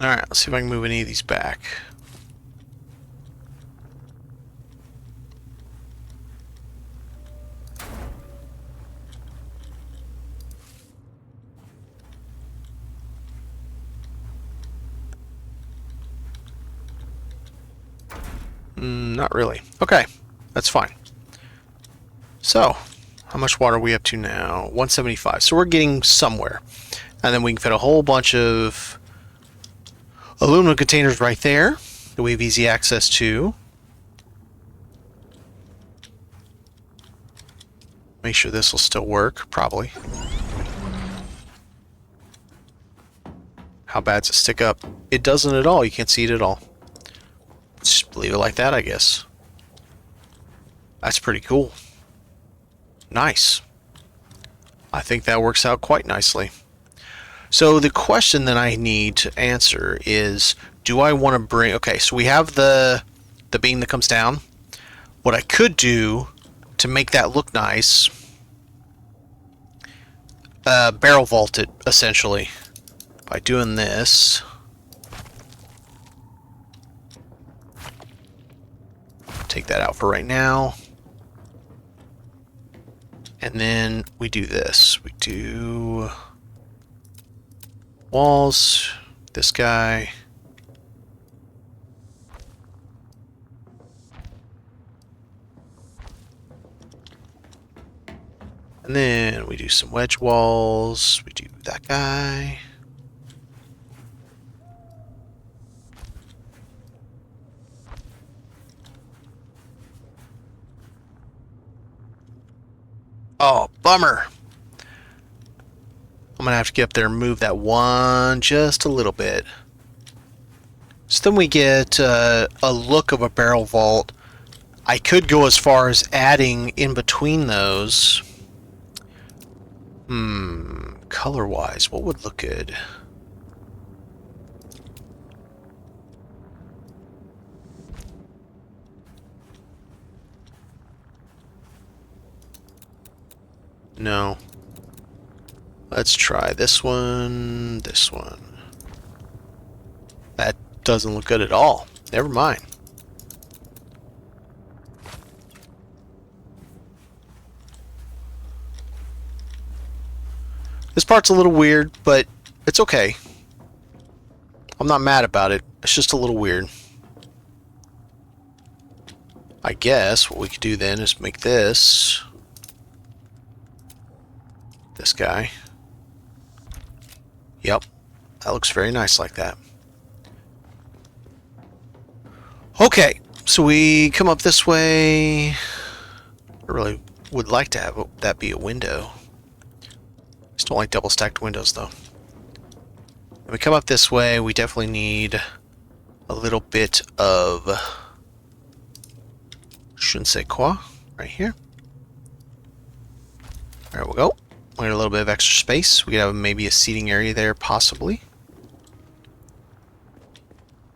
Alright, let's see if I can move any of these back. Not really. Okay, that's fine. So, how much water are we up to now? 175. So we're getting somewhere. And then we can fit a whole bunch of aluminum containers right there that we have easy access to. Make sure this will still work, probably. How bad's it stick up? It doesn't at all. You can't see it at all. Just leave it like that, I guess. That's pretty cool. Nice. I think that works out quite nicely. So the question that I need to answer is, do I want to bring... Okay, so we have the beam that comes down. What I could do to make that look nice, barrel vault it, essentially, by doing this. Take that out for right now. And then we do this. We do walls, this guy. And then we do some wedge walls. We do that guy. Oh, bummer. I'm going to have to get up there and move that one just a little bit. So then we get a look of a barrel vault. I could go as far as adding in between those. Color-wise, what would look good? No. Let's try this one, this one. That doesn't look good at all. Never mind. This part's a little weird, but it's okay. I'm not mad about it. It's just a little weird. I guess what we could do then is make this guy. Yep, that looks very nice like that. Okay, so we come up this way. I really would like to have that be a window. Just don't like double stacked windows though. When we come up this way, we definitely need a little bit of je ne sais quoi right here. There we go. We got a little bit of extra space. We could have maybe a seating area there, possibly.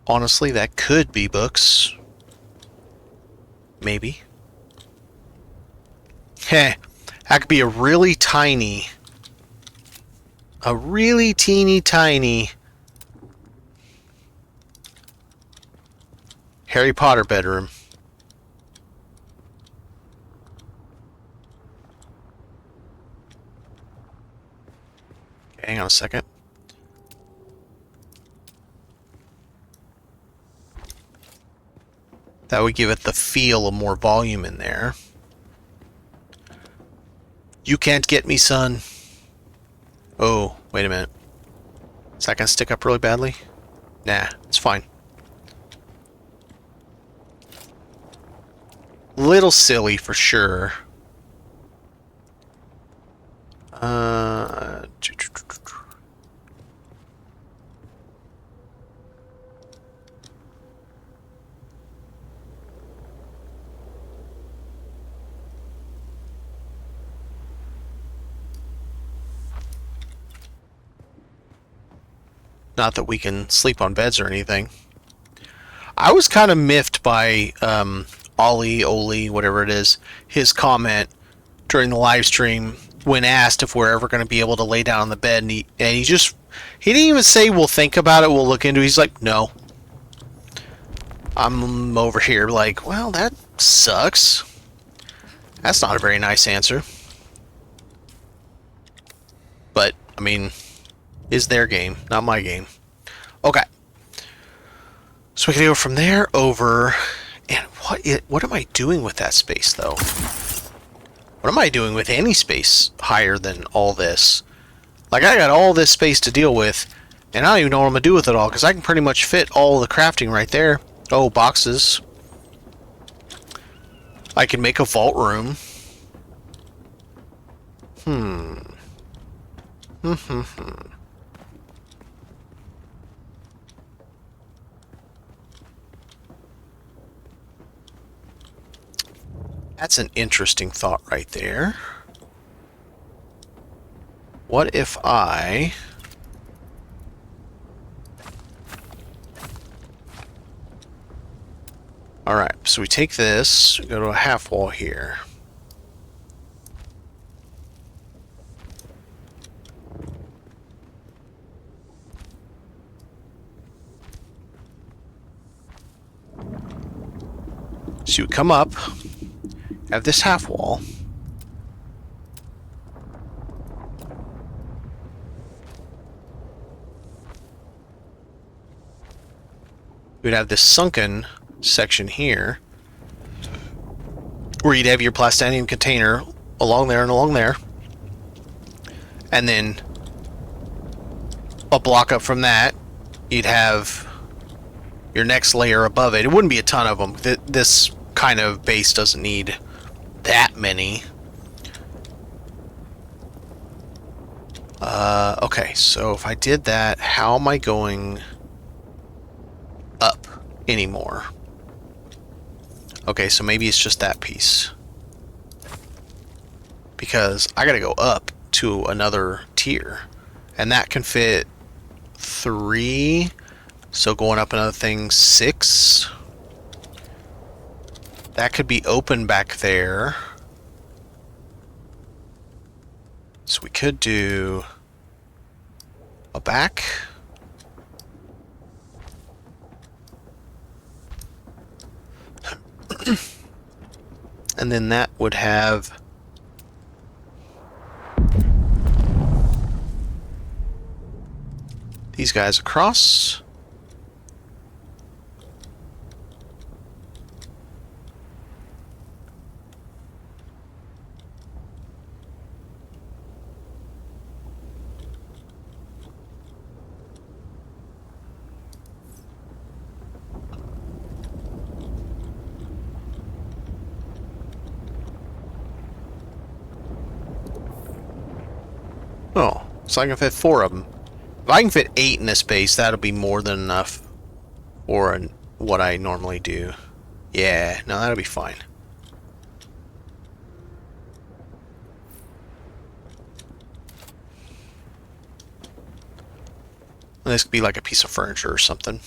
Honestly, that could be books. Maybe. Heh. That could be a really tiny... A really teeny tiny... Harry Potter bedroom. Hang on a second. That would give it the feel of more volume in there. You can't get me, son. Oh, wait a minute. Is that gonna stick up really badly? Nah, it's fine. Little silly for sure. Not that we can sleep on beds or anything. I was kind of miffed by Oli, whatever it is, his comment during the live stream when asked if we're ever going to be able to lay down on the bed, and he just He didn't even say we'll think about it, we'll look into it. He's like, no. I'm over here like, well, that sucks. That's not a very nice answer. But, I mean, is their game, not my game. Okay. So we can go from there over... And what am I doing with that space, though? What am I doing with any space higher than all this? Like, I got all this space to deal with, and I don't even know what I'm going to do with it all, because I can pretty much fit all the crafting right there. Oh, boxes. I can make a vault room. That's an interesting thought right there. What if I... Alright, so we take this, go to a half wall here. So you come up, have this half wall. You'd have this sunken section here, where you'd have your plastanium container along there and along there. And then a block up from that, you'd have your next layer above it. It wouldn't be a ton of them. This kind of base doesn't need that many. Okay, so if I did that, how am I going up anymore? Okay, so maybe it's just that piece. Because I gotta go up to another tier. And that can fit 3. So going up another thing, 6. That could be open back there. So we could do a back. And then that would have these guys across. Oh, so I can fit 4 of them. If I can fit 8 in this base, that'll be more than enough for what I normally do. Yeah, no, that'll be fine. This could be like a piece of furniture or something.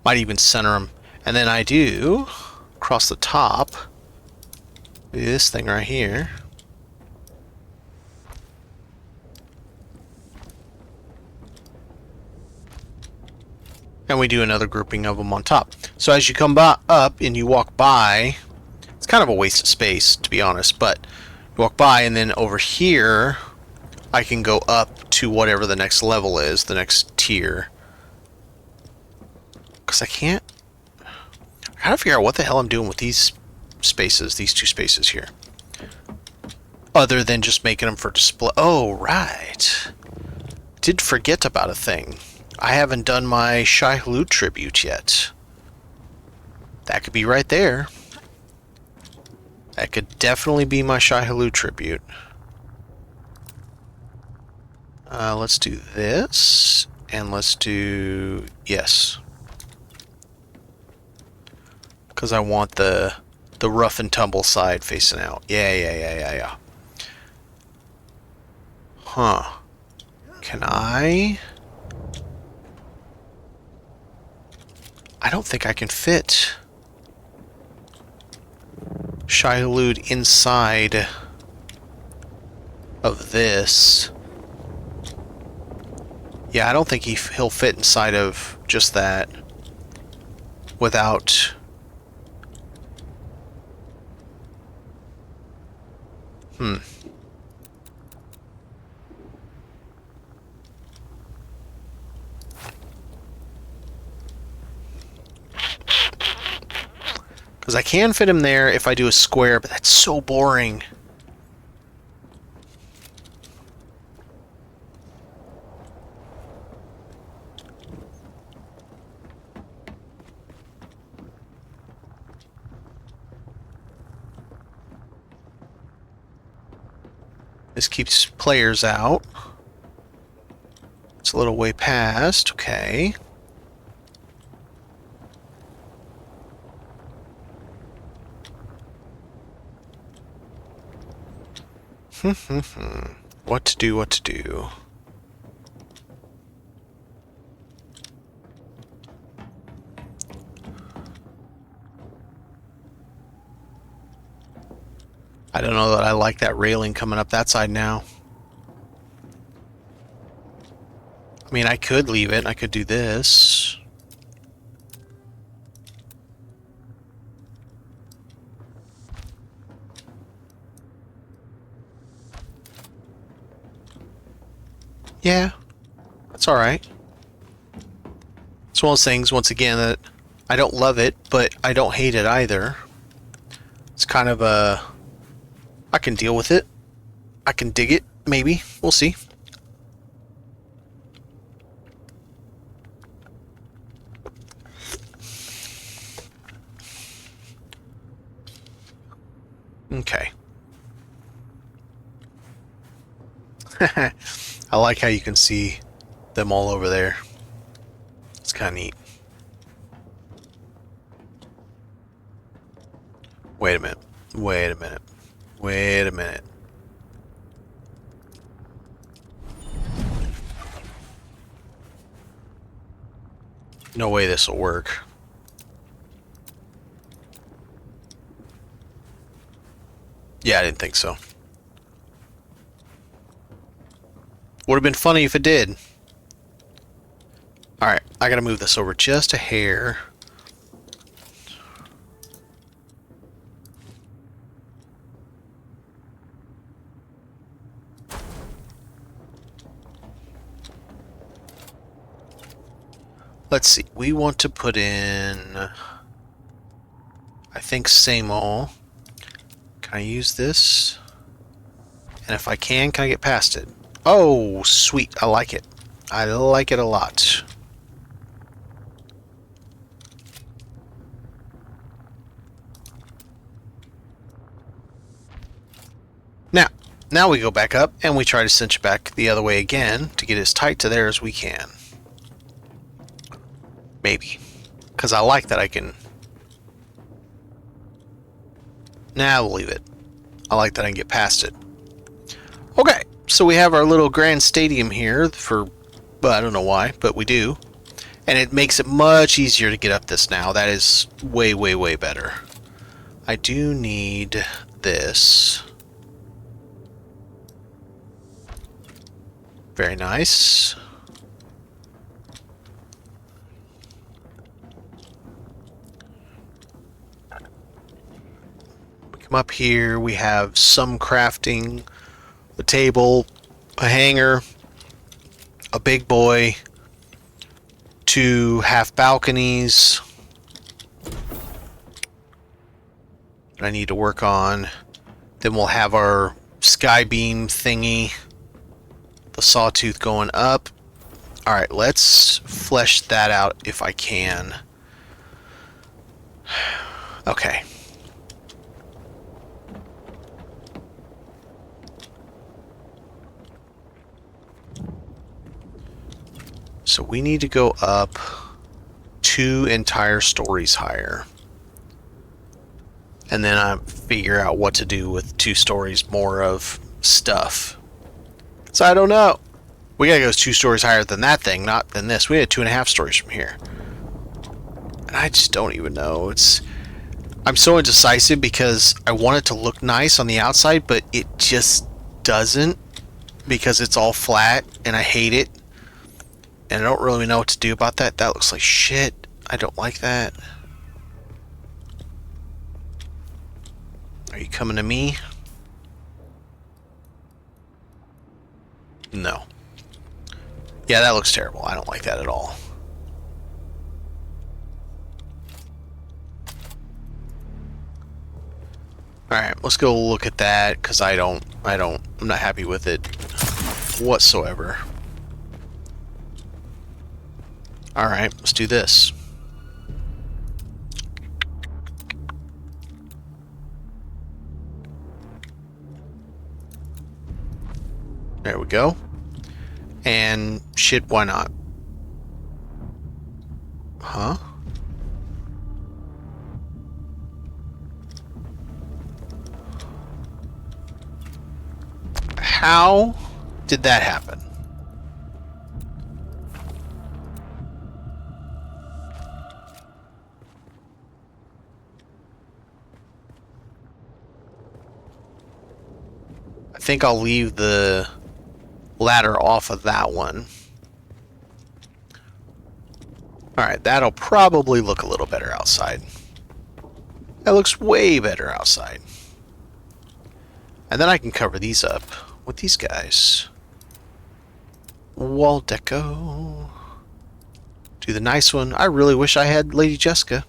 Might even center them. And then I do, across the top, do this thing right here. And we do another grouping of them on top. So as you come up and you walk by, it's kind of a waste of space, to be honest, but you walk by and then over here, I can go up to whatever the next level is, the next tier. Because I can't... I gotta figure out what the hell I'm doing with these spaces, these 2 spaces here. Other than just making them for display. Oh, right. Did forget about a thing. I haven't done my Shai Hulud tribute yet. That could be right there. That could definitely be my Shai Hulud tribute. Let's do this. And let's do... Yes. Because I want the rough and tumble side facing out. Yeah. Huh. Can I... I don't think I can fit Shai Hulud inside of this. Yeah, I don't think he'll fit inside of just that without... Because I can fit him there if I do a square, but that's so boring. This keeps players out. It's a little way past. Okay. What to do, what to do. I don't know that I like that railing coming up that side now. I mean, I could leave it. I could do this. Yeah, that's alright. It's one of those things, once again, that I don't love it, but I don't hate it either. It's kind of a... I can deal with it. I can dig it, maybe. We'll see. Okay. I like how you can see them all over there. It's kind of neat. Wait a minute. Wait a minute. Wait a minute. No way this will work. Yeah, I didn't think so. Would have been funny if it did. Alright, I gotta move this over just a hair. Let's see, we want to put in, I think, same all. Can I use this? And if I can I get past it? Oh, sweet, I like it. I like it a lot. Now we go back up and we try to cinch back the other way again to get as tight to there as we can. Maybe. Because I like that I can... Nah, we'll leave it. I like that I can get past it. Okay, so we have our little grand stadium here for... Well, I don't know why, but we do. And it makes it much easier to get up this now. That is way, way, way better. I do need this. Very nice. We come up here, we have some crafting, a table, a hanger, a big boy, 2 half balconies that I need to work on. Then we'll have our sky beam thingy. The sawtooth going up. Alright, let's flesh that out if I can. Okay. So we need to go up 2 entire stories higher. And then I figure out what to do with 2 stories more of stuff. So I don't know. We gotta go 2 stories higher than that thing, not than this. We had 2.5 stories from here. And I just don't even know. I'm so indecisive because I want it to look nice on the outside, but it just doesn't because it's all flat and I hate it. And I don't really know what to do about that. That looks like shit. I don't like that. Are you coming to me? No. Yeah, that looks terrible. I don't like that at all. Alright, let's go look at that, because I'm not happy with it whatsoever. Alright, let's do this. There we go. And shit, why not? Huh? How did that happen? I think I'll leave the ladder off of that one. Alright, that'll probably look a little better outside. That looks way better outside. And then I can cover these up with these guys. Wall deco. Do the nice one. I really wish I had Lady Jessica.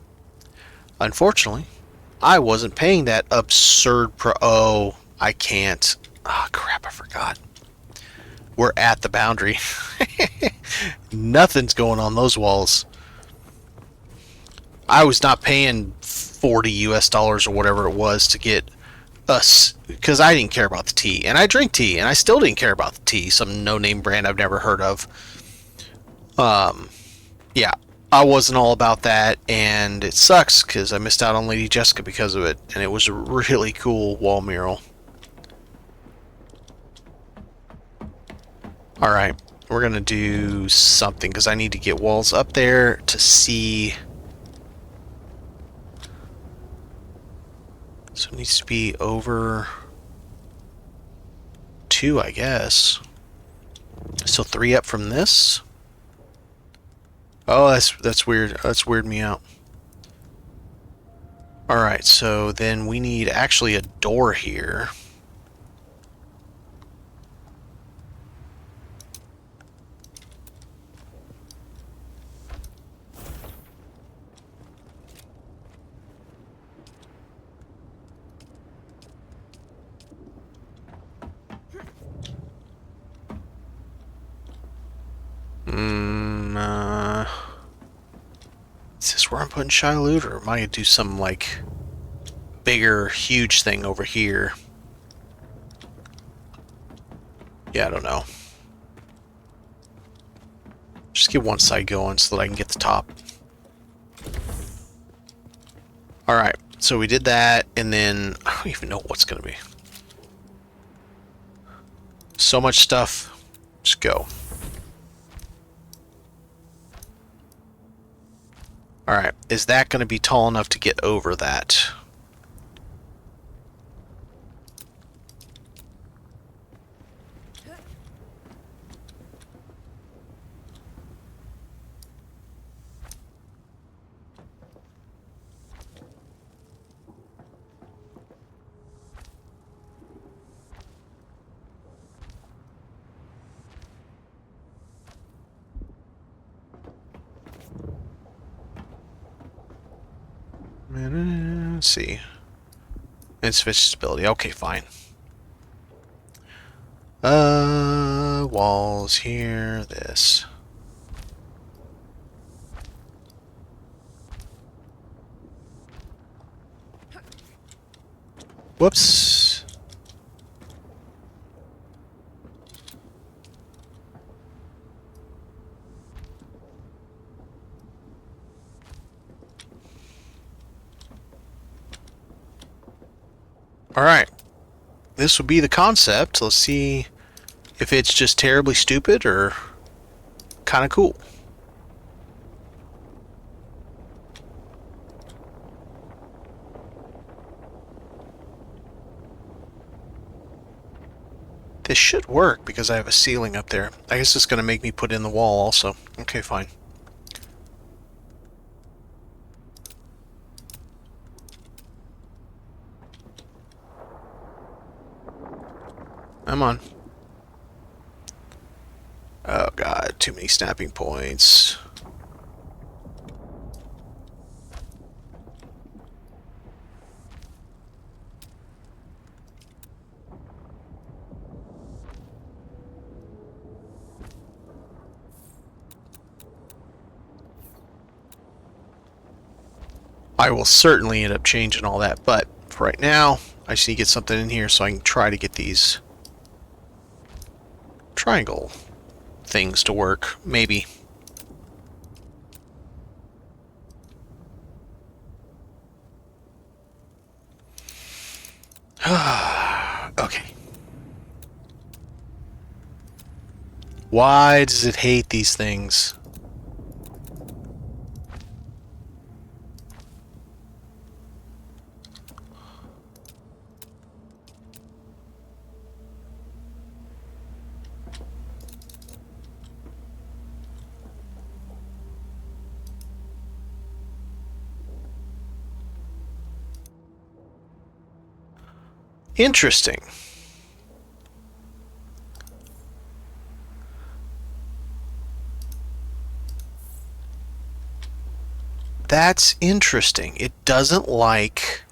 Unfortunately, I wasn't paying that absurd Oh, I can't. Ah, crap, I forgot. We're at the boundary. Nothing's going on those walls. I was not paying 40 US dollars or whatever it was to get us, because I didn't care about the tea, and I drink tea, and I still didn't care about the tea, some no-name brand I've never heard of. Yeah, I wasn't all about that, and it sucks because I missed out on Lady Jessica because of it, and it was a really cool wall mural. Alright, we're gonna do something, because I need to get walls up there to see. So it needs to be over 2, I guess. So 3 up from this. Oh, that's weird. That's weirded me out. Alright, so then we need actually a door here. Is this where I'm putting Shy Loot, or am I gonna do some like bigger, huge thing over here? Yeah, I don't know. Just get one side going so that I can get the top. Alright, so we did that, and then I don't even know what's gonna be. So much stuff. Just go. Alright, is that going to be tall enough to get over that? Let's see. Insufficient stability. Okay, fine. Walls here. This. Whoops. Alright. This would be the concept. Let's see if it's just terribly stupid or kind of cool. This should work because I have a ceiling up there. I guess it's going to make me put in the wall also. Okay, fine. Come on. Oh god, too many snapping points. I will certainly end up changing all that, but for right now, I just need to get something in here so I can try to get these triangle things to work, maybe. Okay. Why does it hate these things? Interesting. That's interesting. It doesn't like...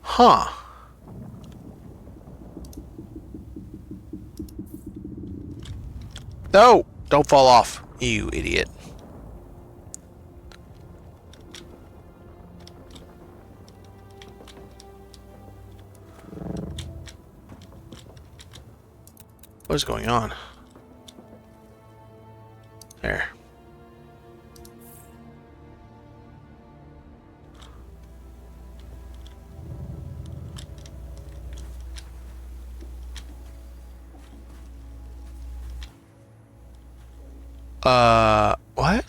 Huh. No! Don't fall off, you idiot. What is going on? There. What?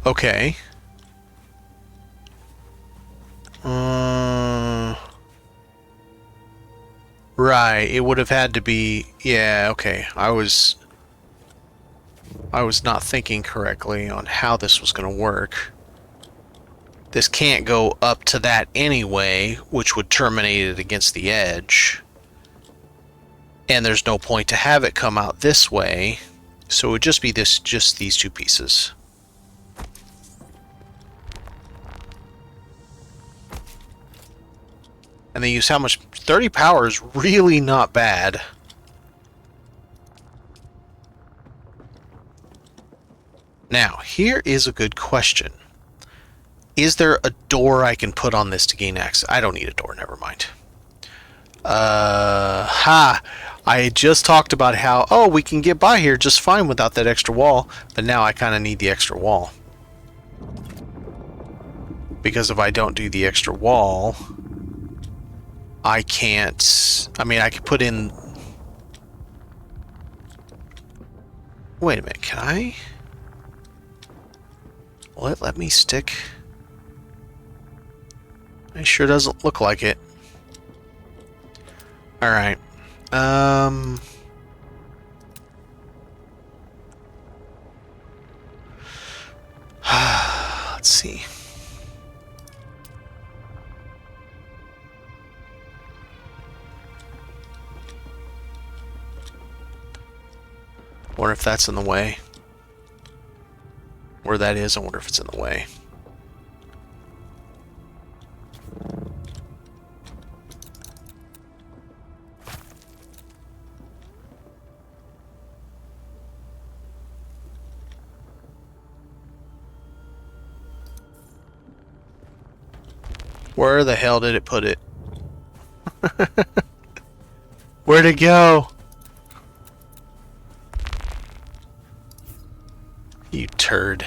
Okay. Right, it would have had to be... Yeah, okay. I was not thinking correctly on how this was going to work. This can't go up to that anyway, which would terminate it against the edge. And there's no point to have it come out this way. So it would just be just these two pieces. And they use how much? 30 power is really not bad. Now, here is a good question. Is there a door I can put on this to gain access? I don't need a door, never mind. I just talked about how, oh, we can get by here just fine without that extra wall, but now I kind of need the extra wall. Because if I don't do the extra wall, I can't... I mean, I could put in... Wait a minute, can I... Will it let me stick? It sure doesn't look like it. Alright. Let's see. Wonder if that's in the way. Where that is, I wonder if it's in the way. Where the hell did it put it? Where'd it go? You turd.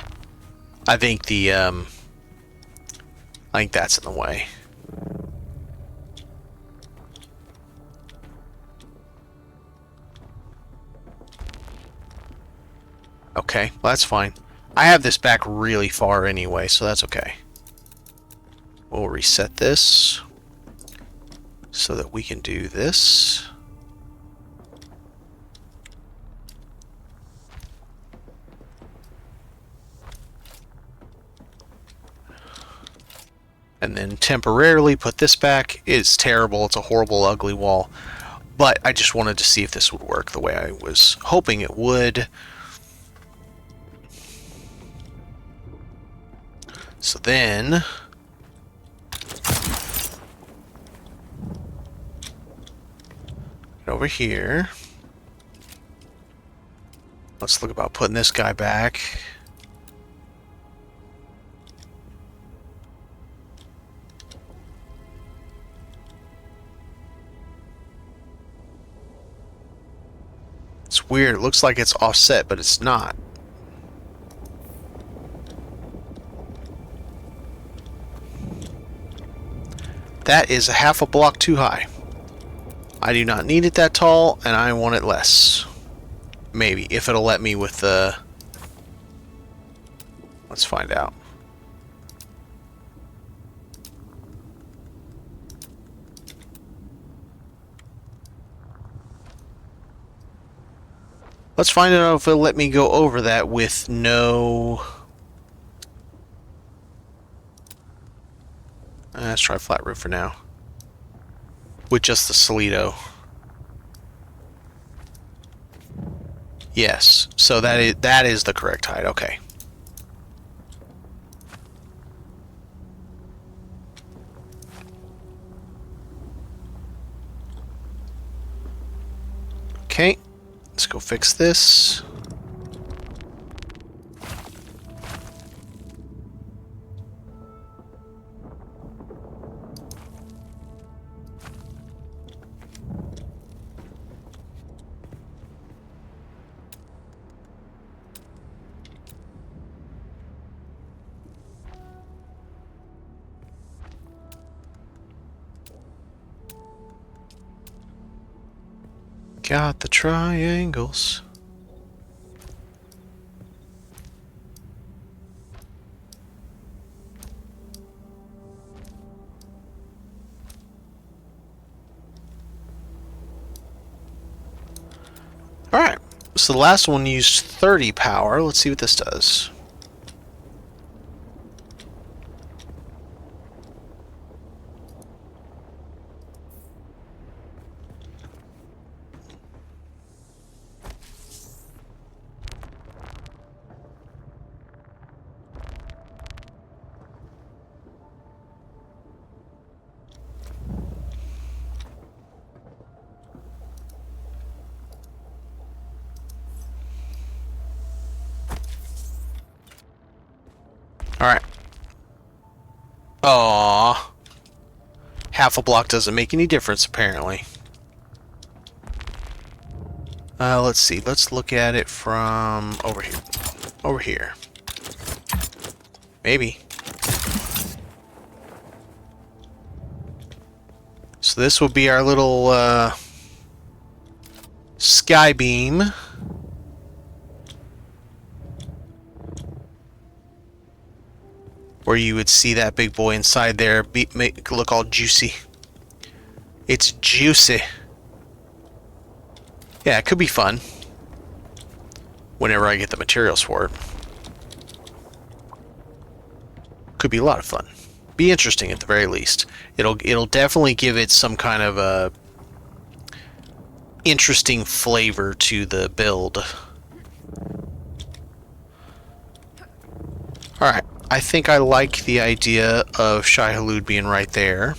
I think I think that's in the way. Okay, well, that's fine. I have this back really far anyway, so that's okay. We'll reset this so that we can do this. And then temporarily put this back. It's terrible. It's a horrible, ugly wall. But I just wanted to see if this would work the way I was hoping it would. So then... over here. Let's look about putting this guy back. It's weird. It looks like it's offset, but it's not. That is a half a block too high. I do not need it that tall, and I want it less. Maybe, if it'll let me with the... Let's find out. Let's find out if it'll let me go over that with no... Let's try flat roof for now. With just the Solido. Yes, so that is the correct height. Okay. Okay, let's go fix this. Got the triangles. Alright, so the last one used 30 power. Let's see what this does. Alright. Aww. Half a block doesn't make any difference, apparently. Let's see. Let's look at it from over here. Over here. Maybe. So this will be our little sky beam. Where you would see that big boy inside there make look all juicy. It's juicy. Yeah, it could be fun. Whenever I get the materials for it. Could be a lot of fun. Be interesting at the very least. It'll definitely give it some kind of a interesting flavor to the build. Alright. I think I like the idea of Shai-Hulud being right there.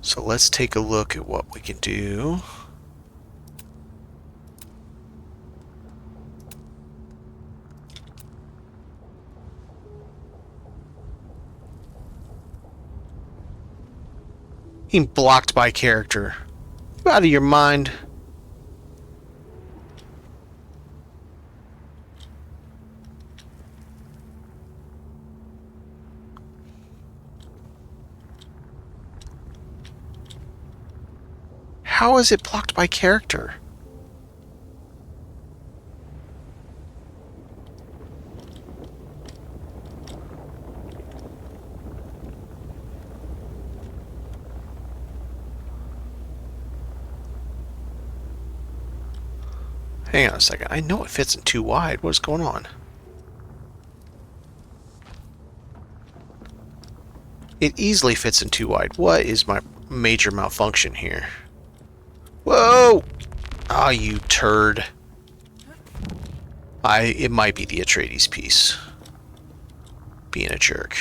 So let's take a look at what we can do. Being blocked by character. You out of your mind? How is it blocked by character? Hang on a second. I know it fits in too wide. What is going on? It easily fits in too wide. What is my major malfunction here? Whoa! Ah, you turd. It might be the Atreides piece. Being a jerk.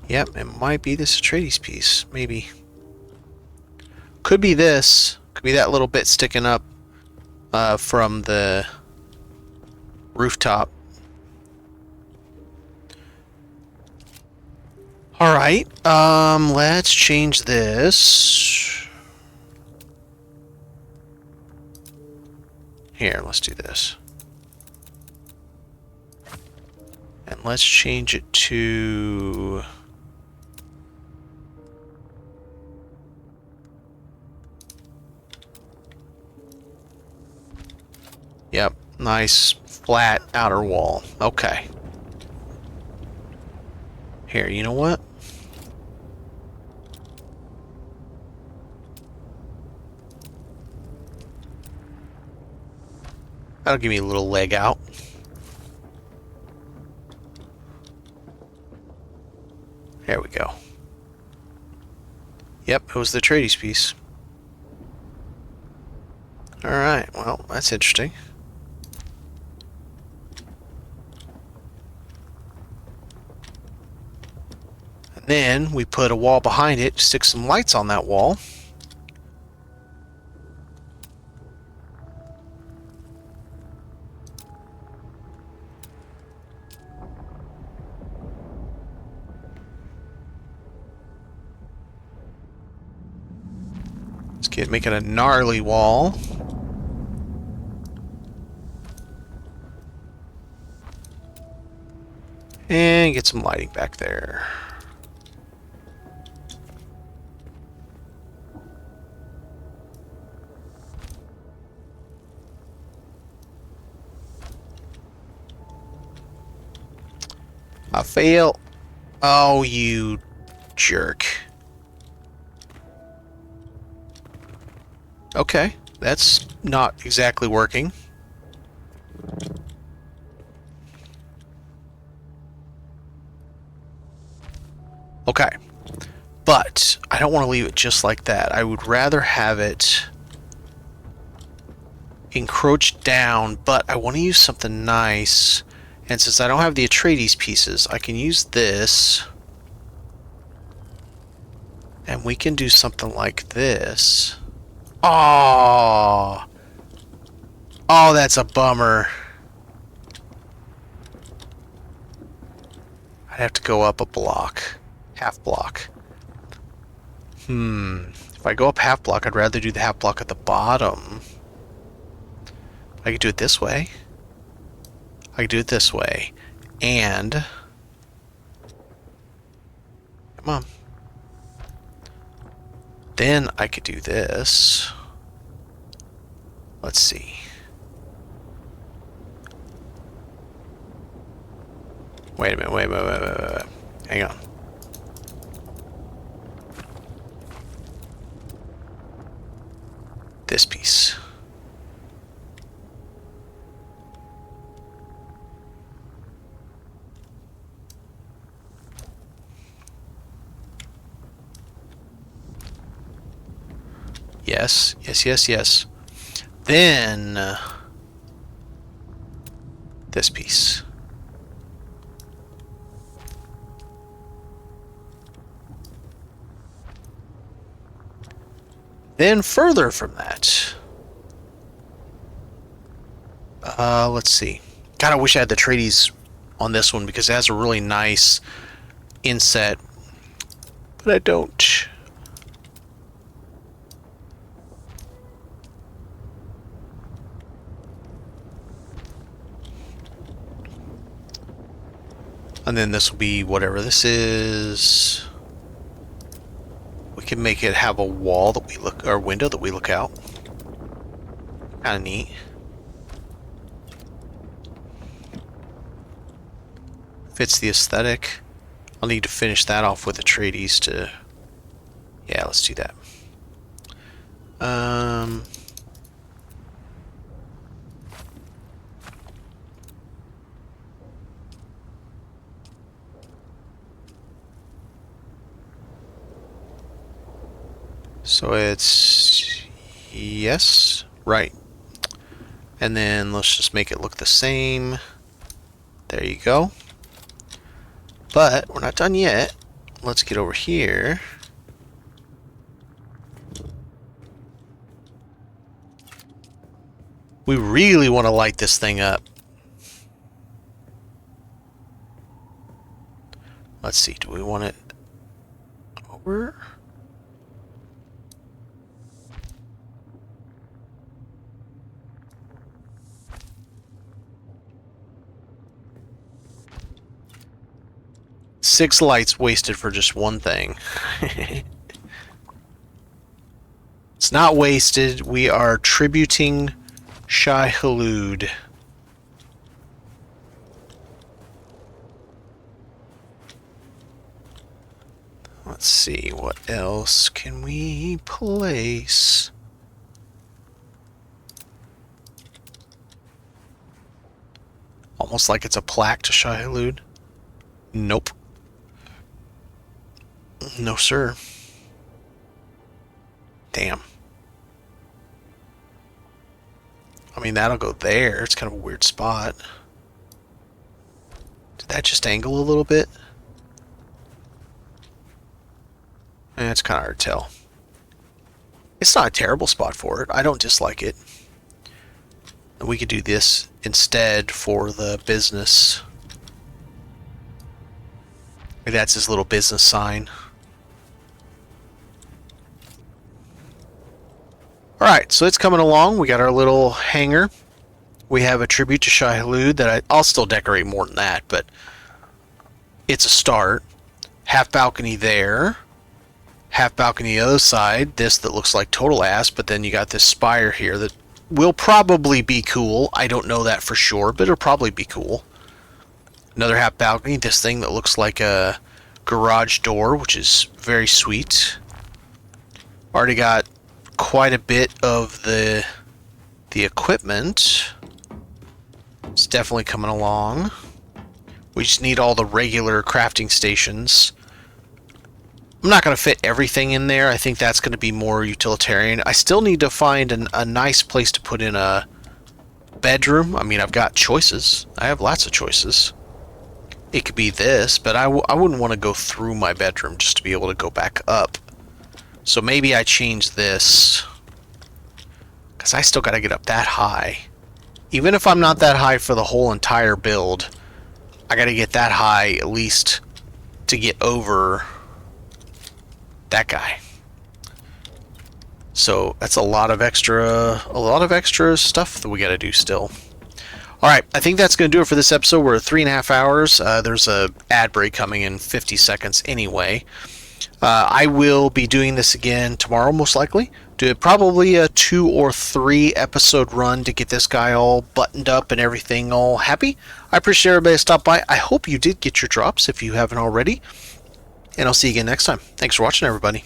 Yep, it might be this Atreides piece. Maybe. Could be this. Could be that little bit sticking up from the rooftop. Alright, let's change this. Here, let's do this. And let's change it to... Yep, nice flat outer wall. Okay. Here, you know what? That'll give me a little leg out. There we go. Yep, it was the Atreides piece. Alright, well, that's interesting. And then we put a wall behind it, stick some lights on that wall. Make it a gnarly wall. And get some lighting back there. I fail. Oh, you jerk. Okay, that's not exactly working. Okay, but I don't want to leave it just like that. I would rather have it encroach down, but I want to use something nice. And since I don't have the Atreides pieces, I can use this. And we can do something like this. Oh, oh, that's a bummer. I'd have to go up a block, half block. If I go up half block, I'd rather do the half block at the bottom. I could do it this way. I could do it this way. And, come on. Then I could do this. Let's see. Wait a minute, wait. Hang on. This piece. Yes. Then this piece. Then further from that, let's see. God, I wish I had the Atreides on this one because it has a really nice inset, but I don't. And then this will be whatever this is. We can make it have a wall that we look, or window that we look out. Kind of neat. Fits the aesthetic. I'll need to finish that off with Atreides to... Yeah, let's do that. So it's... Yes, right. And then let's just make it look the same. There you go. But we're not done yet. Let's get over here. We really want to light this thing up. Let's see, do we want it over? Six lights wasted for just one thing. It's not wasted. We are tributing Shai-Hulud. Let's see, what else can we place? Almost like it's a plaque to Shai-Hulud. Nope. No, sir. Damn. I mean, that'll go there. It's kind of a weird spot. Did that just angle a little bit? It's kind of hard to tell. It's not a terrible spot for it. I don't dislike it. We could do this instead for the business. Maybe that's his little business sign. Alright, so it's coming along. We got our little hangar. We have a tribute to Shai-Hulud that I'll still decorate more than that, but it's a start. Half balcony there. Half balcony the other side. This that looks like total ass, but then you got this spire here that will probably be cool. I don't know that for sure, but it'll probably be cool. Another half balcony. This thing that looks like a garage door, which is very sweet. Already got quite a bit of the equipment. It's definitely coming along. We just need all the regular crafting stations. I'm not going to fit everything in there. I think that's going to be more utilitarian. I still need to find a nice place to put in a bedroom. I mean, I've got choices. I have lots of choices. It could be this, but I wouldn't want to go through my bedroom just to be able to go back up. So maybe I change this, because I still got to get up that high. Even if I'm not that high for the whole entire build, I got to get that high at least to get over that guy. So that's a lot of extra stuff that we got to do still. Alright, I think that's going to do it for this episode. We're at 3.5 hours. There's a ad break coming in 50 seconds anyway. I will be doing this again tomorrow, most likely. Do probably a 2 or 3 episode run to get this guy all buttoned up and everything all happy. I appreciate everybody stopped by. I hope you did get your drops if you haven't already. And I'll see you again next time. Thanks for watching, everybody.